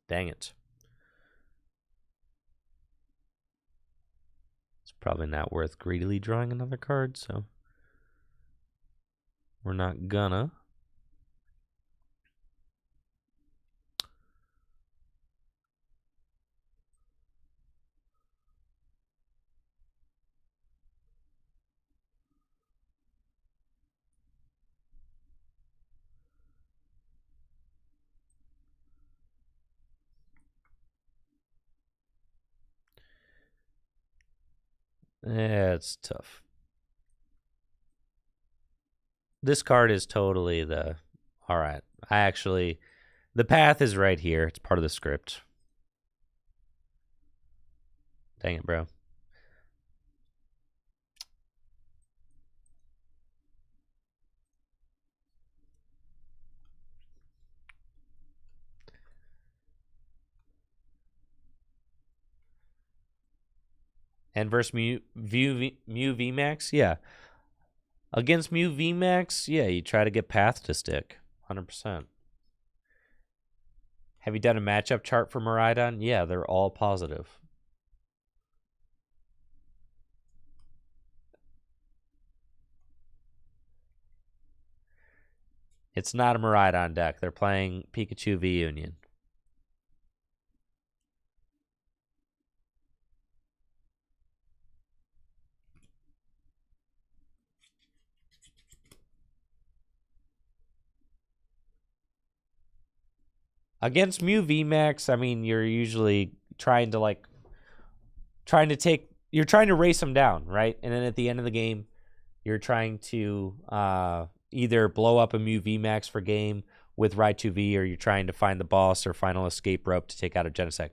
Dang it. It's probably not worth greedily drawing another card, so we're not gonna. Yeah, it's tough. This card is totally the... All right. The path is right here. It's part of the script. Dang it, bro. And versus Mew VMAX? Yeah. Against Mew VMAX, yeah, you try to get path to stick. 100%. Have you done a matchup chart for Miraidon? Yeah, they're all positive. It's not a Miraidon deck. They're playing Pikachu V Union. Against Mew VMAX, I mean, you're usually trying to race them down, right? And then at the end of the game, you're trying to either blow up a Mew VMAX for game with Raichu V, or you're trying to find the boss or final escape rope to take out a Genesect.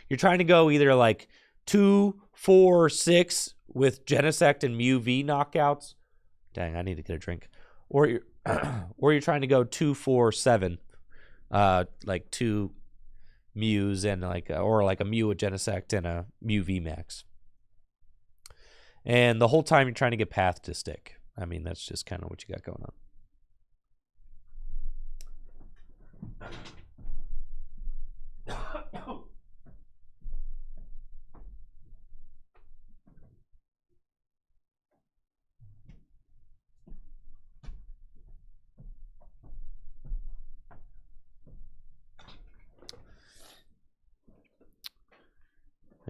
You're trying to go either like 2, 4, 6 with Genesect and Mew V knockouts. Dang, I need to get a drink. Or you're trying to go 2, 4, 7. Like 2 Mews and or like a Mew, a Genesect, and a Mew VMAX. And the whole time you're trying to get path to stick. I mean, that's just kind of what you got going on.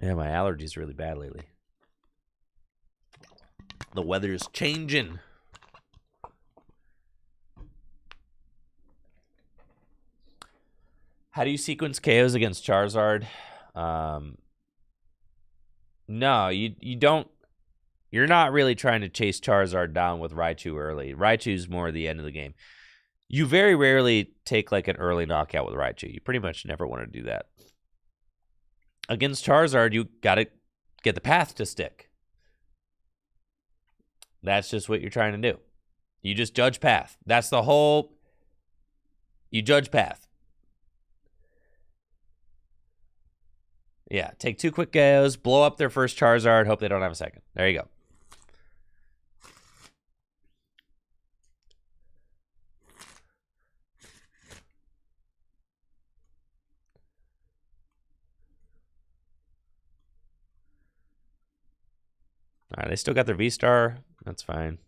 Yeah, my allergies really bad lately. The weather's changing. How do you sequence KOs against Charizard? No, you don't. You're not really trying to chase Charizard down with Raichu early. Raichu's more the end of the game. You very rarely take like an early knockout with Raichu. You pretty much never want to do that. Against Charizard, you got to get the path to stick. That's just what you're trying to do. You just judge path. That's the whole... You judge path. Yeah, take 2 quick KOs, blow up their first Charizard, hope they don't have a second. There you go. All right, they still got their V-Star. That's fine.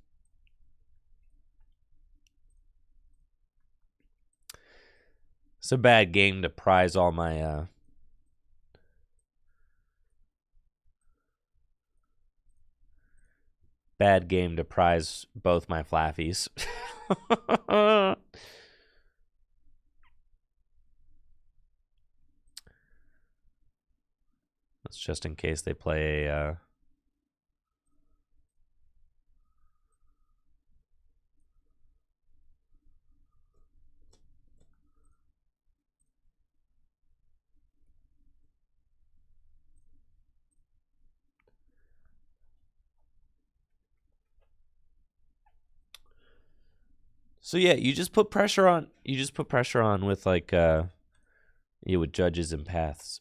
It's a bad game to prize all my bad game to prize both my Flaffies. That's just in case they play a So yeah, you just put pressure on. You just put pressure on with like with judges and paths.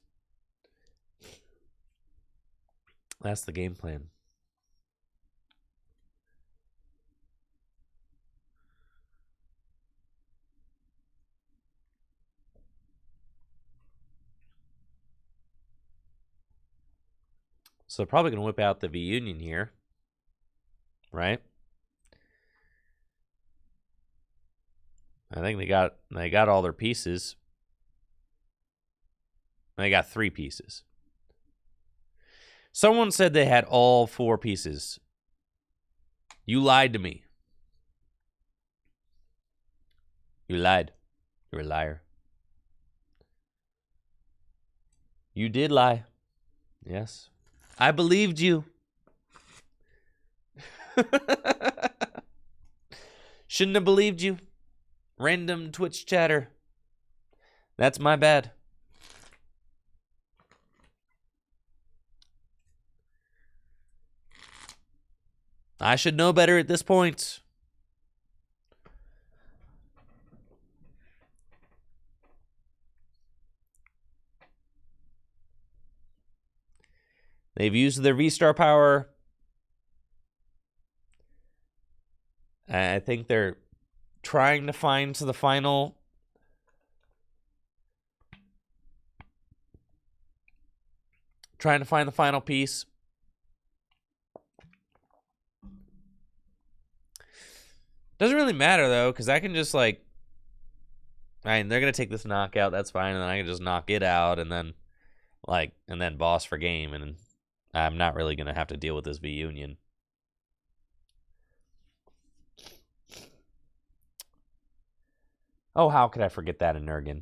That's the game plan. So they're probably gonna whip out the V Union here, right? I think they got all their pieces. They got 3 pieces. Someone said they had all 4 pieces. You lied to me. You lied. You're a liar. You did lie. Yes. I believed you. Shouldn't have believed you. Random Twitch chatter. That's my bad. I should know better at this point. They've used their V-Star power. I think they're trying to find the final. Trying to find the final piece. Doesn't really matter though, because I can just like, they're gonna take this knockout. That's fine, and then I can just knock it out, and then boss for game, and I'm not really gonna have to deal with this V Union. Oh, how could I forget that in Nurgan?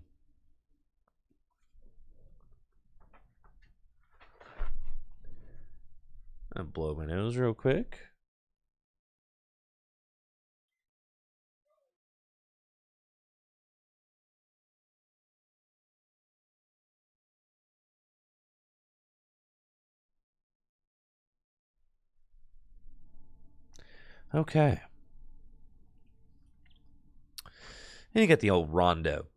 I'll blow my nose real quick. Okay. And you get the old Rondo.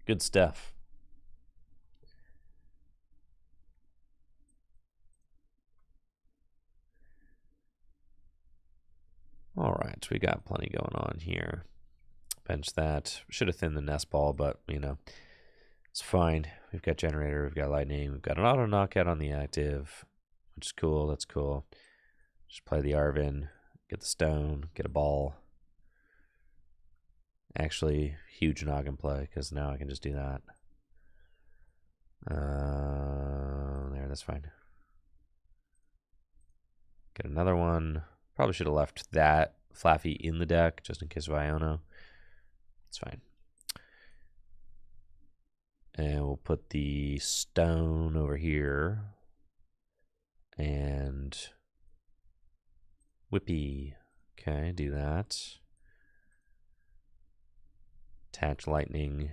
Good stuff. All right, so we got plenty going on here. Bench that. Should have thinned the nest ball, but, it's fine. We've got generator, we've got lightning, we've got an auto knockout on the active, which is cool. That's cool. Just play the Arvin, get the stone, get a ball. Actually, huge noggin play, because now I can just do that. There, that's fine. Get another one. Probably should have left that Flaffy in the deck, just in case of Iono. It's fine. And we'll put the stone over here. And Whippy. Okay, do that. Attach lightning.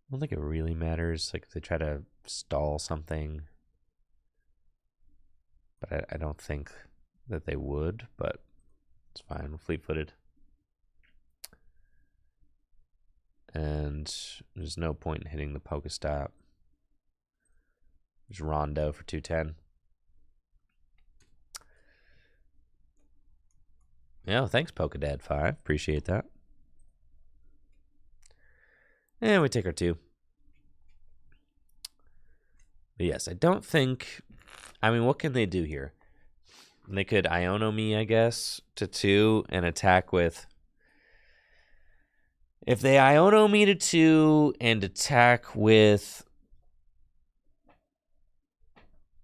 I don't think it really matters. Like if they try to stall something. But I don't think that they would, but it's fine. We're fleet-footed. And there's no point in hitting the Pokestop. There's Rondo for 210. Yeah, thanks, Pokedad5. Appreciate that. And we take our 2. But yes, I don't think... what can they do here? They could Iono me, I guess, to 2 and attack with... If they Iono me to 2 and attack with...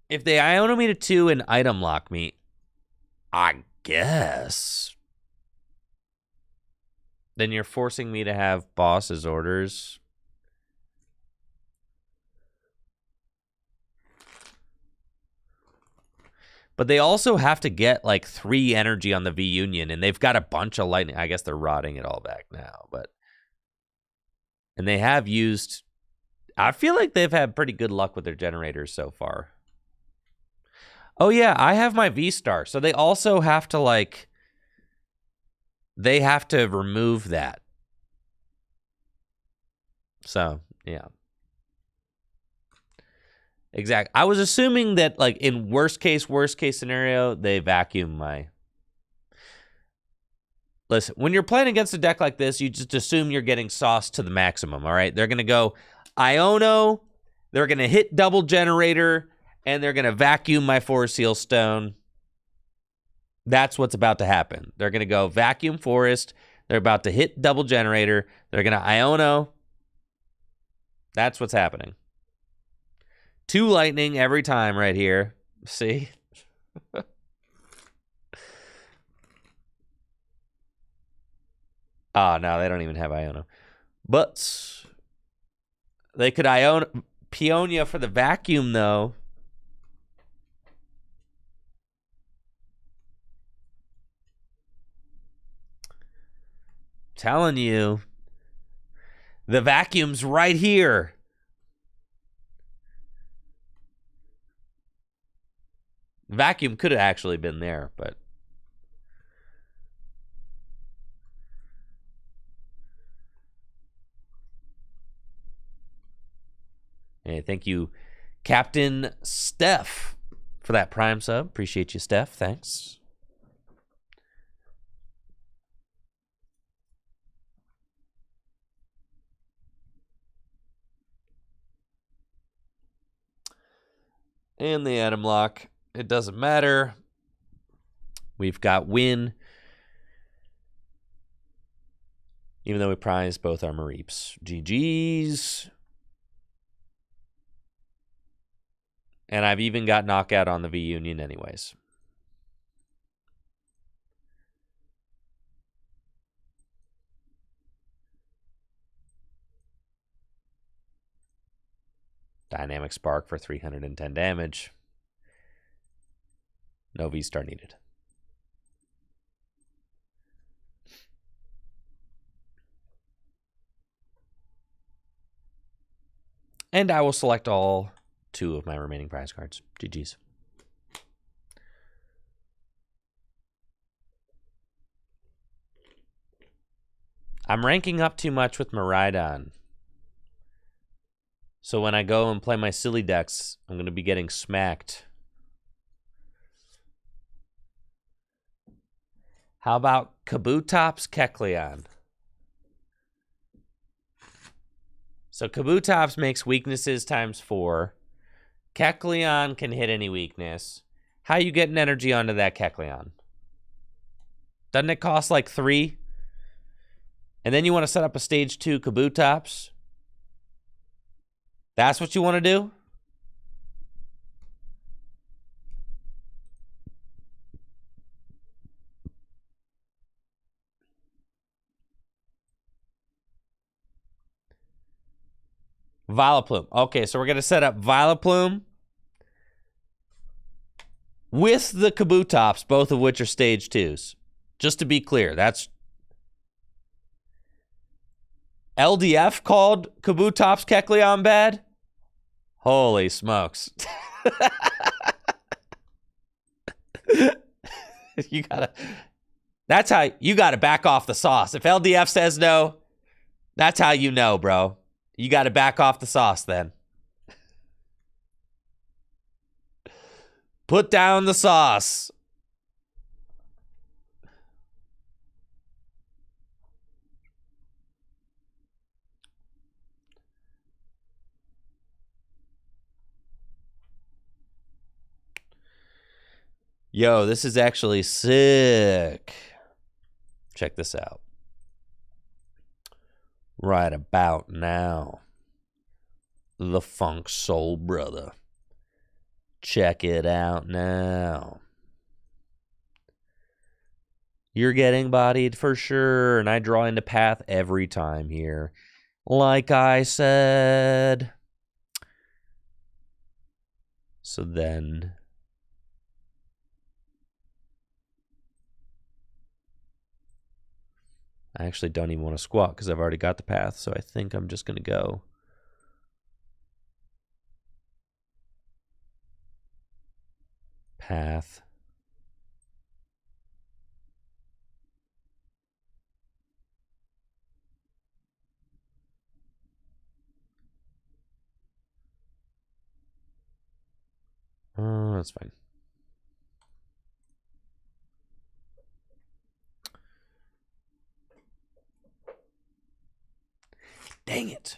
If they Iono me to 2 and item lock me, I guess... Then you're forcing me to have boss's orders. But they also have to get like 3 energy on the V Union, and they've got a bunch of lightning. I guess they're rotting it all back now, but... And they have used... I feel like they've had pretty good luck with their generators so far. Oh yeah, I have my V-Star, so they also have to like... They have to remove that. So, yeah. Exactly. I was assuming that, like, in worst case scenario, they vacuum my... Listen, when you're playing against a deck like this, you just assume you're getting sauce to the maximum, all right? They're going to go Iono, they're going to hit double generator, and they're going to vacuum my Forest Seal Stone. That's what's about to happen. They're going to go vacuum Forest, they're about to hit double generator, they're going to Iono. That's what's happening. 2 lightning every time right here. See? Oh, no, they don't even have Iono. But they could Iono Peonia for the vacuum, though. Telling you. The vacuum's right here. Vacuum could have actually been there, but... Hey, thank you, Captain Steph, for that Prime sub. Appreciate you, Steph. Thanks. And the item lock. It doesn't matter. We've got win. Even though we prize both our Mareeps. GG's. And I've even got knockout on the V Union anyways. Dynamic Spark for 310 damage. No V-Star needed. And I will select all 2 of my remaining prize cards. GG's. I'm ranking up too much with Miraidon. So when I go and play my silly decks, I'm going to be getting smacked. How about Kabutops Kecleon? So Kabutops makes weaknesses times 4. Kecleon can hit any weakness. How you getting energy onto that Kecleon? Doesn't it cost like 3? And then you want to set up a stage 2 Kabutops? That's what you want to do? Vileplume. Okay, so we're going to set up Vileplume with the Kabutops, both of which are stage 2s. Just to be clear, that's... LDF called Kabutops Kecleon bad? Holy smokes. You gotta... That's how... You gotta back off the sauce. If LDF says no, that's how you know, bro. You gotta back off the sauce then. Put down the sauce. Yo, this is actually sick. Check this out. Right about now, the Funk Soul Brother. Check it out now. You're getting bodied for sure, and I draw into path every time here. Like I said. So then... I actually don't even want to squat because I've already got the path, so I think I'm just going to go. Path. Oh, that's fine. Dang it.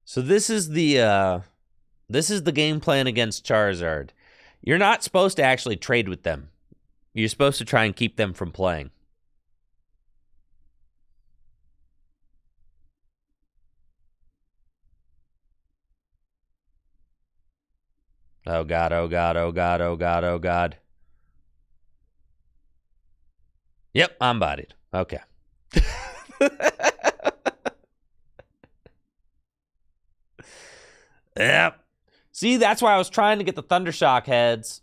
So this is the game plan against Charizard. You're not supposed to actually trade with them. You're supposed to try and keep them from playing. Oh god, oh god, oh god, oh god, oh god. Yep, I'm bodied. Okay. Yep. See, that's why I was trying to get the Thundershock heads.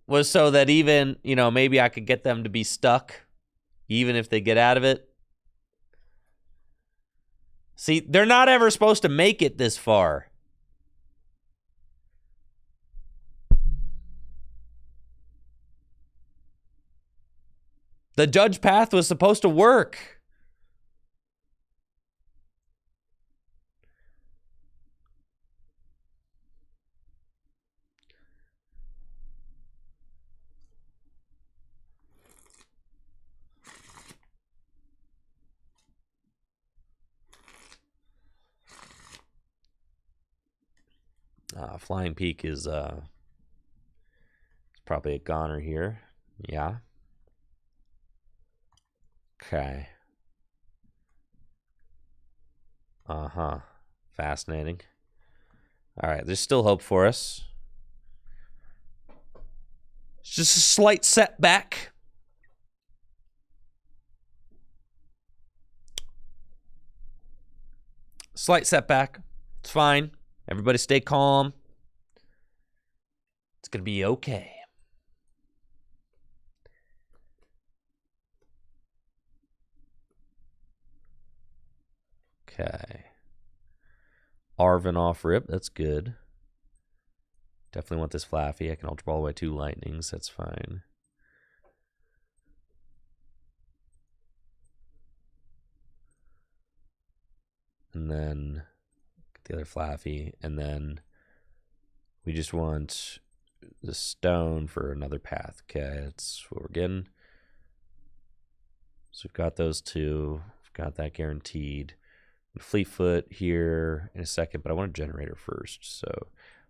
Was so that even, you know, maybe I could get them to be stuck, even if they get out of it. See, they're not ever supposed to make it this far. The judge path was supposed to work. Flying Peak is probably a goner here. Yeah. Okay. Uh-huh. Fascinating. All right, there's still hope for us. It's just a slight setback. Slight setback. It's fine. Everybody stay calm. It's going to be okay. Okay. Arvin off rip. That's good. Definitely want this Flaffy. I can Ultra Ball away 2 Lightnings. That's fine. And then get the other Flaffy. And then we just want the stone for another path. Okay, that's what we're getting. So we've got those 2. We've got that guaranteed. Fleetfoot here in a second, but I want a generator first. So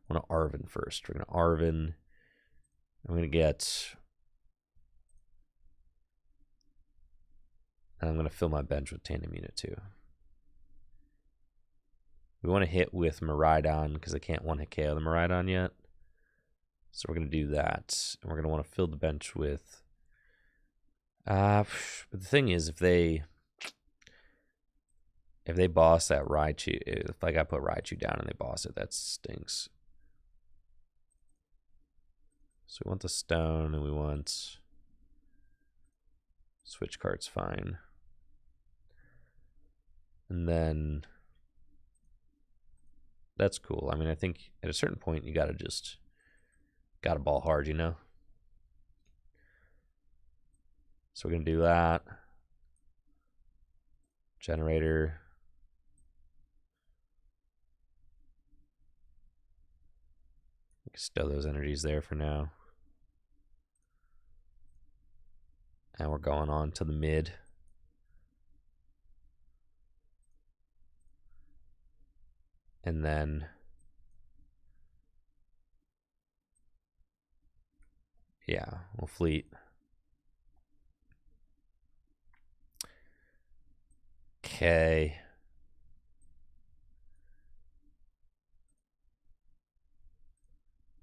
I want an Arvin first. We're going to Arvin. I'm going to get... And I'm going to fill my bench with Tandem Unit too. We want to hit with Miraidon because I can't one-hit KO the Miraidon yet. So we're going to do that. And we're going to want to fill the bench with... but the thing is, if they boss that Raichu, if like I put Raichu down and they boss it, that stinks. So we want the stone and we want switch cards, fine. And then that's cool. I mean, I think at a certain point you gotta ball hard, you know? So we're gonna do that. Generator. We can stow those energies there for now. And we're going on to the mid. And then, yeah, we'll fleet. Okay.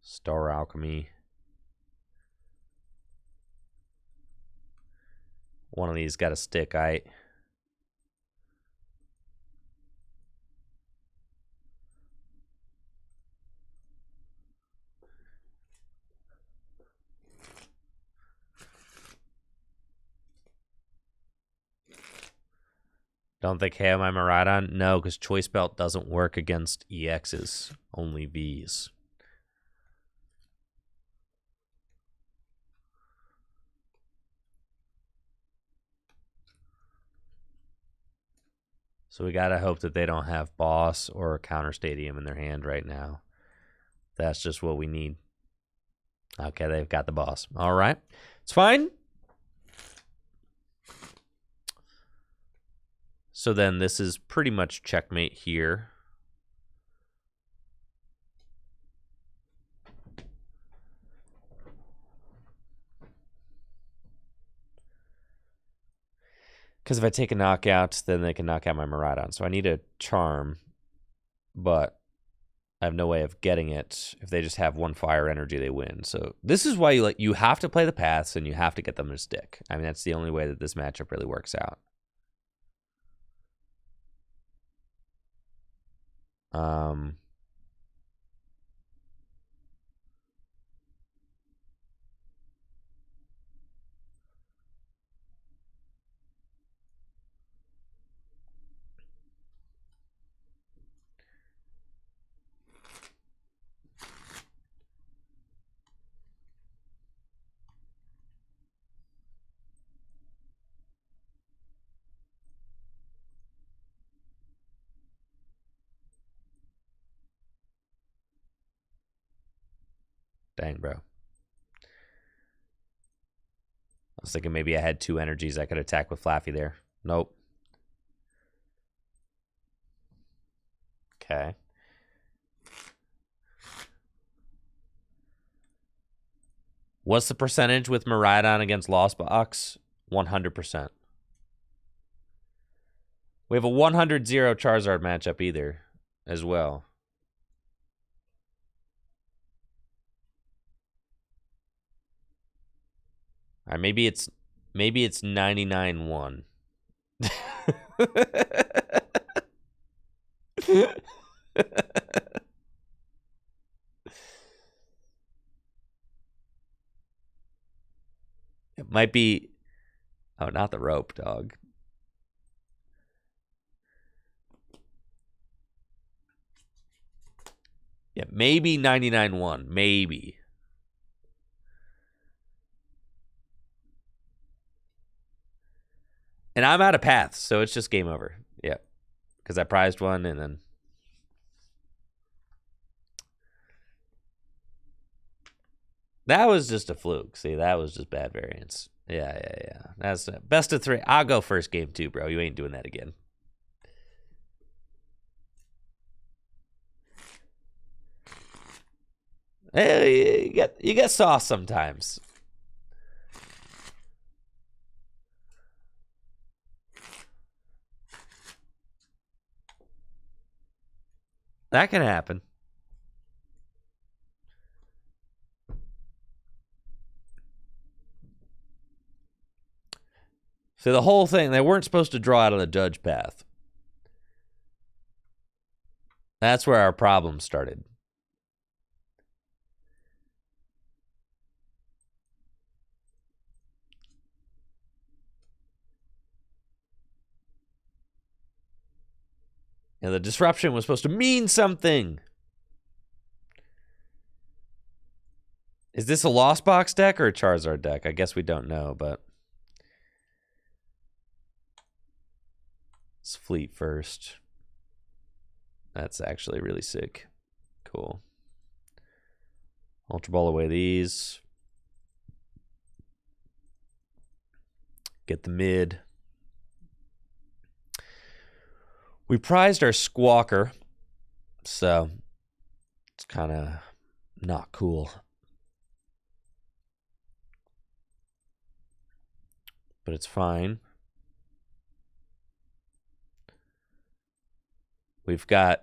Star Alchemy. One of these got a stick, Don't think hey, am I Miraidon? No, because Choice Belt doesn't work against EXs, only Vs. So we gotta hope that they don't have Boss or Counter Stadium in their hand right now. That's just what we need. Okay, they've got the Boss. All right. It's fine. So then this is pretty much checkmate here. Because if I take a knockout, then they can knock out my Miraidon. So I need a Charm, but I have no way of getting it. If they just have one fire energy, they win. So this is why you have to play the paths and you have to get them to stick. I mean, that's the only way that this matchup really works out. Dang, bro. I was thinking maybe I had two energies I could attack with Flaffy there. Nope. Okay. What's the percentage with Miraidon against Lost Box? 100%. We have a 100-0 Charizard matchup either, as well. All right, maybe it's 99-1. It might be. Oh, not the rope, dog. Yeah, maybe 99-1. Maybe. And I'm out of paths, so it's just game over. Yeah. Because I prized one and then. That was just a fluke. See, that was just bad variance. Yeah. That's best of 3. I'll go first game too, bro. You ain't doing that again. Hey, you get sauce sometimes. That can happen. So the whole thing, they weren't supposed to draw out of the judge path. That's where our problem started. And the disruption was supposed to mean something. Is this a Lost Box deck or a Charizard deck? I guess we don't know, but let's fleet first. That's actually really sick. Cool. Ultra Ball away these. Get the mid. We prized our Squawker. So it's kind of not cool. But it's fine. We've got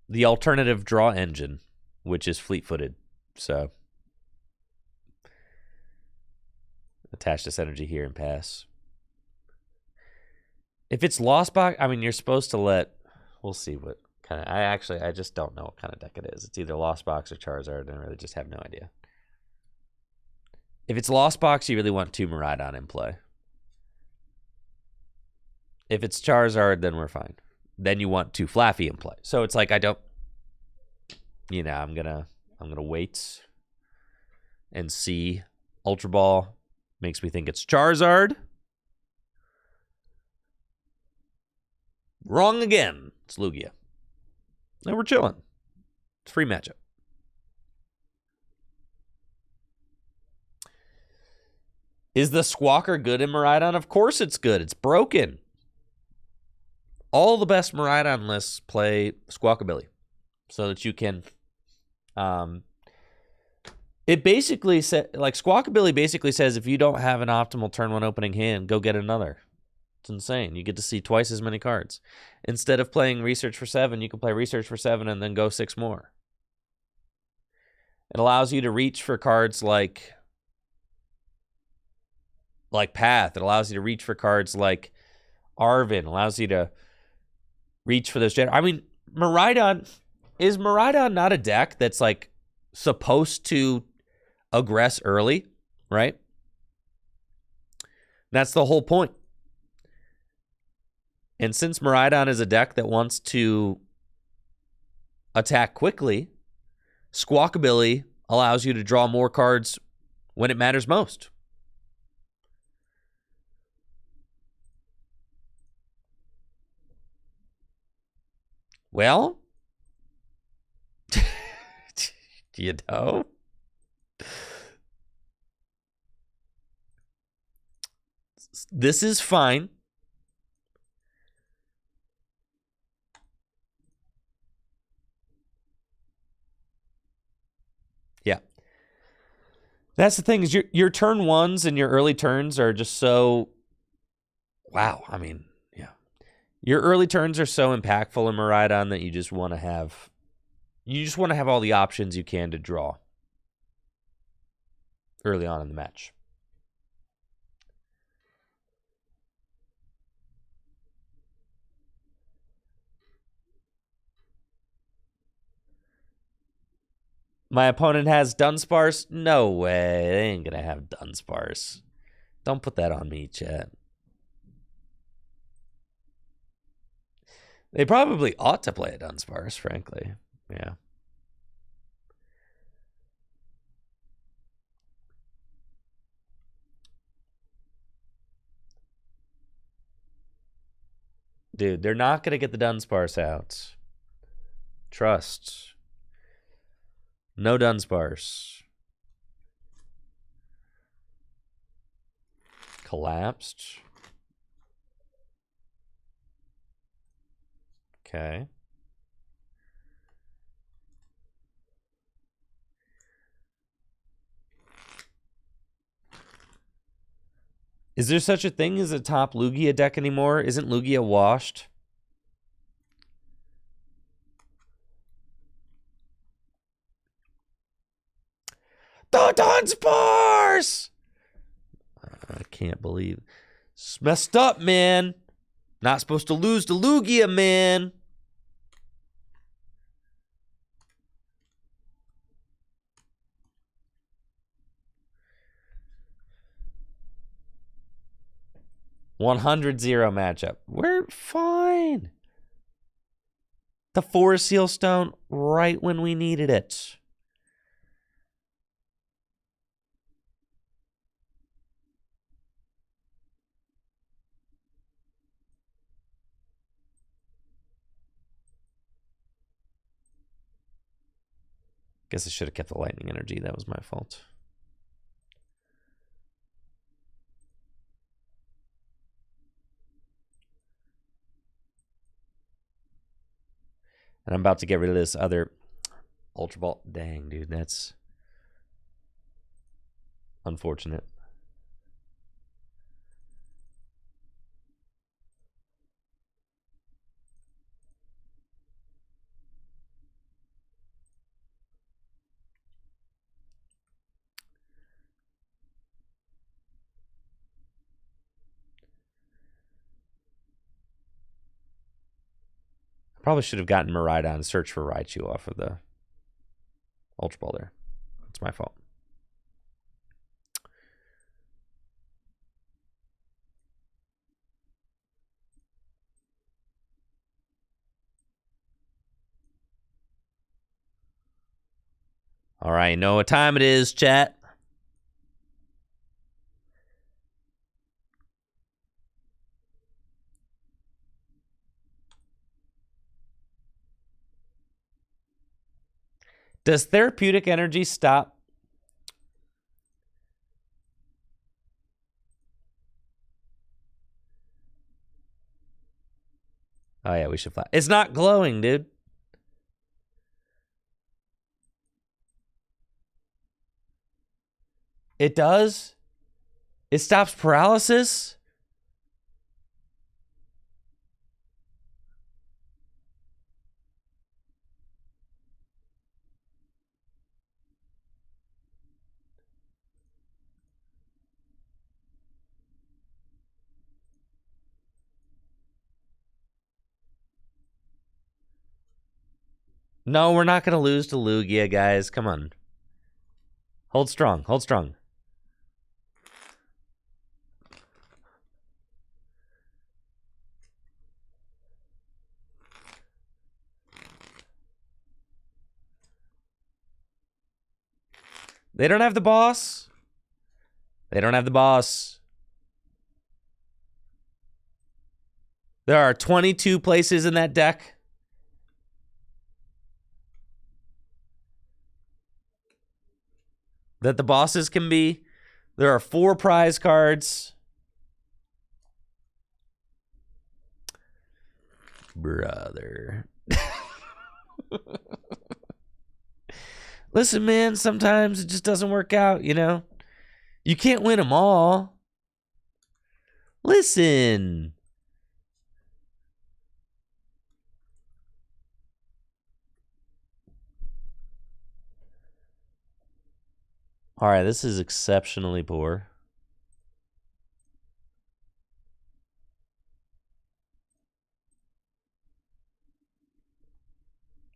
the alternative draw engine, which is fleet-footed. So attach this energy here and pass. If it's Lost Box, I mean, you're supposed to let... We'll see what kind of... I just don't know what kind of deck it is. It's either Lost Box or Charizard, and I really just have no idea. If it's Lost Box, you really want 2 Miraidon in play. If it's Charizard, then we're fine. Then you want 2 Flaffy in play. So it's like I don't... You know, I'm gonna wait and see. Ultra Ball makes me think it's Charizard. Wrong again. It's Lugia. And we're chilling. It's a free matchup. Is the Squawker good in Miraidon? Of course it's good. It's broken. All the best Miraidon lists play Squawkabilly so that you can... it basically says... Like, Squawkabilly basically says if you don't have an optimal turn 1 opening hand, go get another. It's insane. You get to see twice as many cards. Instead of playing Research for 7, you can play Research for 7 and then go 6 more. It allows you to reach for cards like Path. It allows you to reach for cards like Arvin. It allows you to reach for those... I mean, Miraidon... Is Miraidon not a deck that's, like, supposed to aggress early, right? That's the whole point. And since Miraidon is a deck that wants to attack quickly, Squawkabilly allows you to draw more cards when it matters most. Well, you know, this is fine. Yeah. That's the thing is your turn 1s and your early turns are just so... Wow. I mean, yeah. Your early turns are so impactful in Miraidon that you just want to have... You just want to have all the options you can to draw early on in the match. My opponent has Dunsparce? No way. They ain't going to have Dunsparce. Don't put that on me, chat. They probably ought to play a Dunsparce, frankly. Yeah. Dude, they're not going to get the Dunsparce out. Trust. No Dunsparce. Collapsed. Okay. Is there such a thing as a top Lugia deck anymore? Isn't Lugia washed? The Dunsparce! I can't believe it's messed up, man. Not supposed to lose to Lugia, man. $100-0 matchup. We're fine. The Forest Seal Stone right when we needed it. Guess I should have kept the lightning energy. That was my fault. And I'm about to get rid of this other Ultra Ball. Dang, dude, that's unfortunate. Probably should have gotten Miraidon and search for Raichu off of the Ultra Ball there. It's my fault. All right, know what time it is, chat. Does therapeutic energy stop? Oh, yeah, we should fly. It's not glowing, dude. It does? It stops paralysis? No, we're not going to lose to Lugia, guys. Come on. Hold strong. Hold strong. They don't have the boss. They don't have the boss. There are 22 places in that deck. That the bosses can be. There are 4 prize cards. Brother. Listen, man, sometimes it just doesn't work out, you know? You can't win them all. Listen. All right, this is exceptionally poor.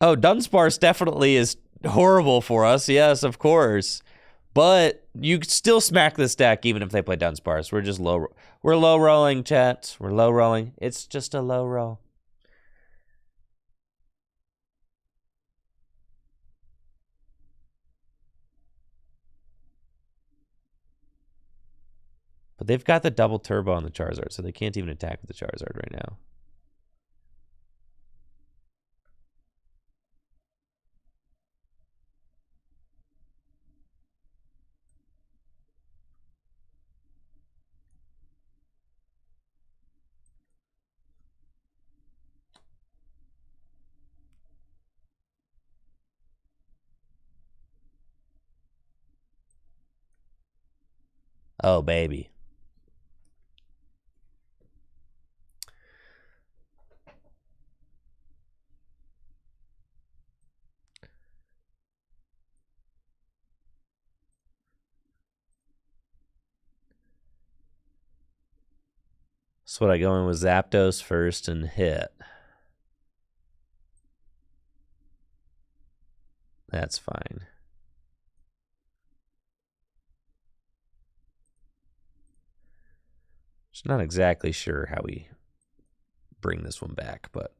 Oh, Dunsparce definitely is horrible for us. Yes, of course. But you still smack this deck even if they play Dunsparce. We're just low. We're low rolling, chat. We're low rolling. It's just a low roll. But they've got the double turbo on the Charizard, so they can't even attack with the Charizard right now. Oh, baby. So what I go in with Zapdos first and hit. That's fine. Just not exactly sure how we bring this one back, but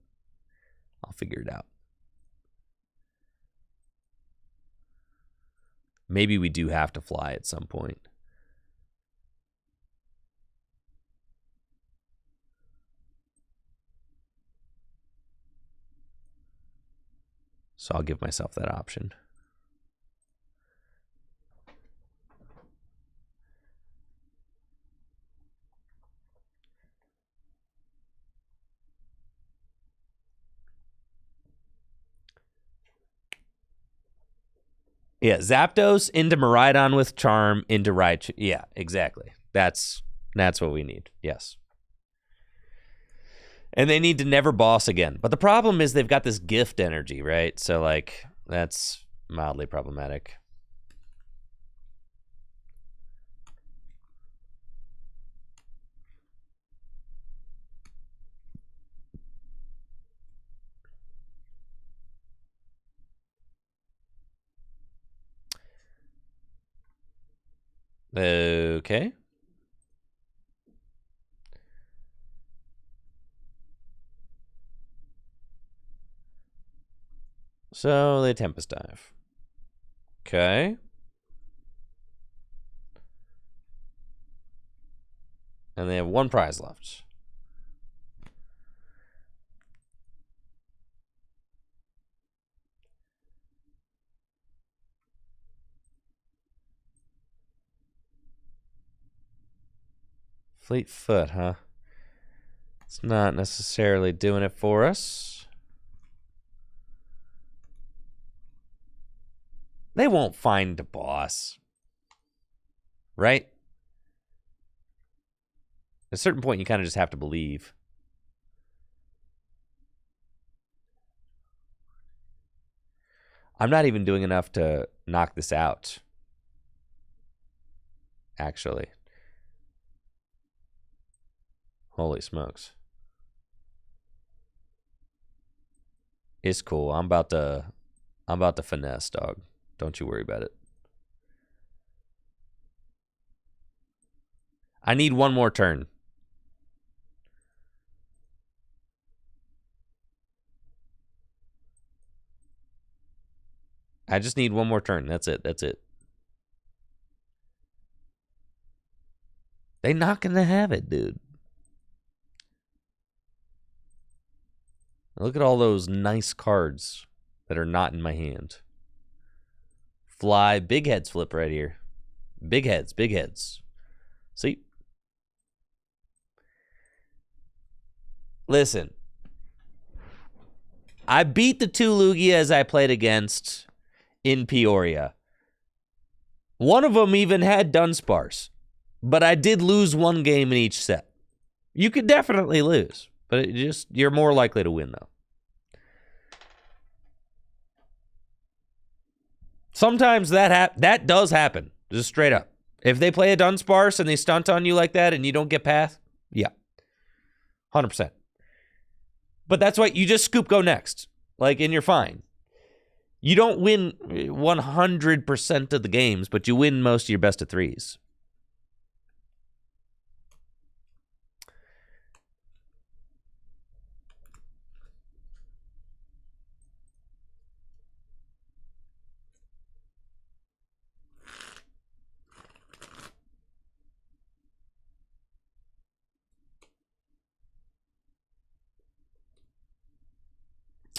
I'll figure it out. Maybe we do have to fly at some point. So I'll give myself that option. Yeah, Zapdos into Miraidon with Charm into Raichu. Yeah, exactly. That's what we need. Yes. And they need to never boss again. But the problem is they've got this gift energy, right? So, like, that's mildly problematic. Okay. So they Tempest Dive. Okay. And they have one prize left. Fleet Foot, huh? It's not necessarily doing it for us. They won't find a boss. Right? At a certain point, you kind of just have to believe. I'm not even doing enough to knock this out. Actually. Holy smokes. It's cool. I'm about to finesse, dog. Don't you worry about it. I need one more turn. I just need one more turn. That's it. That's it. They not gonna have it, dude. Look at all those nice cards that are not in my hand. Fly, big heads flip right here. Big heads, big heads. See? Listen. I beat the two Lugias I played against in Peoria. One of them even had Dunsparce. But I did lose one game in each set. You could definitely lose. But you're more likely to win, though. Sometimes that does happen. Just straight up. If they play a Dunsparce and they stunt on you like that and you don't get past, yeah. 100%. But that's why you just scoop go next. Like, and you're fine. You don't win 100% of the games, but you win most of your best of threes.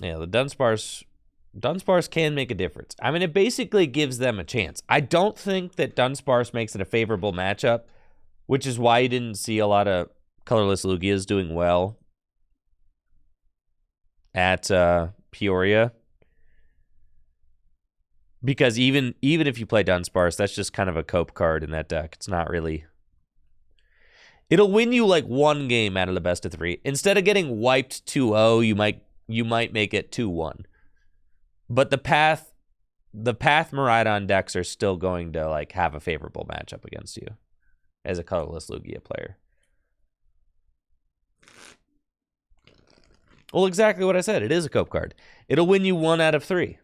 Yeah, the Dunsparce can make a difference. I mean, it basically gives them a chance. I don't think that Dunsparce makes it a favorable matchup, which is why you didn't see a lot of colorless Lugias doing well at Peoria. Because even if you play Dunsparce, that's just kind of a cope card in that deck. It's not really... It'll win you like one game out of the best of three. Instead of getting wiped 2-0, you might make it 2-1. But the Path Miraidon decks are still going to like have a favorable matchup against you as a colorless Lugia player. Well, exactly what I said. It is a cope card. It'll win you 1 out of 3,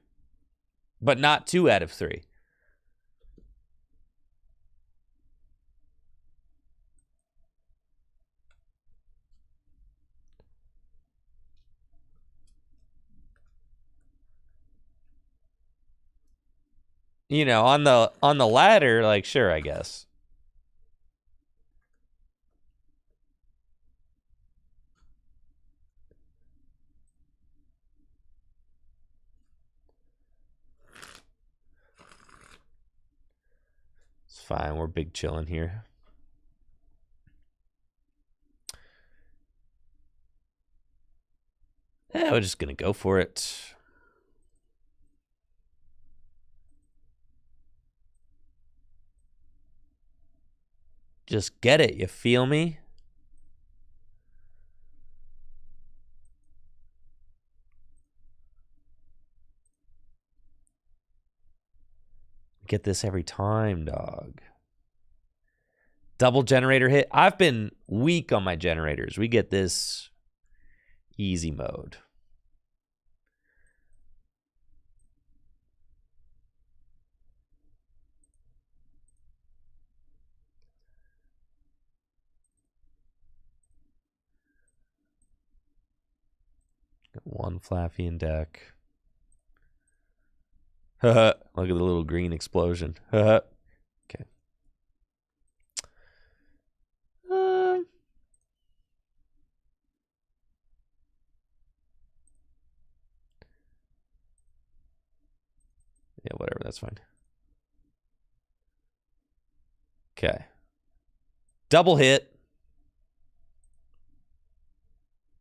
but not 2 out of 3. You know, on the ladder, like, sure, I guess. It's fine. We're big chilling here. Yeah, we're just gonna go for it. just get it. You feel me? Get this every time, dog. Double generator hit. I've been weak on my generators. We get this easy mode. Got one Flaffy in deck. Look at the little green explosion. Okay. Yeah, whatever. That's fine. Okay. Double hit.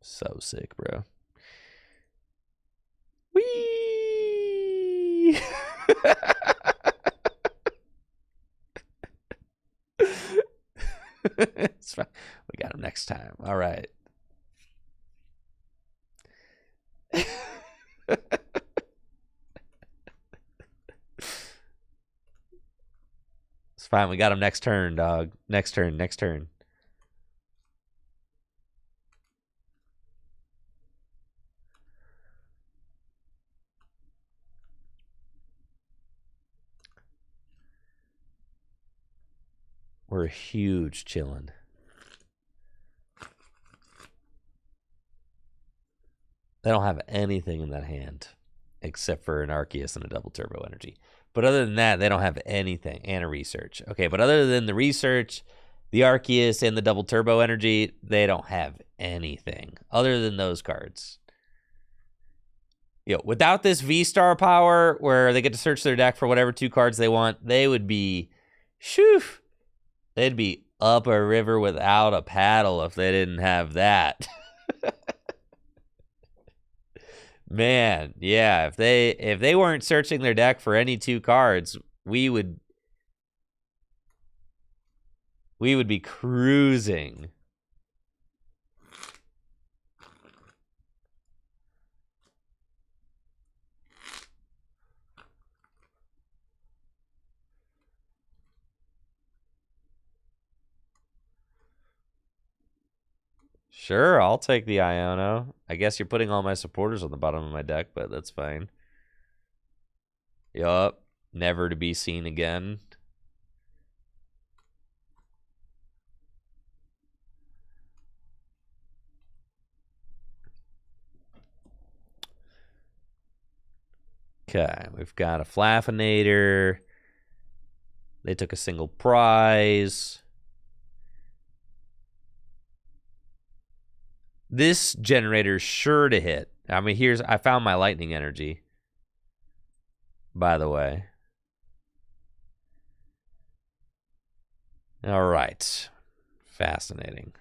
So sick, bro. Whee! It's fine. We got him next time. All right. It's fine. We got him next turn, dog. Next turn. Next turn. We're huge chilling. They don't have anything in that hand except for an Arceus and a double turbo energy. But other than that, they don't have anything. And a research. Okay, but other than the research, the Arceus, and the double turbo energy, they don't have anything other than those cards. Without this V-Star power where they get to search their deck for whatever 2 cards they want, they would be, shoo, they'd be up a river without a paddle if they didn't have that. Man, yeah, if they weren't searching their deck for any 2 cards, we would be cruising. Sure, I'll take the Iono. I guess you're putting all my supporters on the bottom of my deck, but that's fine. Yup. Never to be seen again. Okay, we've got a Flaffinator. They took a single prize. This generator's sure to hit. I mean, I found my lightning energy. By the way. All right. Fascinating.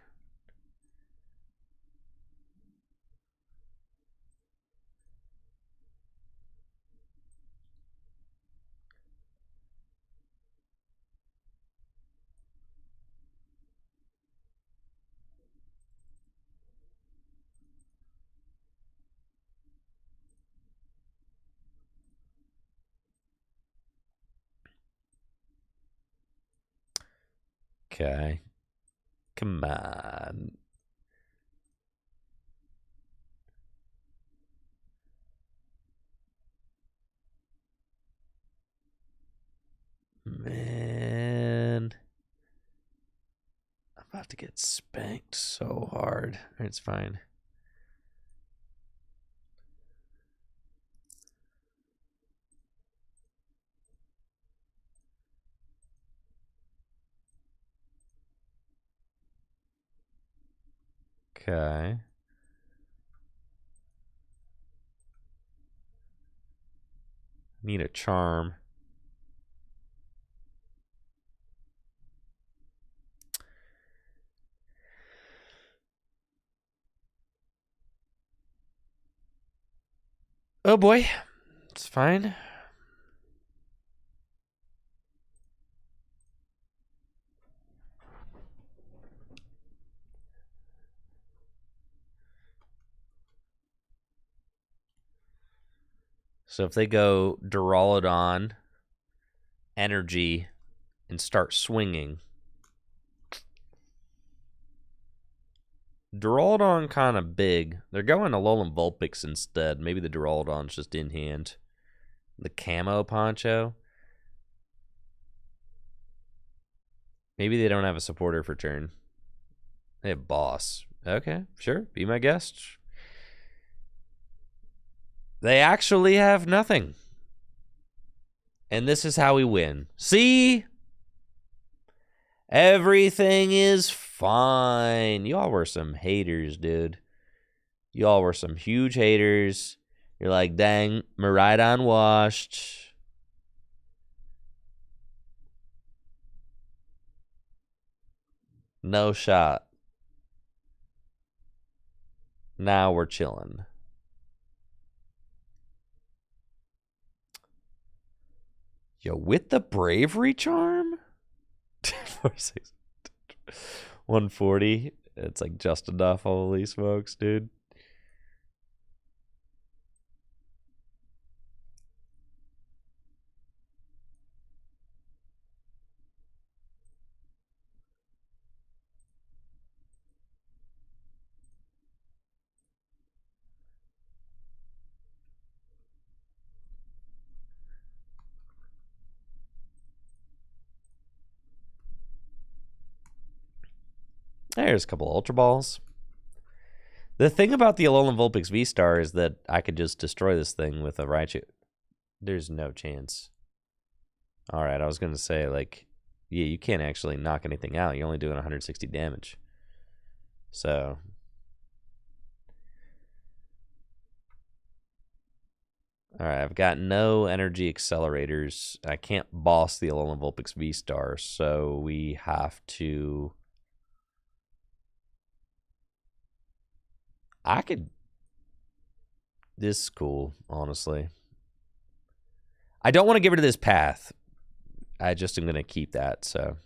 Okay. Come on. Man. I'm about to get spanked so hard. It's fine. Okay. Need a charm. Oh boy. It's fine. So if they go Duraludon, Energy, and start swinging, Duraludon kind of big. They're going Alolan Vulpix instead. Maybe the Duraludon's just in hand. The Camo Poncho. Maybe they don't have a supporter for turn. They have Boss. Okay, sure. Be my guest. They actually have nothing. And this is how we win. See? Everything is fine. Y'all were some haters, dude. Y'all were some huge haters. You're like, dang, Miraidon washed. No shot. Now we're chilling. Yo, with the Bravery Charm? 140. It's like just enough. Holy smokes, dude. There's a couple Ultra Balls. The thing about the Alolan Vulpix V-Star is that I could just destroy this thing with a Raichu. There's no chance. Alright, I was going to say, like, yeah, you can't actually knock anything out. You're only doing 160 damage. So... Alright, I've got no energy accelerators. I can't boss the Alolan Vulpix V-Star, so we have to... I could... This is cool, honestly. I don't want to get rid of this path. I just am going to keep that, so...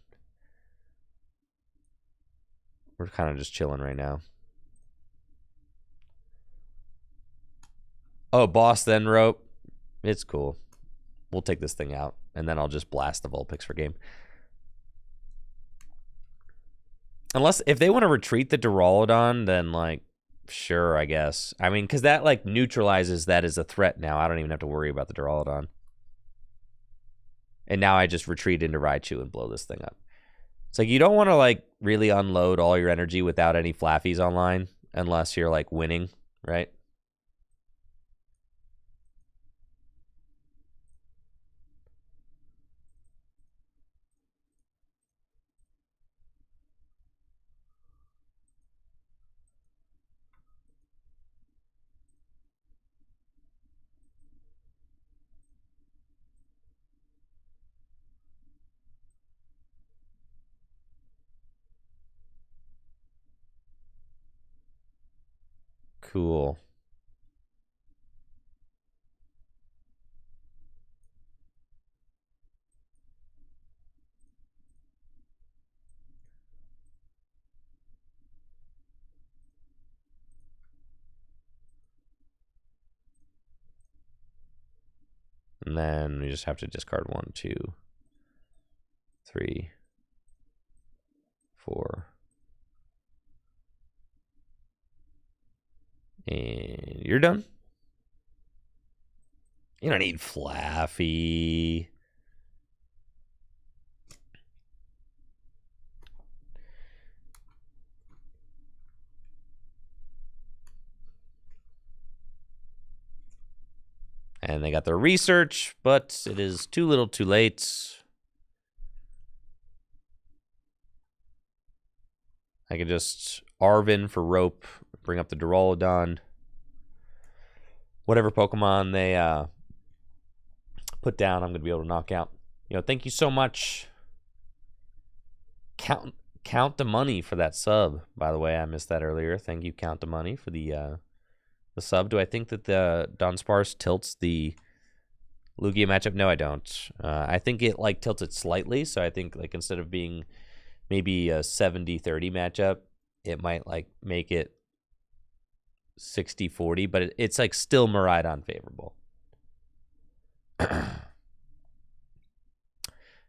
We're kind of just chilling right now. Oh, boss then rope. It's cool. We'll take this thing out, and then I'll just blast the Vulpix for game. Unless, if they want to retreat the Duraludon, then, like, sure, I guess. I mean, because that, like, neutralizes that as a threat now. I don't even have to worry about the Duraludon. And now I just retreat into Raichu and blow this thing up. It's like, you don't want to, like, really unload all your energy without any Flaffies online, unless you're, like, winning, right? Cool. And then we just have to discard 1, 2, 3, 4. And you're done. You don't need Flaffy. And they got their research, but it is too little too late. I can just Arvin for rope, bring up the Duraludon. Whatever Pokemon they put down, I'm going to be able to knock out. You know, thank you so much. Count the money for that sub, by the way. I missed that earlier. Thank you, Count the Money, for the sub. Do I think that the Dunsparce tilts the Lugia matchup? No, I don't. I think it, like, tilts it slightly, so I think, like, instead of being maybe a 70-30 matchup, it might, like, make it 60-40, but it's like still Miraidon favorable.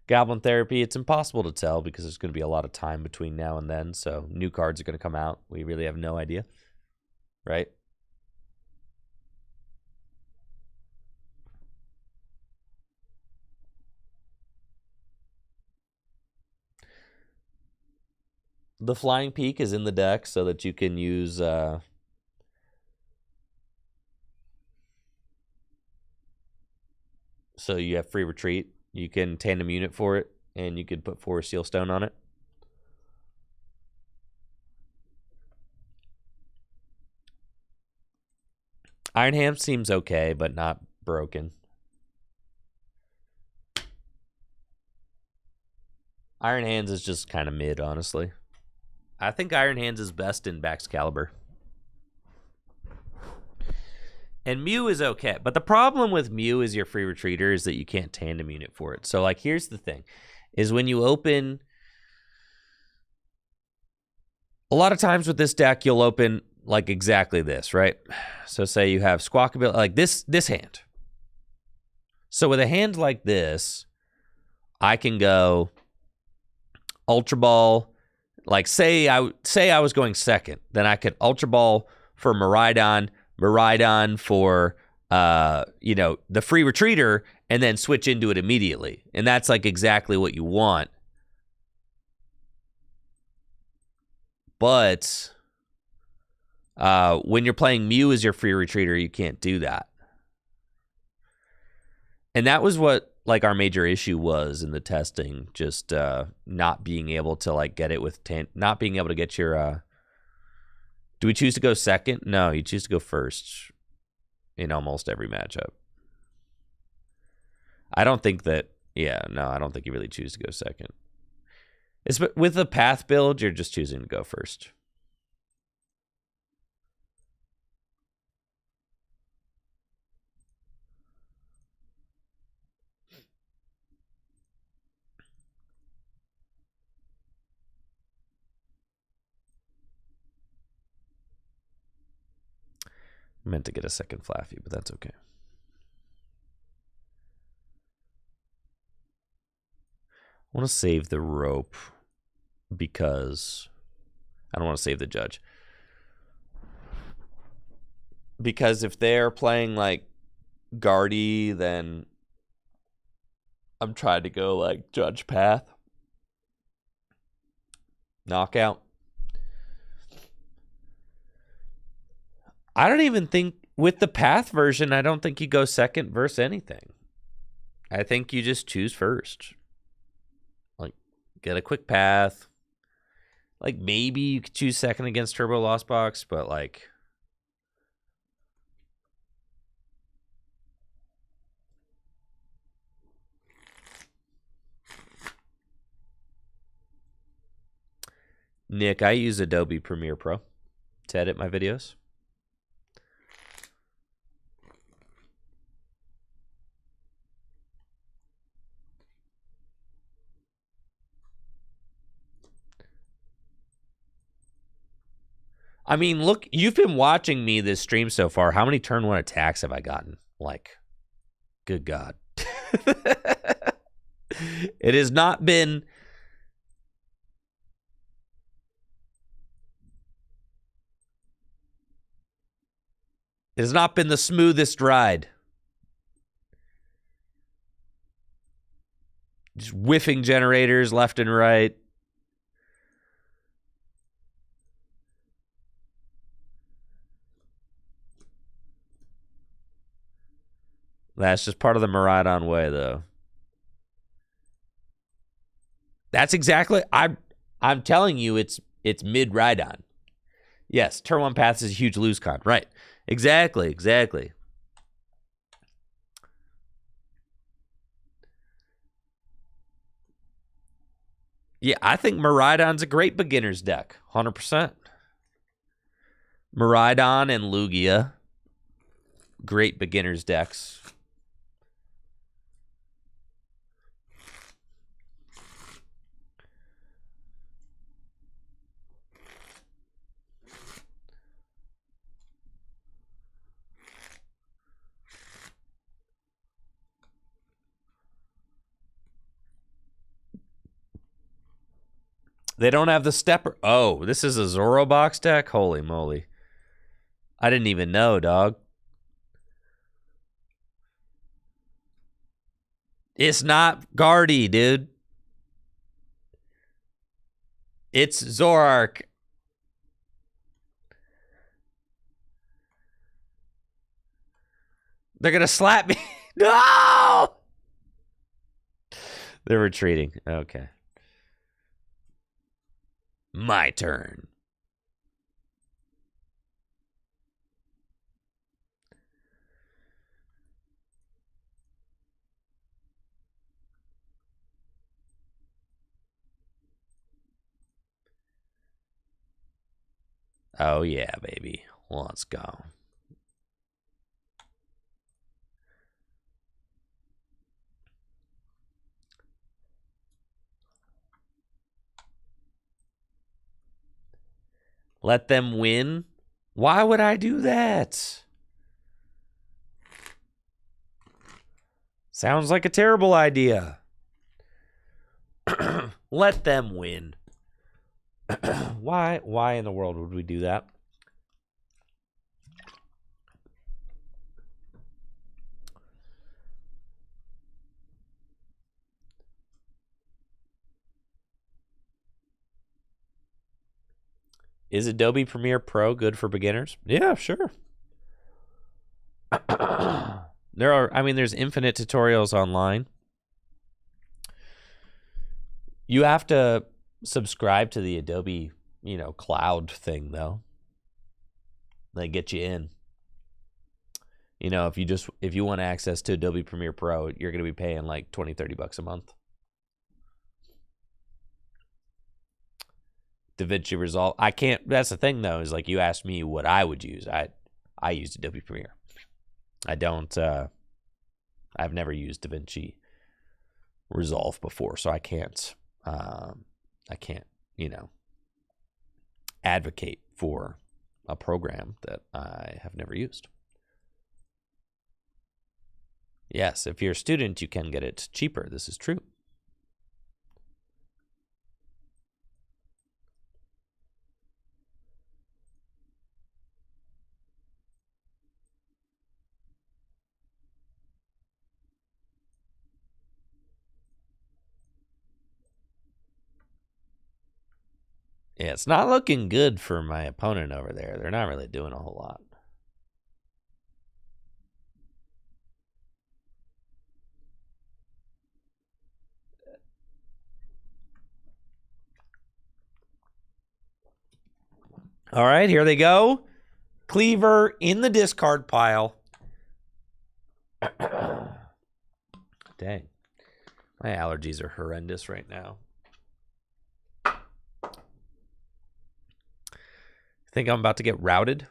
Goblin Therapy, it's impossible to tell because there's going to be a lot of time between now and then, so new cards are going to come out. We really have no idea, right? The Flying Peak is in the deck so that you can use... so you have free retreat. You can tandem unit for it, and you could put 4 Seal Stone on it. Iron Hand seems okay, but not broken. Iron Hands is just kind of mid, honestly. I think Iron Hands is best in Baxcalibur. And Mew is okay. But the problem with Mew is your free retreater is that you can't tandem unit for it. So, like, here's the thing. Is when you open... A lot of times with this deck, you'll open, like, exactly this, right? So, say you have Squawkabilly, like this hand. So, with a hand like this, I can go Ultra Ball... Like, say I was going second, then I could Ultra Ball for Miraidon for, the free retreater, and then switch into it immediately. And that's, like, exactly what you want. But when you're playing Mew as your free retreater, you can't do that. And that was what... like our major issue was in the testing, just not being able to like get it with not being able to get your do we choose to go second? No, you choose to go first in almost every matchup. I don't think that I don't think you really choose to go second. It's with the path build, you're just choosing to go first. I meant to get a second Flaffy, but that's okay. I want to save the rope because I don't want to save the judge. Because if they're playing like Guardy, then I'm trying to go like Judge Path. Knockout. I don't even think with the Path version, I don't think you go second versus anything. I think you just choose first. Like, get a quick path. Like, maybe you could choose second against Turbo Lost Box, but like... Nick, I use Adobe Premiere Pro to edit my videos. I mean, look, you've been watching me this stream so far. How many turn 1 attacks have I gotten? Like, good God. It has not been... It has not been the smoothest ride. Just whiffing generators left and right. That's just part of the Miraidon way, though. That's exactly... I'm telling you, it's mid Rhydon. Yes, turn 1 path is a huge lose con. Right. Exactly. Yeah, I think Miraidon's a great beginner's deck. 100%. Miraidon and Lugia. Great beginner's decks. They don't have the stepper. Oh, this is a Zoro box deck? Holy moly. I didn't even know, dog. It's not Guardy, dude. It's Zorark. They're going to slap me. No! They're retreating. Okay. My turn. Oh, yeah, baby. Let's go. Let them win? Why would I do that? Sounds like a terrible idea. Let them win. Why in the world would we do that? Is Adobe Premiere Pro good for beginners? Yeah, sure. There's infinite tutorials online. You have to subscribe to the Adobe, cloud thing though. They get you in. If you want access to Adobe Premiere Pro, you're going to be paying like $20-$30 a month. DaVinci Resolve. I can't. That's the thing though. Is like you asked me what I would use. I used Adobe Premiere. I don't. I've never used DaVinci Resolve before, so I can't. Advocate for a program that I have never used. Yes, if you're a student, you can get it cheaper. This is true. Yeah, it's not looking good for my opponent over there. They're not really doing a whole lot. All right, here they go. Cleaver in the discard pile. Dang. My allergies are horrendous right now. Think I'm about to get routed?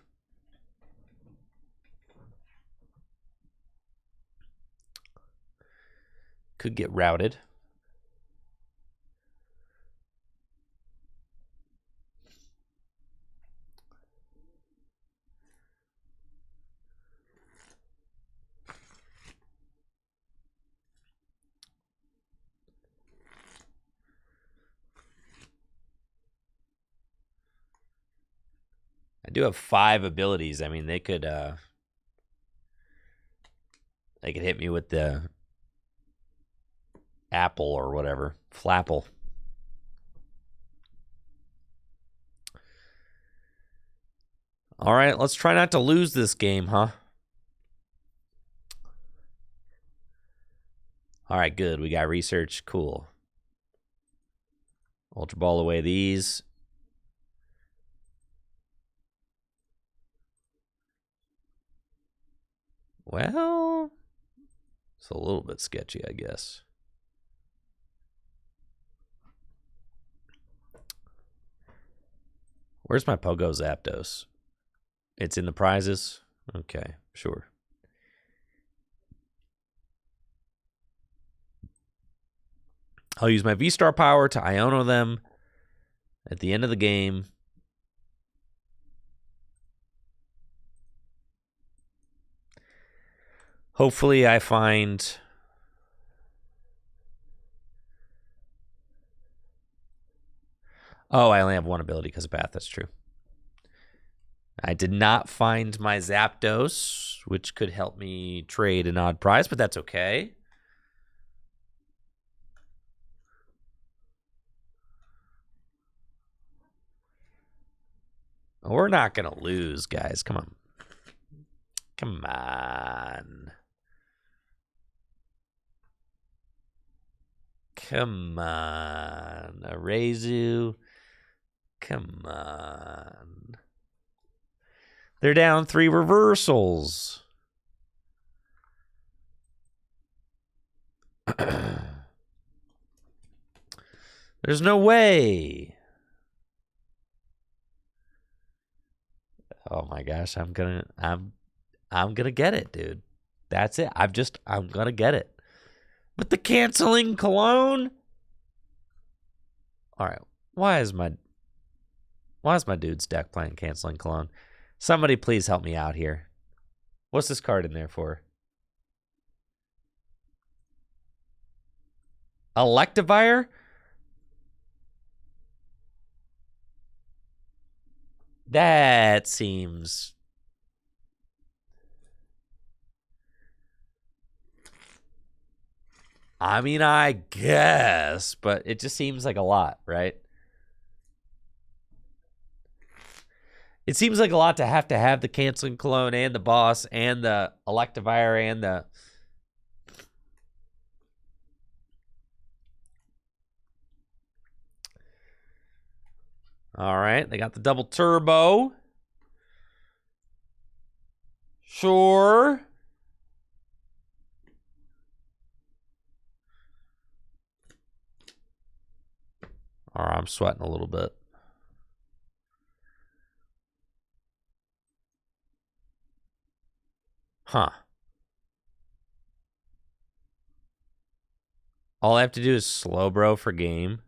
Could get routed. I do have 5 abilities. I mean, they could hit me with the apple or whatever. Flapple. All right, let's try not to lose this game, huh? All right, good. We got research. Cool. Ultra Ball away these. Well, it's a little bit sketchy, I guess. Where's my Pogo Zapdos? It's in the prizes? Okay, sure. I'll use my V-Star power to Iono them at the end of the game. Hopefully I find... Oh, I only have one ability because of Bath. That's true. I did not find my Zapdos, which could help me trade an odd prize, but that's okay. We're not going to lose, guys. Come on. Come on. Come on. Arezu. Come on. They're down 3 reversals. There's no way. Oh my gosh, I'm gonna get it, dude. That's it. I'm gonna get it. But the canceling cologne? Alright. Why is my dude's deck playing canceling cologne? Somebody please help me out here. What's this card in there for? Electivire? That seems... I mean, I guess, but it just seems like a lot, right? It seems like a lot to have the canceling cologne and the boss and the Electivire and the... All right, they got the double turbo. Sure. All right, I'm sweating a little bit. Huh. All I have to do is slow bro for game.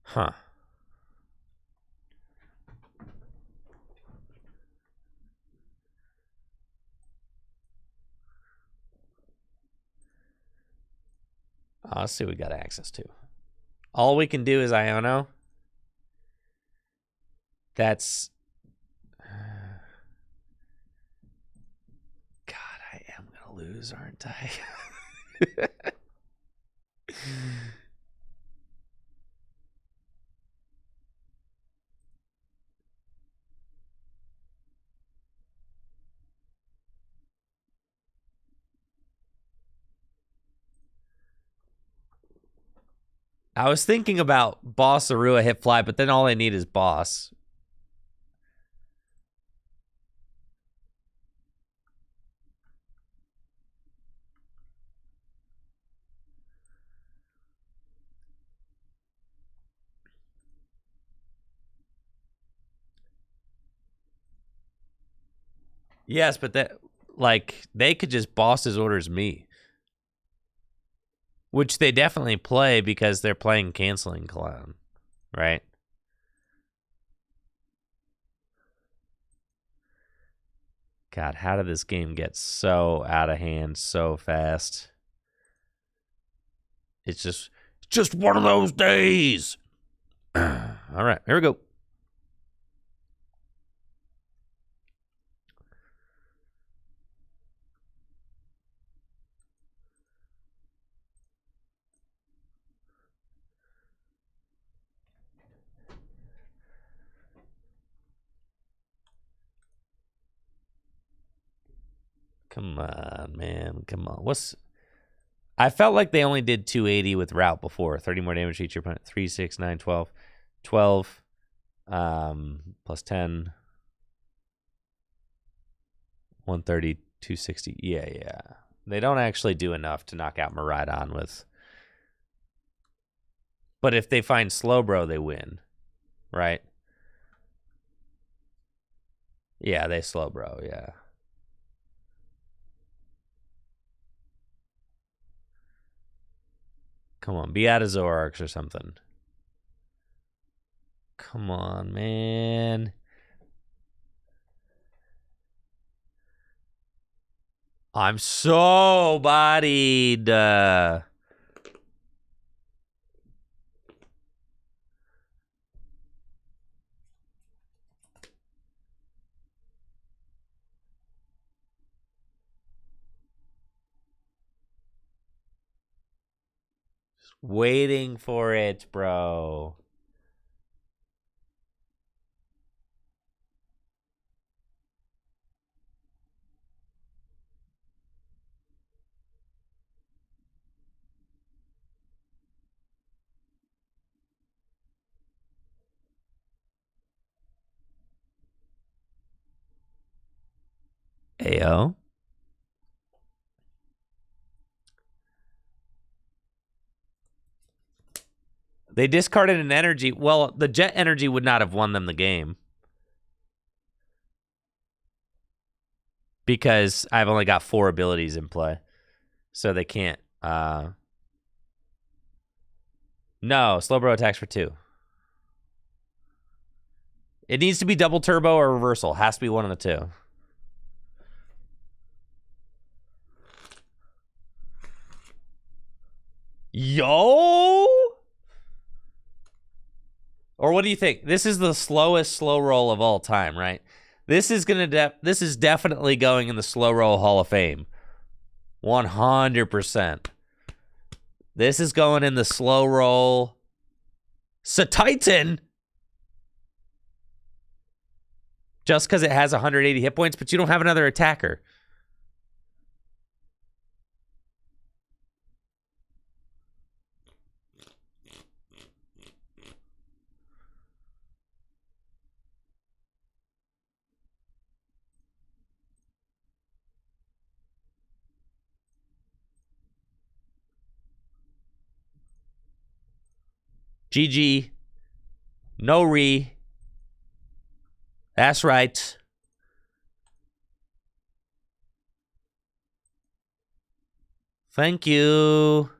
Huh. Let's see what we got access to. All we can do is Iono. That's... God, I am going to lose, aren't I? I was thinking about Boss Arua hit fly, but then all I need is Boss. Yes, but that, like, they could just boss his orders me. Which they definitely play because they're playing canceling clown, right? God, how did this game get so out of hand so fast? It's just one of those days. All right, here we go. Come on, man. Come on. I felt like they only did 280 with route before. 30 more damage to each your opponent. 3, 6, 9, 12. 12 plus 10. 130, 260. Yeah. They don't actually do enough to knock out Miraidon with. But if they find Slowbro, they win. Right? Yeah, they Slowbro, yeah. Come on, be out of Zoroarks or something. Come on, man. I'm so bodied. Just waiting for it, bro. Ayo. They discarded an energy. Well, the jet energy would not have won them the game. Because I've only got 4 abilities in play. So they can't. No, Slowbro attacks for 2. It needs to be double turbo or reversal. Has to be one of the 2. Yo! Or what do you think? This is the slowest slow roll of all time, right? This is this is definitely going in the slow roll Hall of Fame. 100%. This is going in the slow roll. Titan. Just because it has 180 hit points, but you don't have another attacker. GG. No re. That's right. Thank you.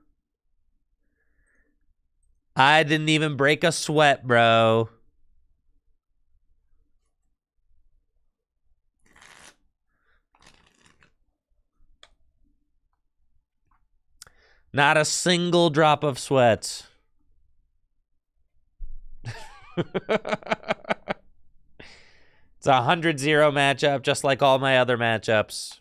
I didn't even break a sweat, bro. Not a single drop of sweat. It's a 100-0 matchup, just like all my other matchups.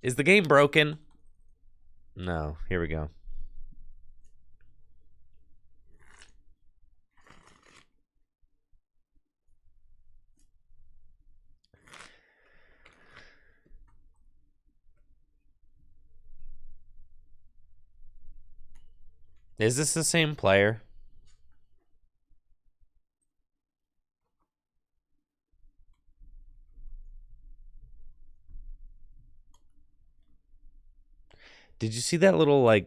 Is the game broken? No. Here we go. Is this the same player? Did you see that little, like,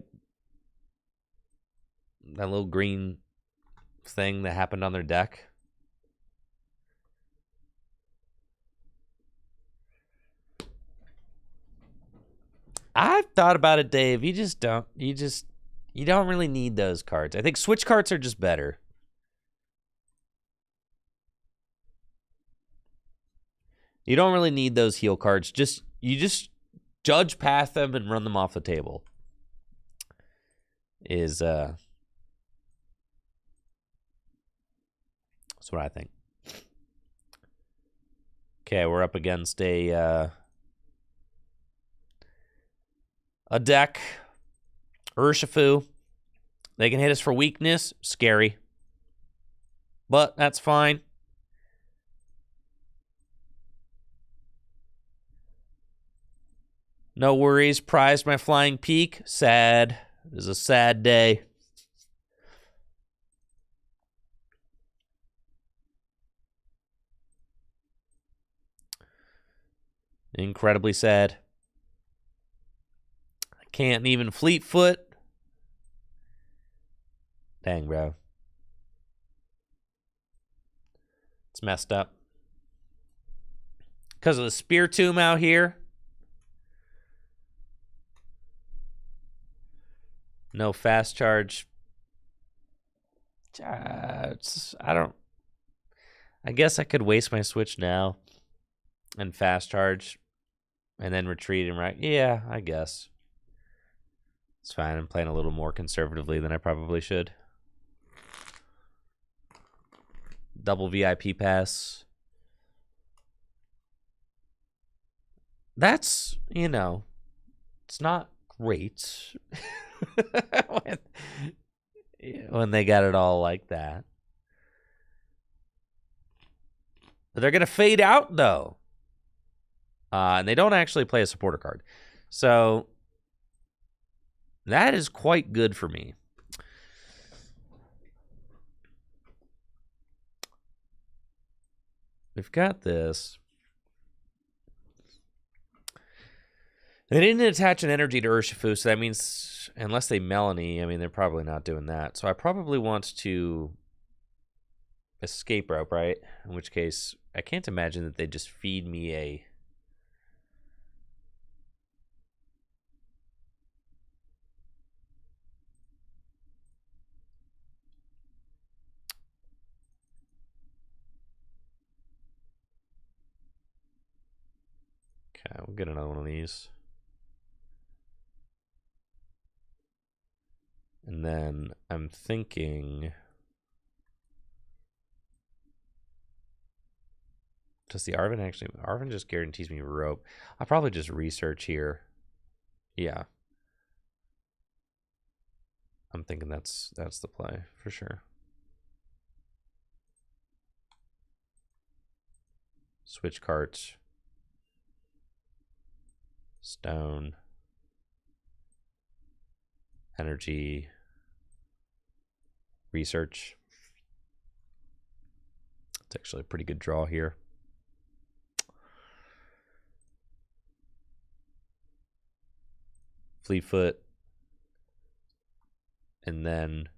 that little green thing that happened on their deck? I've thought about it, Dave. You don't really need those cards. I think switch cards are just better. You don't really need those heal cards. You just judge path them and run them off the table. That's what I think. Okay, we're up against a deck. Urshifu. They can hit us for weakness. Scary. But that's fine. No worries. Prized my flying peak. Sad. It was a sad day. Incredibly sad. I can't even Fleetfoot. Dang, bro. It's messed up. Because of the Spear Tomb out here. No fast charge. I guess I could waste my switch now and fast charge and then retreat and right. Yeah, I guess. It's fine. I'm playing a little more conservatively than I probably should. Double VIP pass. That's, it's not great when they got it all like that. But they're going to fade out, though. And they don't actually play a supporter card. So that is quite good for me. We've got this. They didn't attach an energy to Urshifu, so that means, unless they Melanie, I mean, they're probably not doing that. So I probably want to escape rope, right? In which case, I can't imagine that they just feed me a... Okay, we'll get another one of these. And then I'm thinking... Does the Arven actually... Arven just guarantees me rope. I'll probably just research here. Yeah. I'm thinking that's the play, for sure. Switch carts. Stone. Energy. Research. It's actually a pretty good draw here. Fleetfoot. And then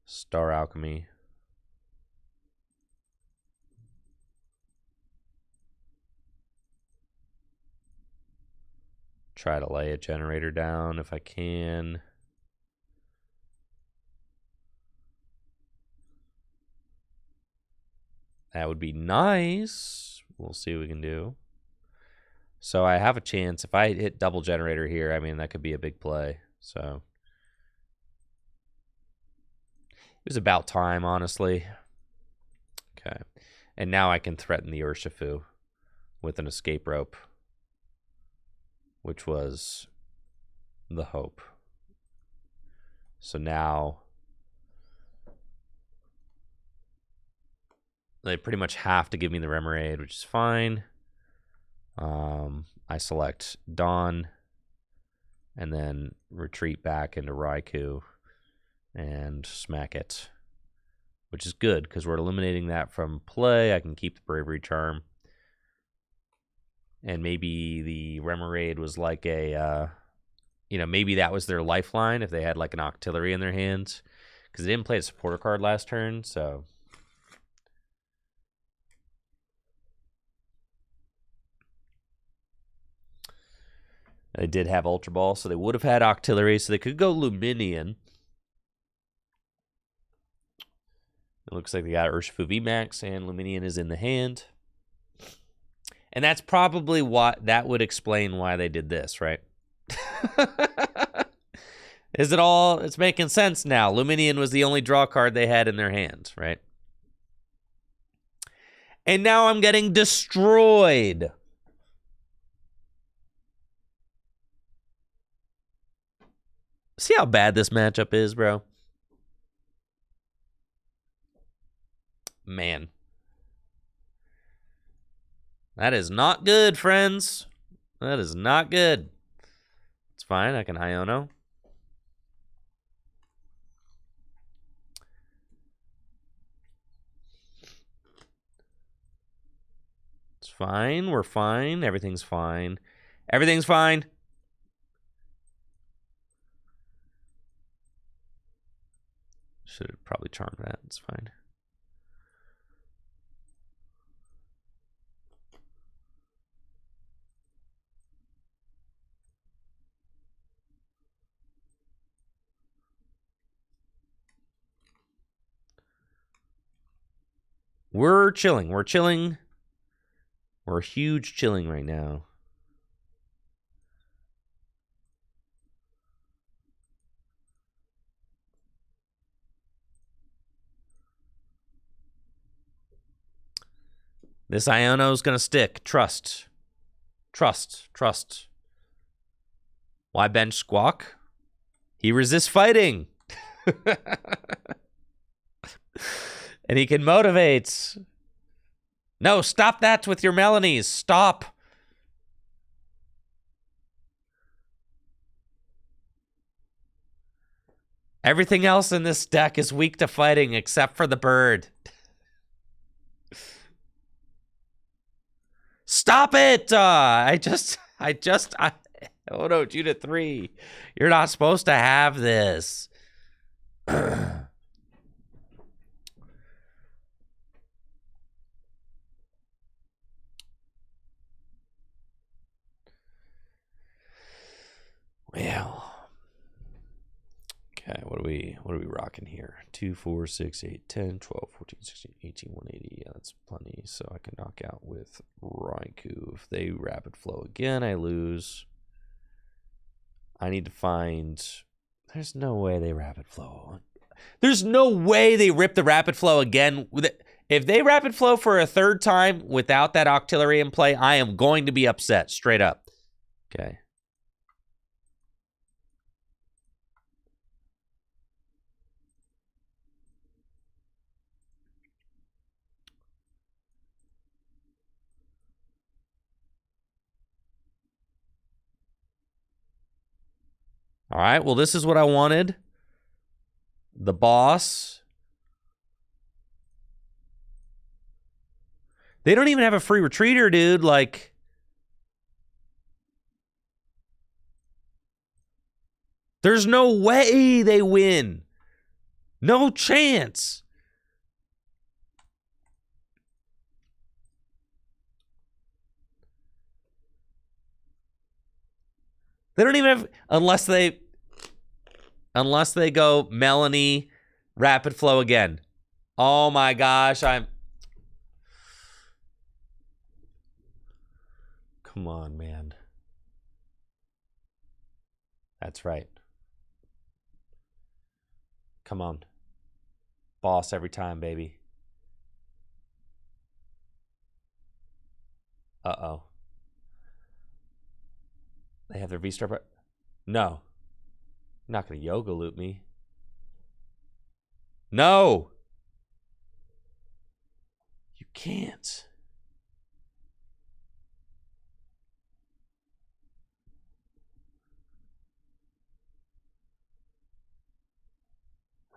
Star Alchemy. Try to lay a generator down if I can. That would be nice. We'll see what we can do. So I have a chance. If I hit double generator here, I mean, that could be a big play. So it was about time, honestly. Okay. And now I can threaten the Urshifu with an escape rope, which was the hope. So now they pretty much have to give me the Remoraid, which is fine. I select Dawn and then retreat back into Raikou and smack it, which is good because we're eliminating that from play. I can keep the Bravery Charm. And maybe the Remoraid was like a, maybe that was their lifeline if they had like an Octillery in their hands. Because they didn't play a supporter card last turn, so... They did have Ultra Ball, so they would have had Octillery, so they could go Luminion. It looks like they got Urshifu VMAX, and Luminion is in the hand. And that's probably that would explain why they did this, right? Is it all? It's making sense now. Luminion was the only draw card they had in their hand, right? And now I'm getting destroyed. See how bad this matchup is, bro? Man. That is not good, friends. That is not good. It's fine. I can Iono. It's fine. We're fine. Everything's fine. Everything's fine. Should have probably charmed that. It's fine. We're chilling. We're chilling. We're huge chilling right now. This Iono's gonna stick. Trust. Trust. Trust. Why bench Squawk? He resists fighting. And he can motivate. No, stop that with your Melanies. Stop. Everything else in this deck is weak to fighting except for the bird. Stop it! Oh no, Judith 3. You're not supposed to have this. Well. Okay, what are we rocking here? 2, 4, 6, 8, 10, 12, 14, 16, 18, 180. Yeah, that's plenty. So I can knock out with Raikou. If they rapid flow again, I lose. I need to find... There's no way they rapid flow. There's no way they rip the rapid flow again. If they rapid flow for a third time without that Octillery in play, I am going to be upset, straight up. Okay. All right, well, this is what I wanted. The boss. They don't even have a free retreater, dude. Like, there's no way they win. No chance. They don't even have, unless they go Melanie, rapid flow again. Oh my gosh, come on, man. That's right. Come on. Boss every time, baby. Uh-oh. They have their V-Star, but no. You're not going to yoga loop me. No. You can't.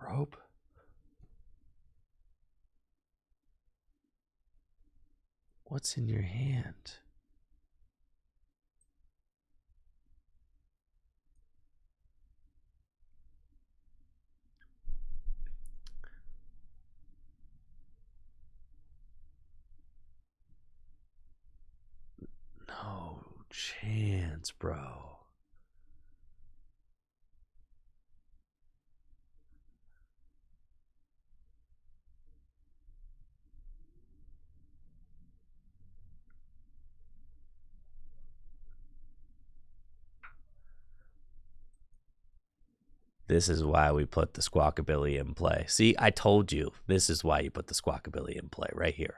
Rope. What's in your hand? No chance, bro. This is why we put the Squawkabilly in play. See, I told you. This is why you put the Squawkabilly in play right here.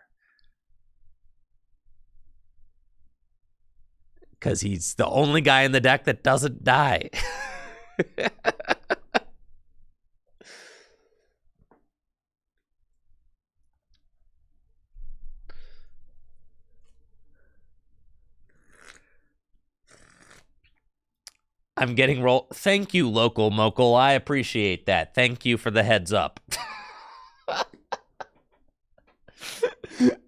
Because he's the only guy in the deck that doesn't die. I'm getting roll. Thank you, Local Mokel. I appreciate that. Thank you for the heads up. Thank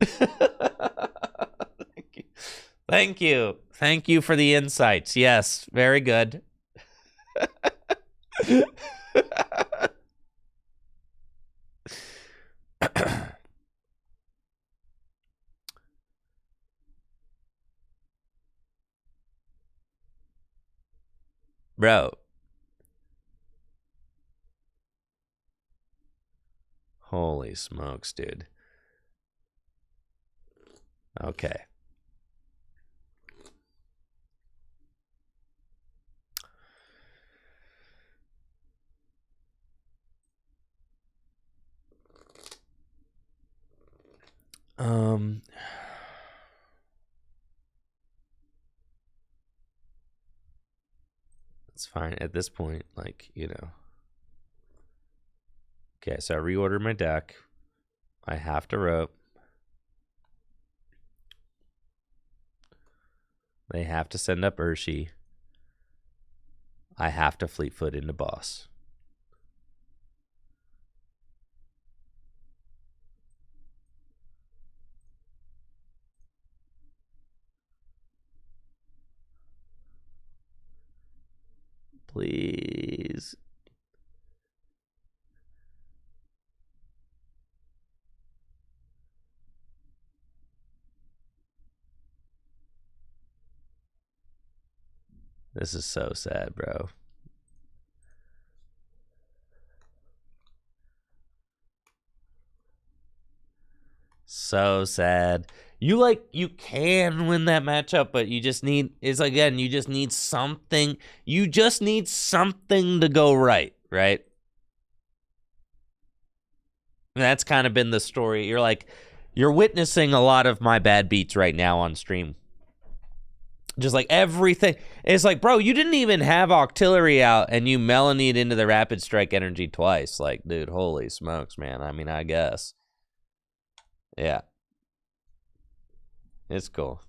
Thank you. Thank you for the insights. Yes, very good. Bro. Holy smokes, dude. Okay. It's fine at this point, like, you know. Okay, so I reordered my deck. I have to rope. They have to send up Urshi. I have to Fleetfoot into boss. Please. This is so sad, bro. So sad. You can win that matchup, but you just need, you just need something. You just need something to go right, right? And that's kind of been the story. You're witnessing a lot of my bad beats right now on stream. Just like everything. It's like, bro, you didn't even have Octillery out and you Melanied into the Rapid Strike energy twice. Like, dude, holy smokes, man. I mean, I guess. Yeah. It's cool.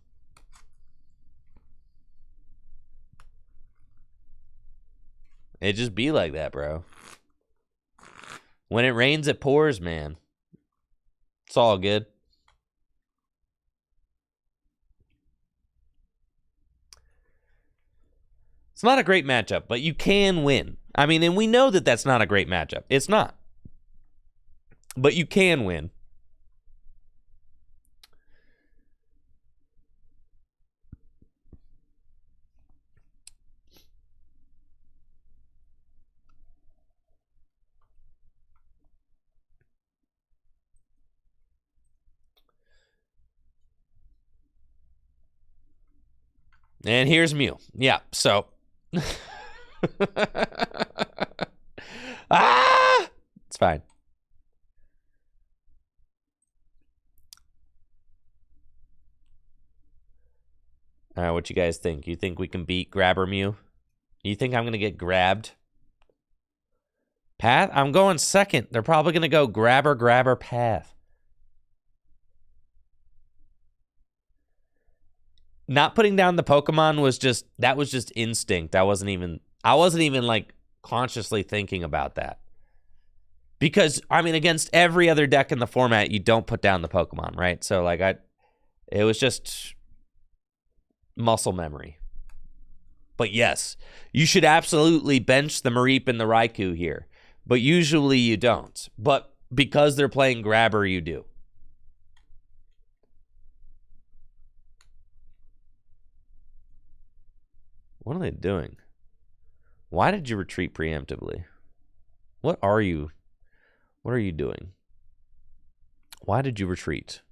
It just be like that, bro. When it rains, it pours, man. It's all good. It's not a great matchup, but you can win. I mean, and we know that that's not a great matchup. It's not. But you can win. And here's Mew. Yeah, so. Ah! It's fine. All right, what you guys think? You think we can beat Grabber Mew? You think I'm going to get grabbed? Path? I'm going second. They're probably going to go Grabber, Path. Not putting down the Pokemon was just instinct. I wasn't even like consciously thinking about that. Because I mean, against every other deck in the format, you don't put down the Pokemon, right? So like it was just muscle memory. But yes, you should absolutely bench the Mareep and the Raikou here. But usually you don't. But because they're playing Grabber, you do. What are they doing? Why did you retreat preemptively? What are you doing? Why did you retreat?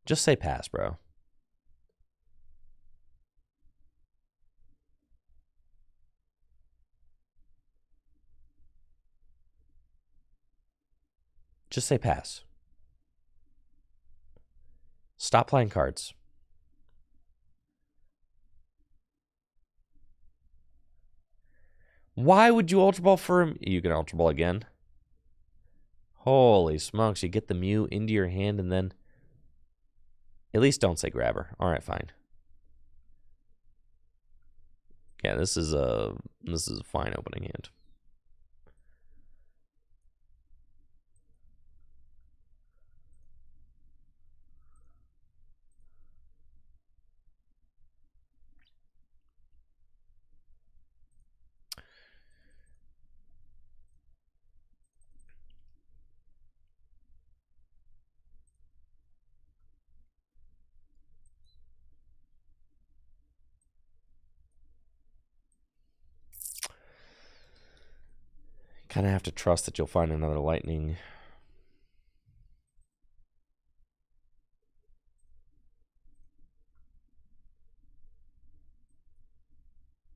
Just say pass, bro. Just say pass. Stop playing cards. Why would you Ultra Ball for him? You can Ultra Ball again. Holy smokes, you get the Mew into your hand and then... At least don't say Grabber. All right, fine. Yeah, this is a fine opening hand. Kind of have to trust that you'll find another lightning.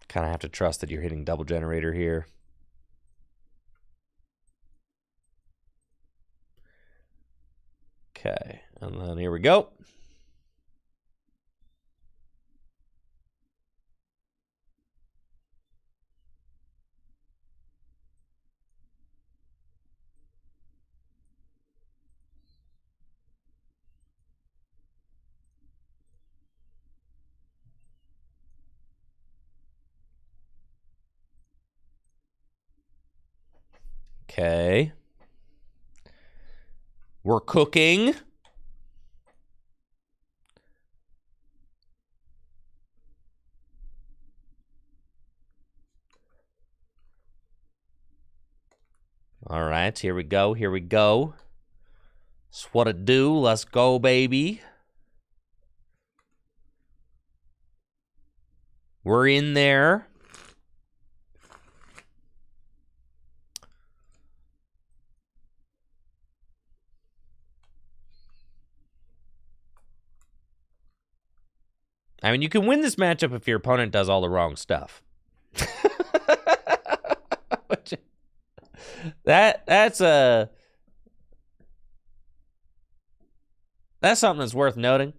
Kind of have to trust that you're hitting double generator here. Okay, and then here we go. Okay. We're cooking. All right, here we go. Here we go. That's what it do. Let's go, baby. We're in there. I mean, you can win this matchup if your opponent does all the wrong stuff. That's something that's worth noting.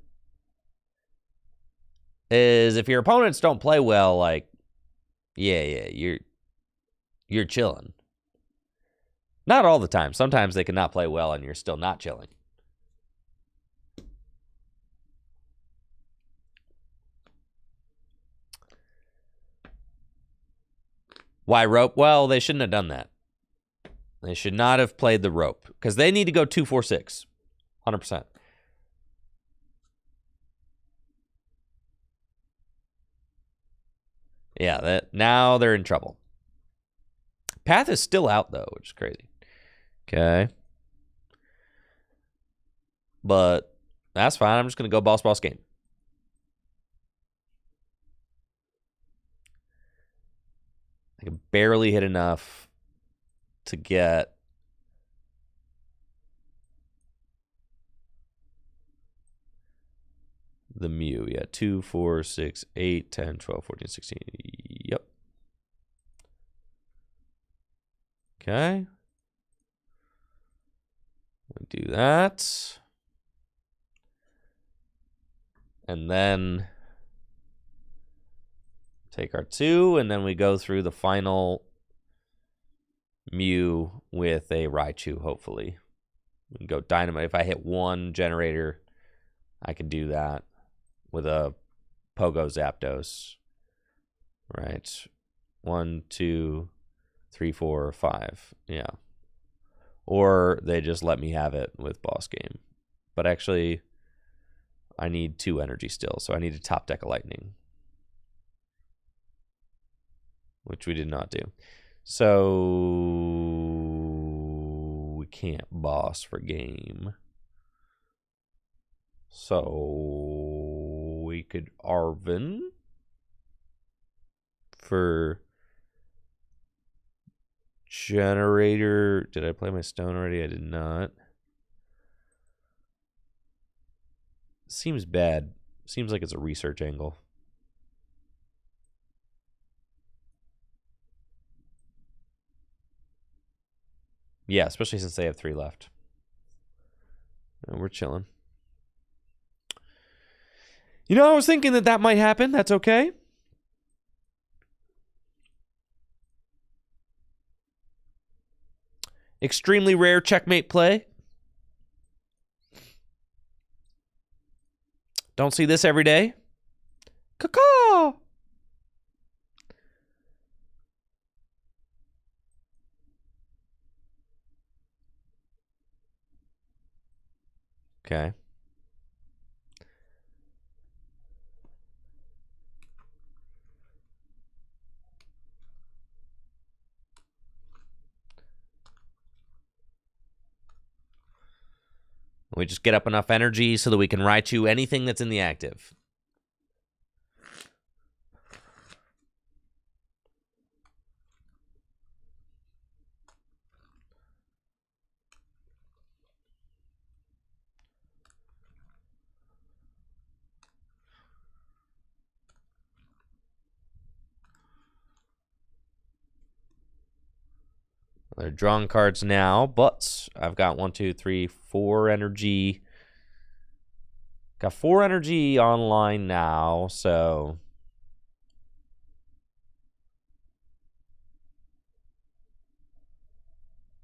Is if your opponents don't play well, like, yeah, you're chilling. Not all the time. Sometimes they cannot play well and you're still not chilling. Why rope? Well, they shouldn't have done that. They should not have played the rope because they need to go 2-4-6. 100%. Yeah, now they're in trouble. Path is still out, though, which is crazy. Okay. But that's fine. I'm just going to go boss game. I can barely hit enough to get the Mew. Yeah, 2, 4, 6, 8, 10, 12, 14, 16. Yep. Okay. We do that. And then take our 2, and then we go through the final Mew with a Raichu, hopefully. We can go Dynamite. If I hit 1 generator, I can do that with a Pogo Zapdos. Right. 1, 2, 3, 4, 5. Yeah. Or they just let me have it with boss game. But actually, I need 2 energy still, so I need to top deck a lightning. Which we did not do. So we can't boss for game. So we could Arven for generator. Did I play my stone already? I did not. Seems bad. Seems like it's a research angle. Yeah, especially since they have 3 left. And we're chilling. You know, I was thinking that might happen. That's okay. Extremely rare checkmate play. Don't see this every day. Caw-caw! Okay. We just get up enough energy so that we can Raichu anything that's in the active. They're drawing cards now, but I've got 1, 2, 3, 4 energy. Got 4 energy online now, so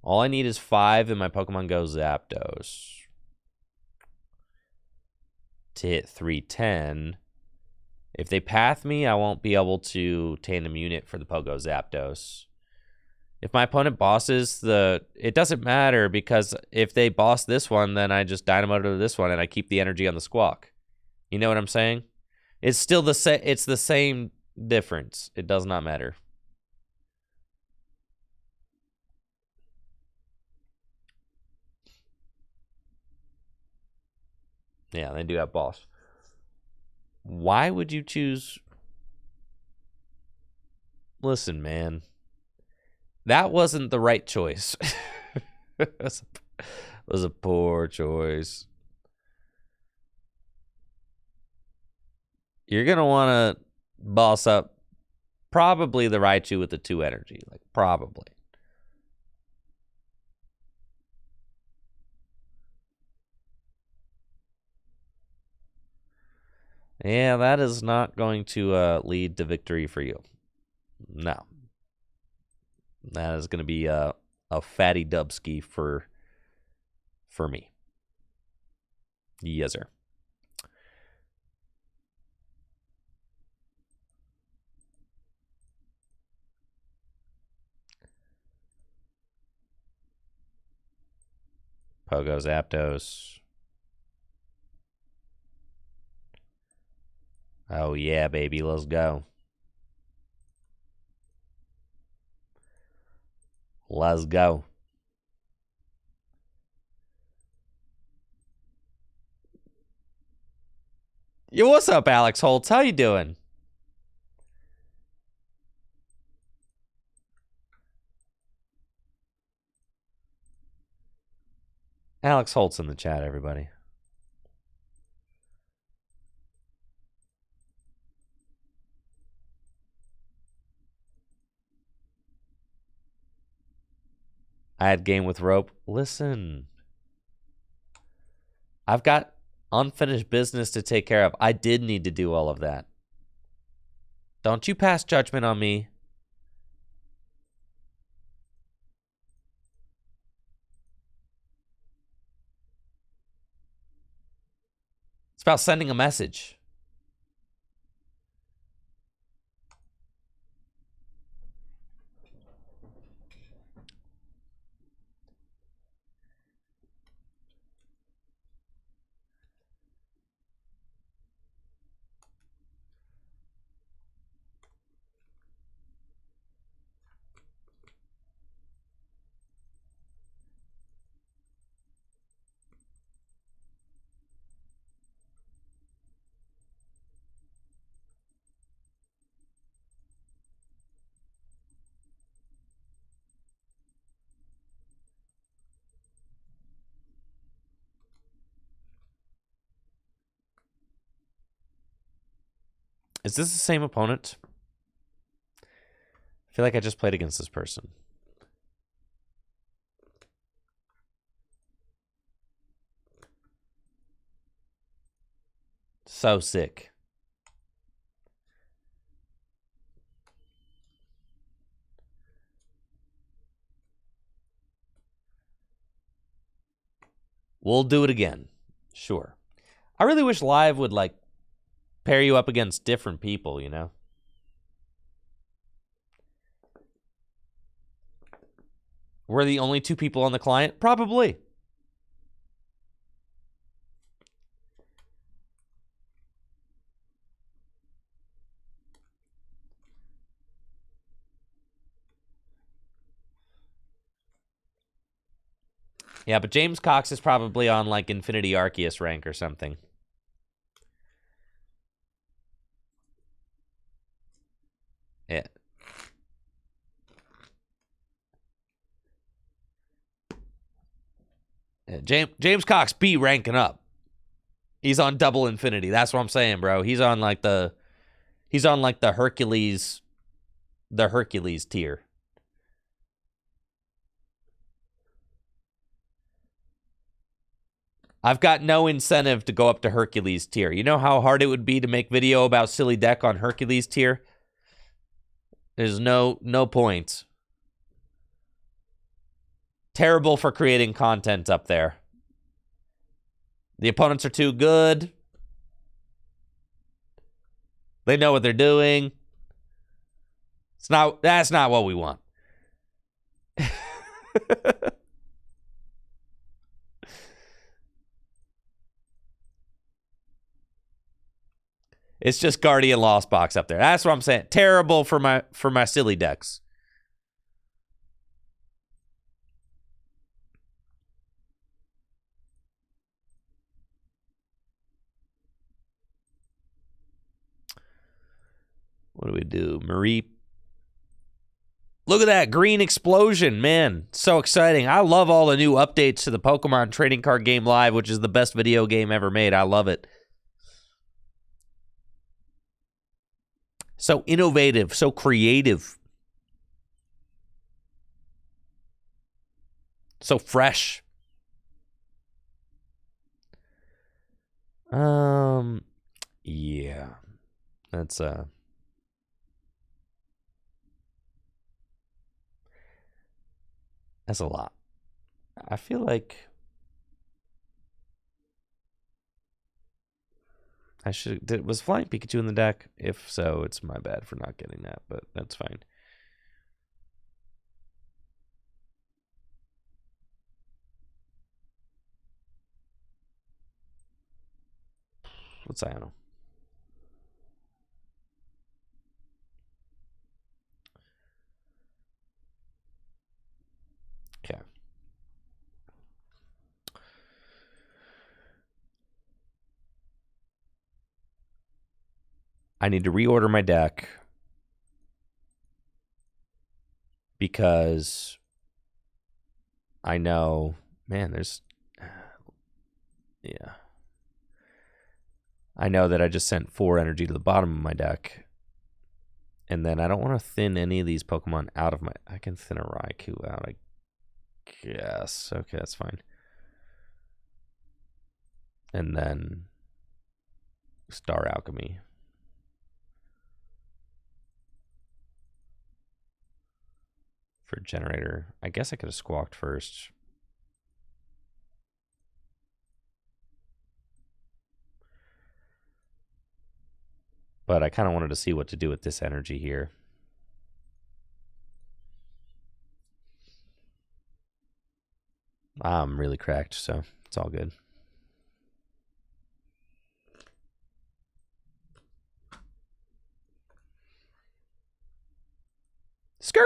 all I need is 5 in my Pokemon Go Zapdos to hit 310. If they path me, I won't be able to tandem unit for the Pogo Zapdos. If my opponent bosses it doesn't matter, because if they boss this one, then I just dynamo to this one and I keep the energy on the Squawk. You know what I'm saying? It's still the same. It's the same difference. It does not matter. Yeah, they do have boss. Why would you choose? Listen, man. That wasn't the right choice. It was a poor choice. You're going to want to boss up probably the Raichu with the 2 energy. Like, probably. Yeah, that is not going to lead to victory for you. No. That is going to be a fatty dubski for me. Yes, sir. Pogo Zapdos. Oh, yeah, baby. Let's go. Let's go. Yo, what's up, Alex Holtz? How you doing? Alex Holtz in the chat, everybody. I had game with rope. Listen. I've got unfinished business to take care of. I did need to do all of that. Don't you pass judgment on me. It's about sending a message. Is this the same opponent? I feel like I just played against this person. So sick. We'll do it again. Sure. I really wish live would, like, pair you up against different people, you know? We're the only 2 people on the client? Probably. Yeah, but James Cox is probably on, like, Infinity Arceus rank or something. Yeah. James Cox be ranking up. He's on double infinity. That's what I'm saying, bro. He's on like the Hercules tier. I've got no incentive to go up to Hercules tier. You know how hard it would be to make video about silly deck on Hercules tier? There's no point. Terrible for creating content up there. The opponents are too good. They know what they're doing. That's not what we want. It's just Guardian Lost Box up there. That's what I'm saying. Terrible for my silly decks. What do we do? Marie. Look at that green explosion, man. So exciting. I love all the new updates to the Pokemon Trading Card Game Live, which is the best video game ever made. I love it. So innovative, so creative. So fresh. Yeah. That's a lot. I feel like I should. Was Flying Pikachu in the deck? If so, it's my bad for not getting that, but that's fine. What's Iono? Okay. I need to reorder my deck because I know, man, yeah. I know that I just sent 4 energy to the bottom of my deck. And then I don't want to thin any of these Pokemon out of my... I can thin a Raikou out, I guess. Okay, that's fine. And then Star Alchemy. For generator. I guess I could have squawked first. But I kind of wanted to see what to do with this energy here. I'm really cracked, so it's all good. Skirt!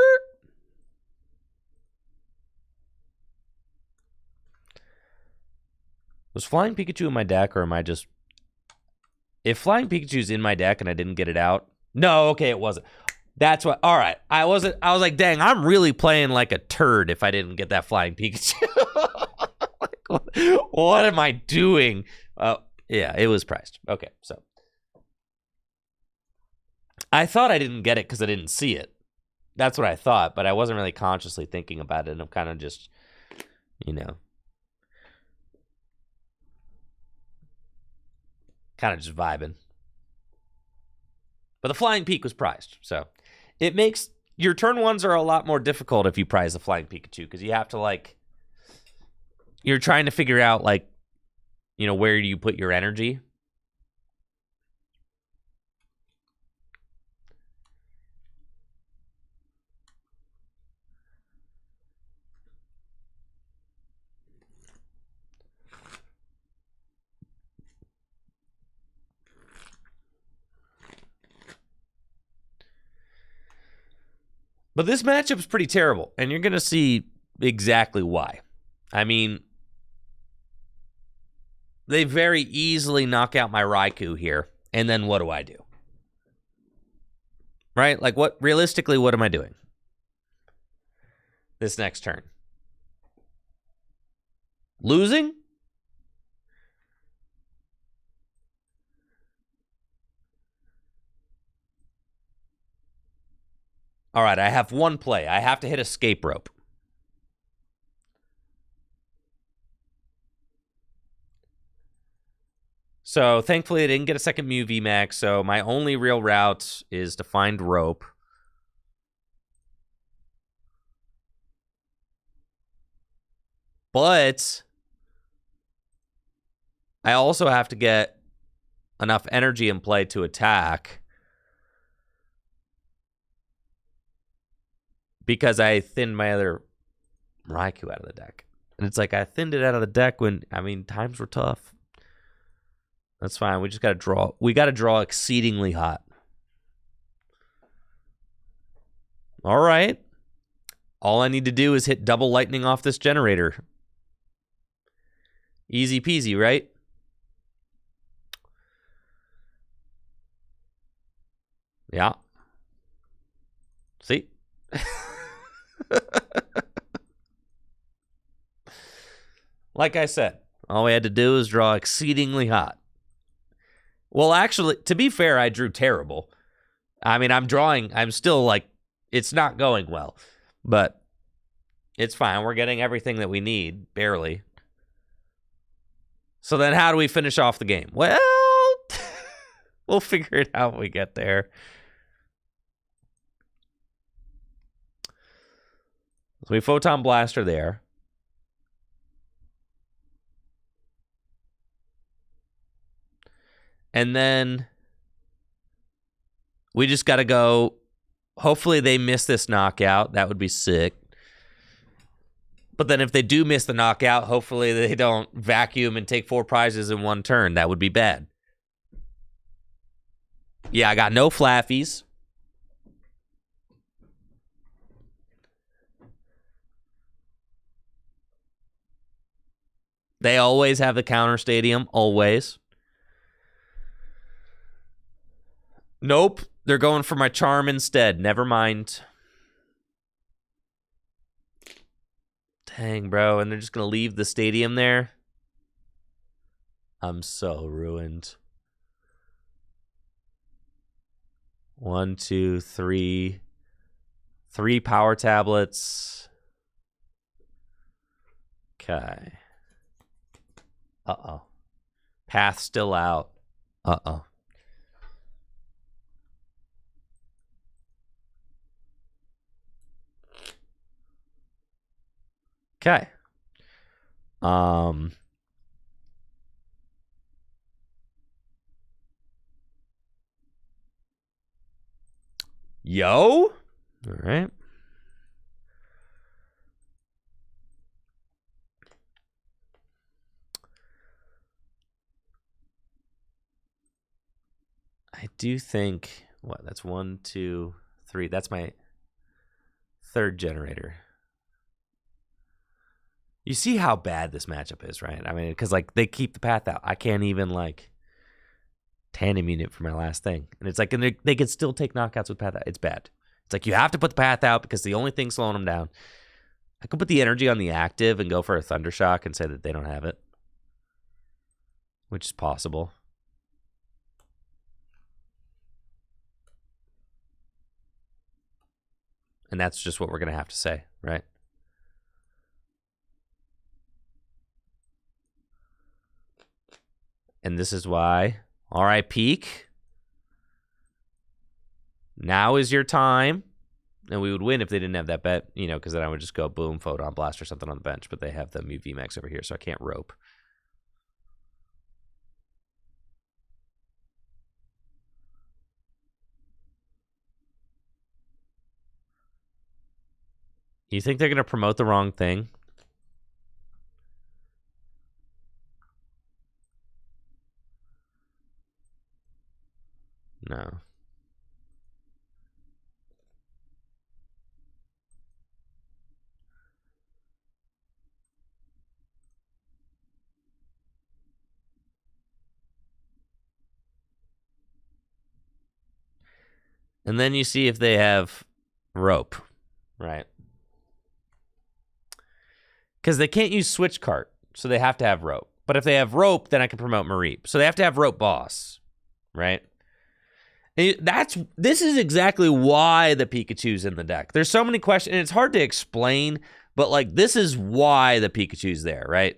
Was Flying Pikachu in my deck, or am I just... If Flying Pikachu's in my deck and I didn't get it out... No, okay, it wasn't. That's what... All right. I was like, dang, I'm really playing like a turd if I didn't get that Flying Pikachu. Like, what am I doing? Yeah, it was priced. Okay, so... I thought I didn't get it because I didn't see it. That's what I thought, but I wasn't really consciously thinking about it, and I'm kind of just, you know... Kind of just vibing. But the Flying Peak was prized, so it makes your turn ones are a lot more difficult if you prize the Flying Pikachu, because you have to, like, you're trying to figure out, like, you know, where do you put your energy. But this matchup is pretty terrible, and you're going to see exactly why. I mean, they very easily knock out my Raikou here, and then what do I do? Right? Like, realistically, what am I doing this next turn? Losing? All right, I have one play. I have to hit Escape Rope. So thankfully I didn't get a second Mew VMAX, so my only real route is to find rope. But I also have to get enough energy in play to attack. Because I thinned my other Raikou out of the deck. And it's like I thinned it out of the deck when, I mean, times were tough. That's fine. We just got to draw. We got to draw exceedingly hot. All right. All I need to do is hit double lightning off this generator. Easy peasy, right? Yeah. See? Like I said, all we had to do is draw exceedingly hot. Well, actually, to be fair, I drew terrible. I mean, I'm still like, it's not going well. But it's fine. We're getting everything that we need, barely. So then how do we finish off the game? Well, we'll figure it out when we get there. So we Photon Blaster there. And then we just got to go. Hopefully they miss this knockout. That would be sick. But then if they do miss the knockout, hopefully they don't vacuum and take 4 prizes in one turn. That would be bad. Yeah, I got no flaffies. They always have the counter stadium, always. Nope, they're going for my charm instead. Never mind. Dang, bro, and they're just going to leave the stadium there? I'm so ruined. 1, 2, 3. 3 power tablets. Okay. Uh-oh. Path still out. Uh-oh. Okay. Yo. All right. I do think, what, that's 1, 2, 3. That's my 3rd generator. You see how bad this matchup is, right? I mean, because, like, they keep the path out. I can't even, like, tandem unit for my last thing. And it's like, and they can still take knockouts with path out. It's bad. It's like, you have to put the path out because the only thing slowing them down. I could put the energy on the active and go for a Thundershock and say that they don't have it. Which is possible. And that's just what we're going to have to say, right? And this is why. All right, Peak. Now is your time. And we would win if they didn't have that bet, you know, because then I would just go boom, Photon Blast or something on the bench. But they have the Mew VMAX over here, so I can't rope. You think they're going to promote the wrong thing? No. And then you see if they have rope, right? Because they can't use switch cart, so they have to have rope. But if they have rope, then I can promote Mareep. So they have to have rope boss, right? This is exactly why the Pikachu's in the deck. There's so many questions, and it's hard to explain, but like this is why the Pikachu's there, right?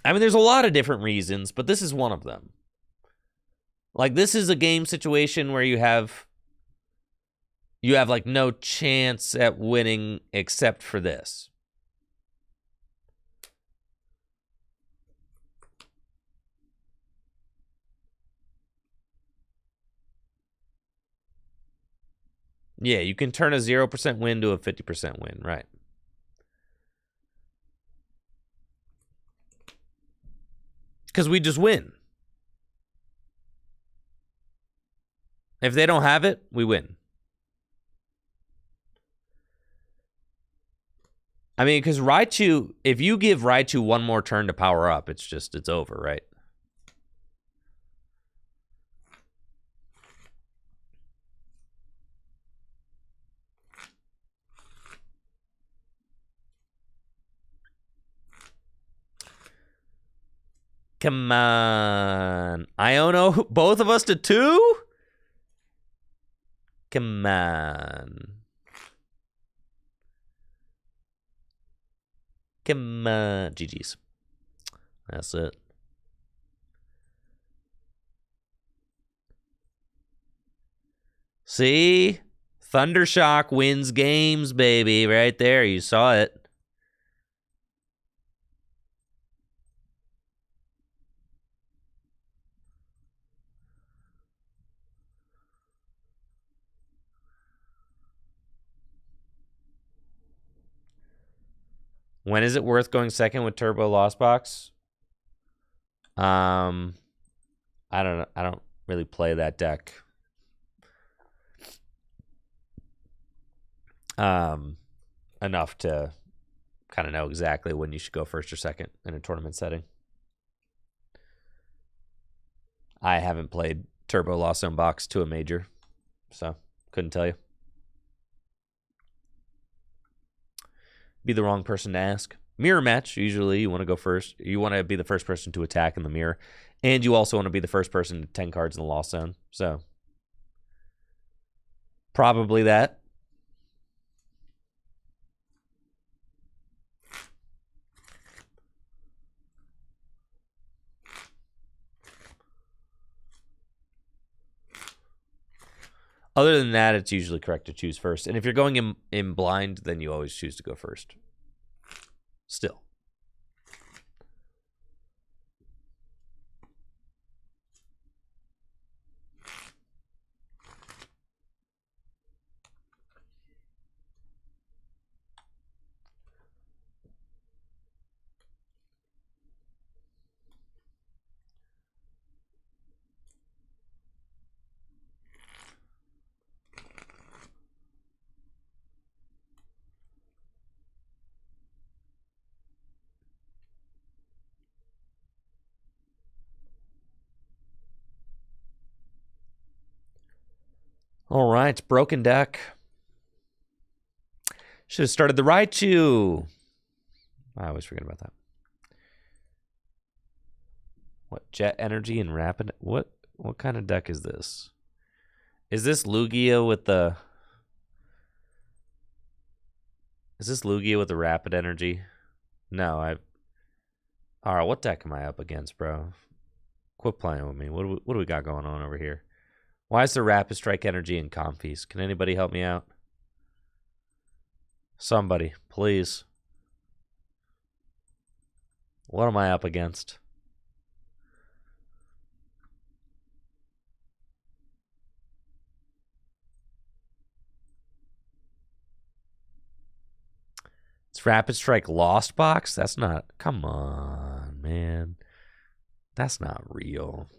I mean, there's a lot of different reasons, but this is one of them. Like, this is a game situation where you have like no chance at winning except for this. Yeah, you can turn a 0% win to a 50% win, right? Because we just win. If they don't have it, we win. I mean, because Raichu, if you give Raichu one more turn to power up, it's over, right? Come on. Iono, both of us to 2? Come on. Come on. GG's. That's it. See? Thundershock wins games, baby. Right there. You saw it. When is it worth going second with Turbo Lost Box? I don't know. I don't really play that deck. Enough to kind of know exactly when you should go first or second in a tournament setting. I haven't played Turbo Lost Zone Box to a major, so couldn't tell you. Be the wrong person to ask. Mirror match, usually you want to go first. You want to be the first person to attack in the mirror, and you also want to be the first person to 10 cards in the Lost Zone. So probably that. Other than that, it's usually correct to choose first. And if you're going in blind, then you always choose to go first. Still. All right, broken deck. Should have started the Raichu. I always forget about that. What, Jet Energy and Rapid? What kind of deck is this? Is this Lugia with the... Is this Lugia with the Rapid Energy? No, All right, what deck am I up against, bro? Quit playing with me. What do we got going on over here? Why is there Rapid Strike Energy and Compies? Can anybody help me out? Somebody, please. What am I up against? It's Rapid Strike Lost Box? That's not... Come on, man. That's not real.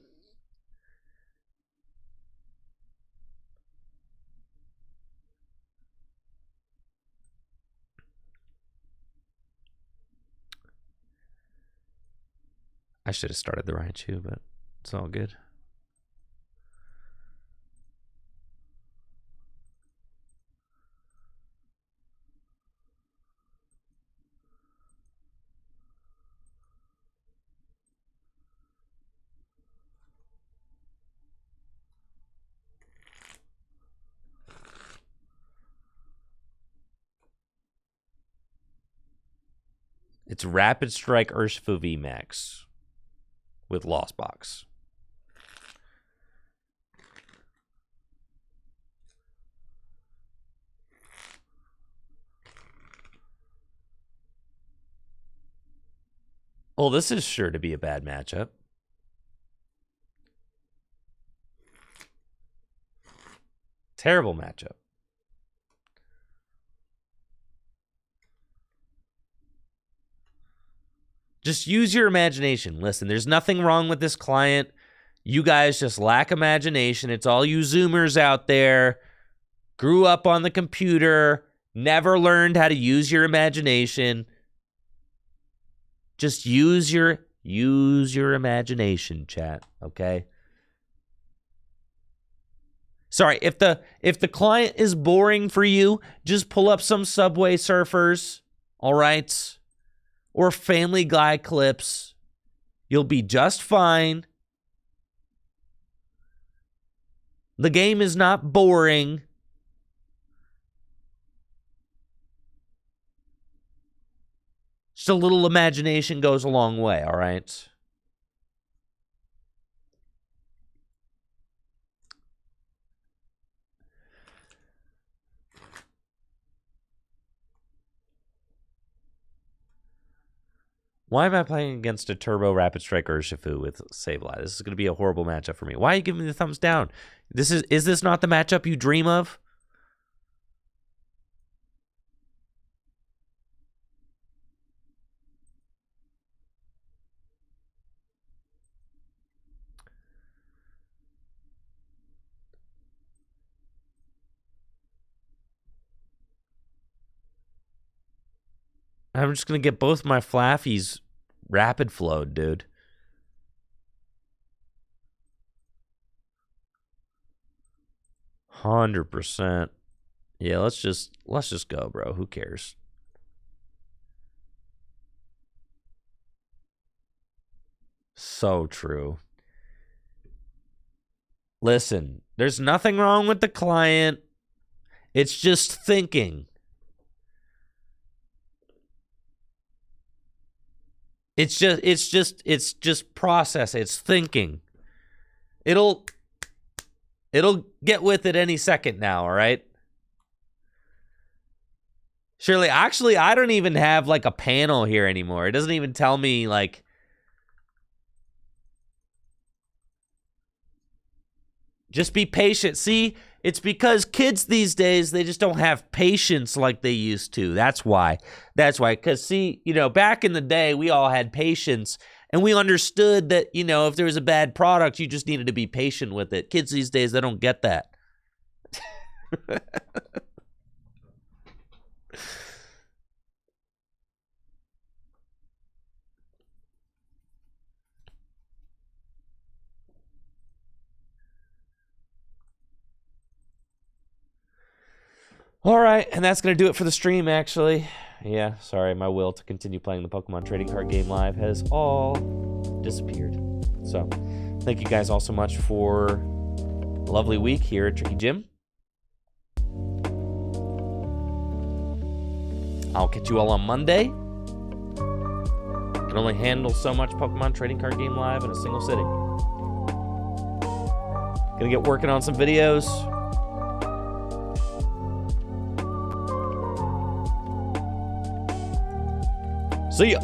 I should have started the Raichu, but it's all good. It's Rapid Strike Urshifu VMAX with Lost Box. Well, this is sure to be a bad matchup. Terrible matchup. Just use your imagination. Listen, there's nothing wrong with this client. You guys just lack imagination. It's all you Zoomers out there. Grew up on the computer. Never learned how to use your imagination. Just use your imagination, chat, okay? Sorry, if the client is boring for you, just pull up some Subway Surfers, all right? Or Family Guy clips. You'll be just fine. The game is not boring. Just a little imagination goes a long way, all right? Why am I playing against a Turbo Rapid Strike Urshifu with Sableye? This is going to be a horrible matchup for me. Why are you giving me the thumbs down? Is this not the matchup you dream of? I'm just going to get both my Flaffies rapid flowed, dude. %. Yeah, let's just go, bro. Who cares? So true. Listen, there's nothing wrong with the client. It's just thinking. It's just process. It's thinking. It'll get with it any second now, all right? Shirley, actually, I don't even have like a panel here anymore. It doesn't even tell me like just be patient. See, it's because kids these days, they just don't have patience like they used to. That's why. Because, see, you know, back in the day, we all had patience. And we understood that, you know, if there was a bad product, you just needed to be patient with it. Kids these days, they don't get that. All right, and that's going to do it for the stream, actually. Yeah, sorry, my will to continue playing the Pokemon trading card game live has all disappeared. So, thank you guys all so much for a lovely week here at Tricky Jim. I'll catch you all on Monday. Can only handle so much Pokemon trading card game live in a single sitting. Gonna get working on some videos. See ya.